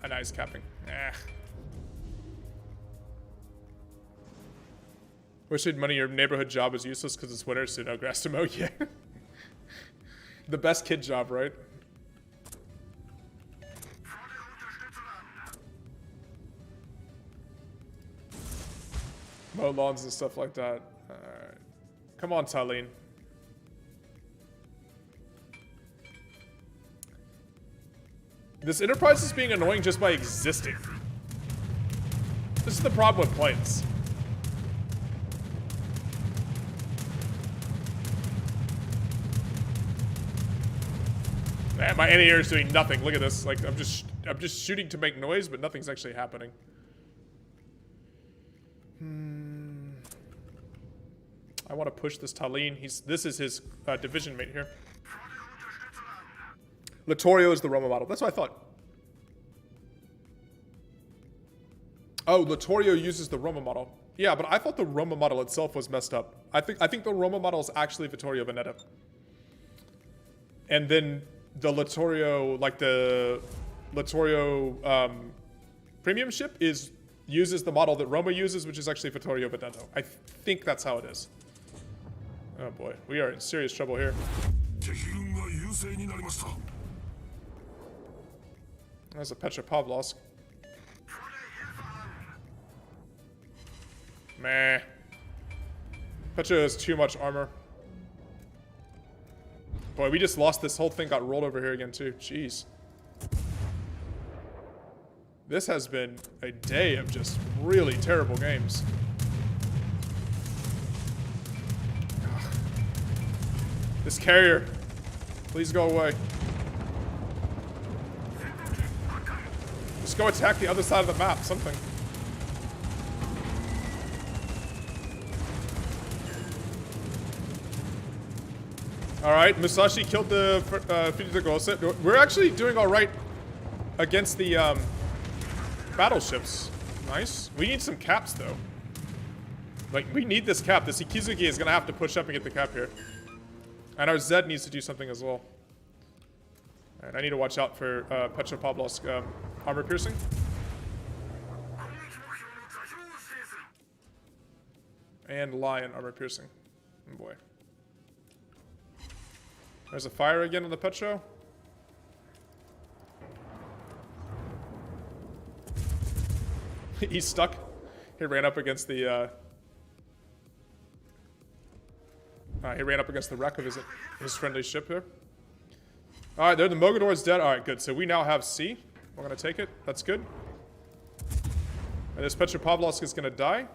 A nice capping. Wish you'd money your neighborhood job is useless because it's winter, so no grass to mow. Yeah. The best kid job, right? Mow lawns and stuff like that. Alright. Come on, Talene. This Enterprise is being annoying just by existing. This is the problem with planes. Man, my anti-air is doing nothing. Look at this. Like I'm just shooting to make noise, but nothing's actually happening. I want to push this Talene. This is his division mate here. Littorio is the Roma model. That's what I thought. Oh, Littorio uses the Roma model. Yeah, but I thought the Roma model itself was messed up. I think the Roma model is actually Vittorio Veneto. And then the Littorio, like the Littorio premium ship uses the model that Roma uses, which is actually Vittorio Veneto. I think that's how it is. Oh boy, we are in serious trouble here. There's a Petropavlovsk. Meh. Petra has too much armor. Boy, we just lost this whole thing, got rolled over here again too. Jeez. This has been a day of just really terrible games. This carrier, please go away. Just go attack the other side of the map, something. Alright, Musashi killed the Fujita. We're actually doing alright against the battleships. Nice. We need some caps though. Like, we need this cap. This Ikizuki is gonna have to push up and get the cap here. And our Zed needs to do something as well. Alright, I need to watch out for Petropavlovsk armor piercing. And Lion armor piercing. Oh boy. There's a fire again on the Petro. He's stuck. He ran up against the wreck of his friendly ship here. Alright, there the Mogador is dead. Alright, good. So we now have C. We're gonna take it. That's good. And this Petropavlovsk is gonna die.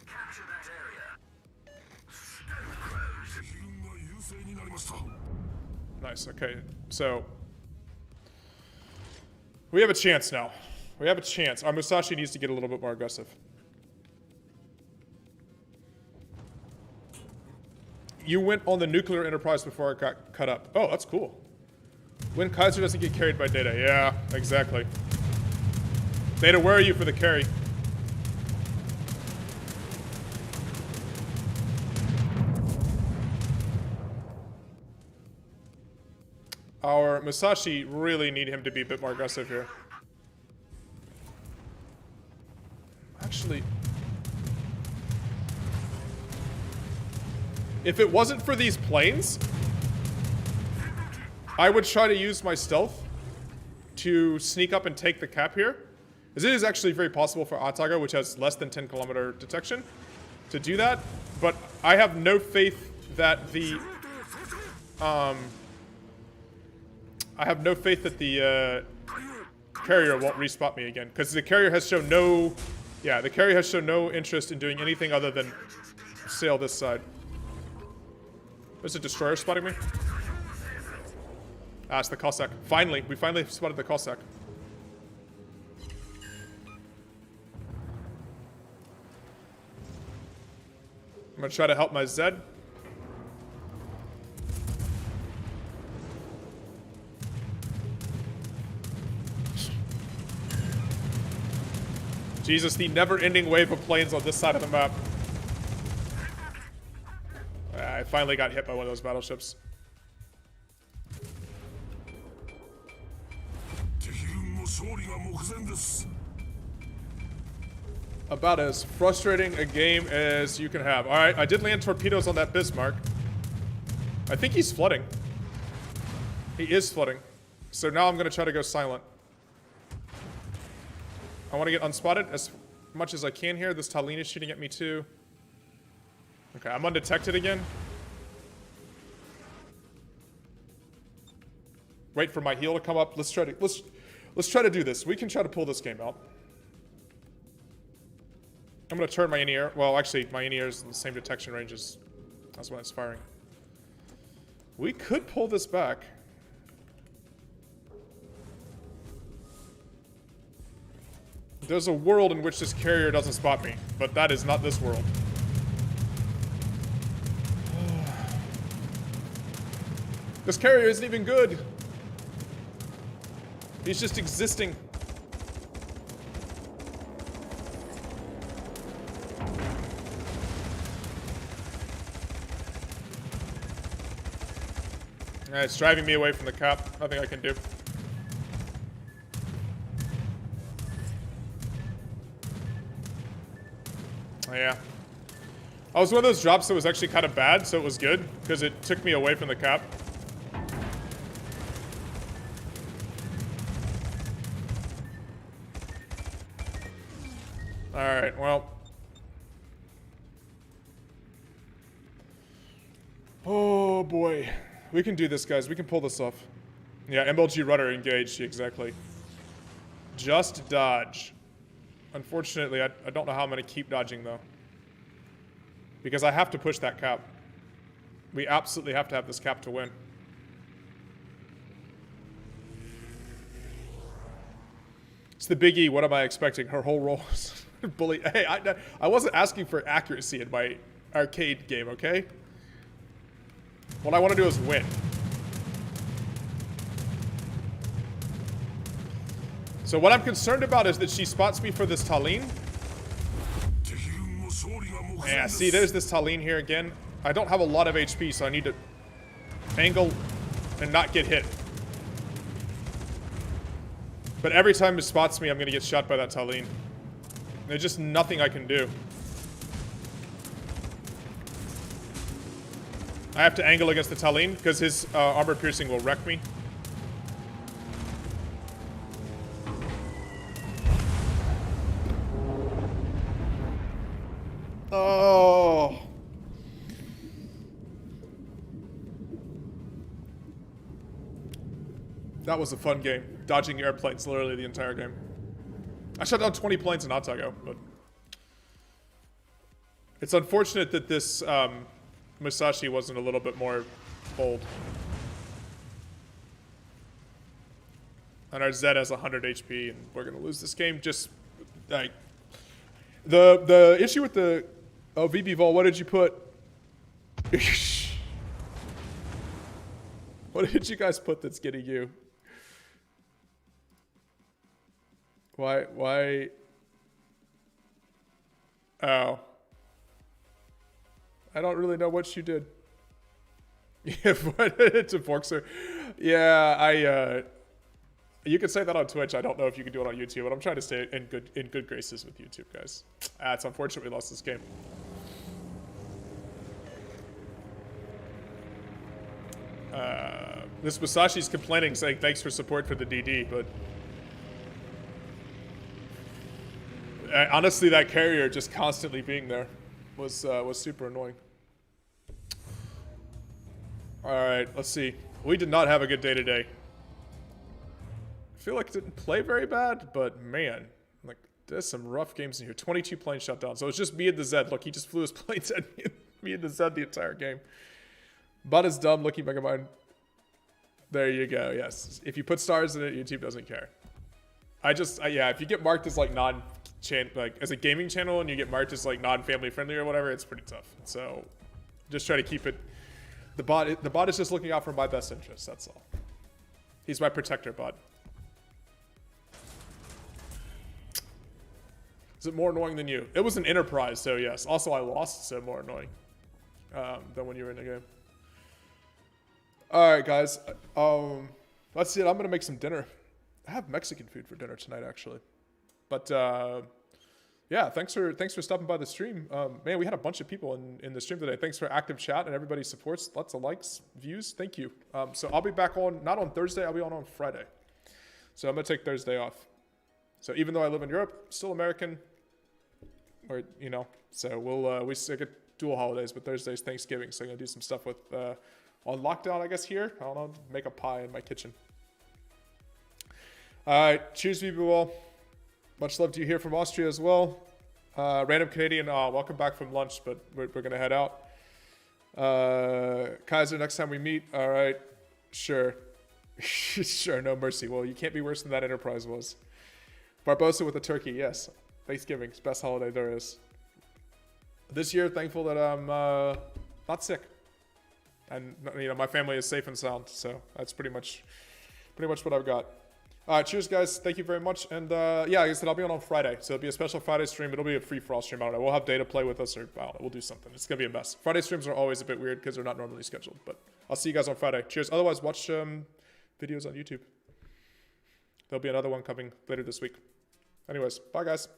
Capture that area. Nice, okay. So we have a chance now. We have a chance. Our Musashi needs to get a little bit more aggressive. You went on the nuclear Enterprise before it got cut up. Oh, that's cool. When Kaiser doesn't get carried by Data. Yeah, exactly. Data, where are you for the carry? Our Musashi really need him to be a bit more aggressive here. Actually, if it wasn't for these planes, I would try to use my stealth to sneak up and take the cap here. As it is actually very possible for Ataga, which has less than 10-kilometer detection, to do that. But I have no faith that the carrier won't respot me again, because the carrier has shown no Yeah, the carrier has shown no interest in doing anything other than sail this side. There's a destroyer spotting me. Ah, it's the Cossack. Finally, we finally spotted the Cossack. I'm gonna try to help my Zed. Jesus, the never-ending wave of planes on this side of the map. I finally got hit by one of those battleships. About as frustrating a game as you can have. Alright, I did land torpedoes on that Bismarck. I think he's flooding. He is flooding. So now I'm going to try to go silent. I want to get unspotted as much as I can here. This Tallinn is shooting at me too. Okay, I'm undetected again. Wait for my heel to come up. Let's try to do this. We can try to pull this game out. I'm gonna turn my in-ear. Well, actually, my in-ear is in the same detection range as when it's firing. We could pull this back. There's a world in which this carrier doesn't spot me, but that is not this world. This carrier isn't even good. He's just existing. It's driving me away from the cap. Nothing I can do. Oh, yeah. I was one of those drops that was actually kind of bad, so it was good, because it took me away from the cap. Alright, well. Oh boy. We can do this, guys. We can pull this off. Yeah, MLG rudder engaged, exactly. Just dodge. Unfortunately, I don't know how I'm going to keep dodging, though. Because I have to push that cap. We absolutely have to have this cap to win. It's the Big E. What am I expecting? Her whole role is bully. Hey, I wasn't asking for accuracy in my arcade game, okay? What I want to do is win. So what I'm concerned about is that she spots me for this Tallinn. Yeah, see, there's this Tallinn here again. I don't have a lot of HP, so I need to angle and not get hit. But every time it spots me, I'm going to get shot by that Tallinn. There's just nothing I can do. I have to angle against the Tallinn because his armor piercing will wreck me. Oh. That was a fun game. Dodging airplanes literally the entire game. I shot down 20 planes in Otago, but it's unfortunate that this Musashi wasn't a little bit more bold. And our Zed has 100 HP, and we're gonna lose this game. Just like the issue with the VB Vol. What did you put? What did you guys put that's getting you? Why? Oh. I don't really know what you did. Yeah, to Forkser. Yeah, you can say that on Twitch. I don't know if you can do it on YouTube, but I'm trying to stay in good graces with YouTube, guys. It's unfortunate we lost this game. This Musashi's complaining, saying thanks for support for the DD, but honestly, that carrier just constantly being there was super annoying. All right, let's see. We did not have a good day today. I feel like it didn't play very bad, but man, like There's some rough games in here. 22 planes shut down. So it's just me and the Zed. Look, he just flew his planes at me and the Zed the entire game. Bot is dumb. Looking back at mine. There you go. Yes. If you put stars in it, YouTube doesn't care. Yeah, if you get marked as like as a gaming channel and you get marked as like non-family friendly or whatever, it's pretty tough. So just try to keep it. The bot is just looking out for my best interests. That's all. He's my protector bot. Is it more annoying than you? It was an enterprise, so yes. Also, I lost, so more annoying than when you were in the game. All right, guys. Let's see it. I'm gonna make some dinner. I have Mexican food for dinner tonight, actually. But yeah, thanks for stopping by the stream. Man, we had a bunch of people in the stream today. Thanks for active chat and everybody's supports. Lots of likes, views. Thank you. So I'll be back not on Thursday. I'll be on Friday. So I'm gonna take Thursday off. So even though I live in Europe, still American. Or so we still get dual holidays, but Thursday's Thanksgiving, so I'm gonna do some stuff with on lockdown, I guess. Here, I don't know, make a pie in my kitchen. All right, cheers, people. All. Much love to you here from Austria as well. Random Canadian, welcome back from lunch, but we're gonna head out. Kaiser, next time we meet, all right, sure, sure, no mercy. Well, you can't be worse than that Enterprise was. Barbosa with a turkey, yes. Thanksgiving's best holiday there is. This year, thankful that I'm not sick, and my family is safe and sound. So that's pretty much what I've got. All right, cheers, guys. Thank you very much. And yeah, like I said, I'll be on Friday, so it'll be a special Friday stream. It'll be a free for all stream. I don't know. We'll have Data play with us, or I don't know, we'll do something. It's gonna be a mess. Friday streams are always a bit weird because they're not normally scheduled. But I'll see you guys on Friday. Cheers. Otherwise, watch videos on YouTube. There'll be another one coming later this week. Anyways, bye, guys.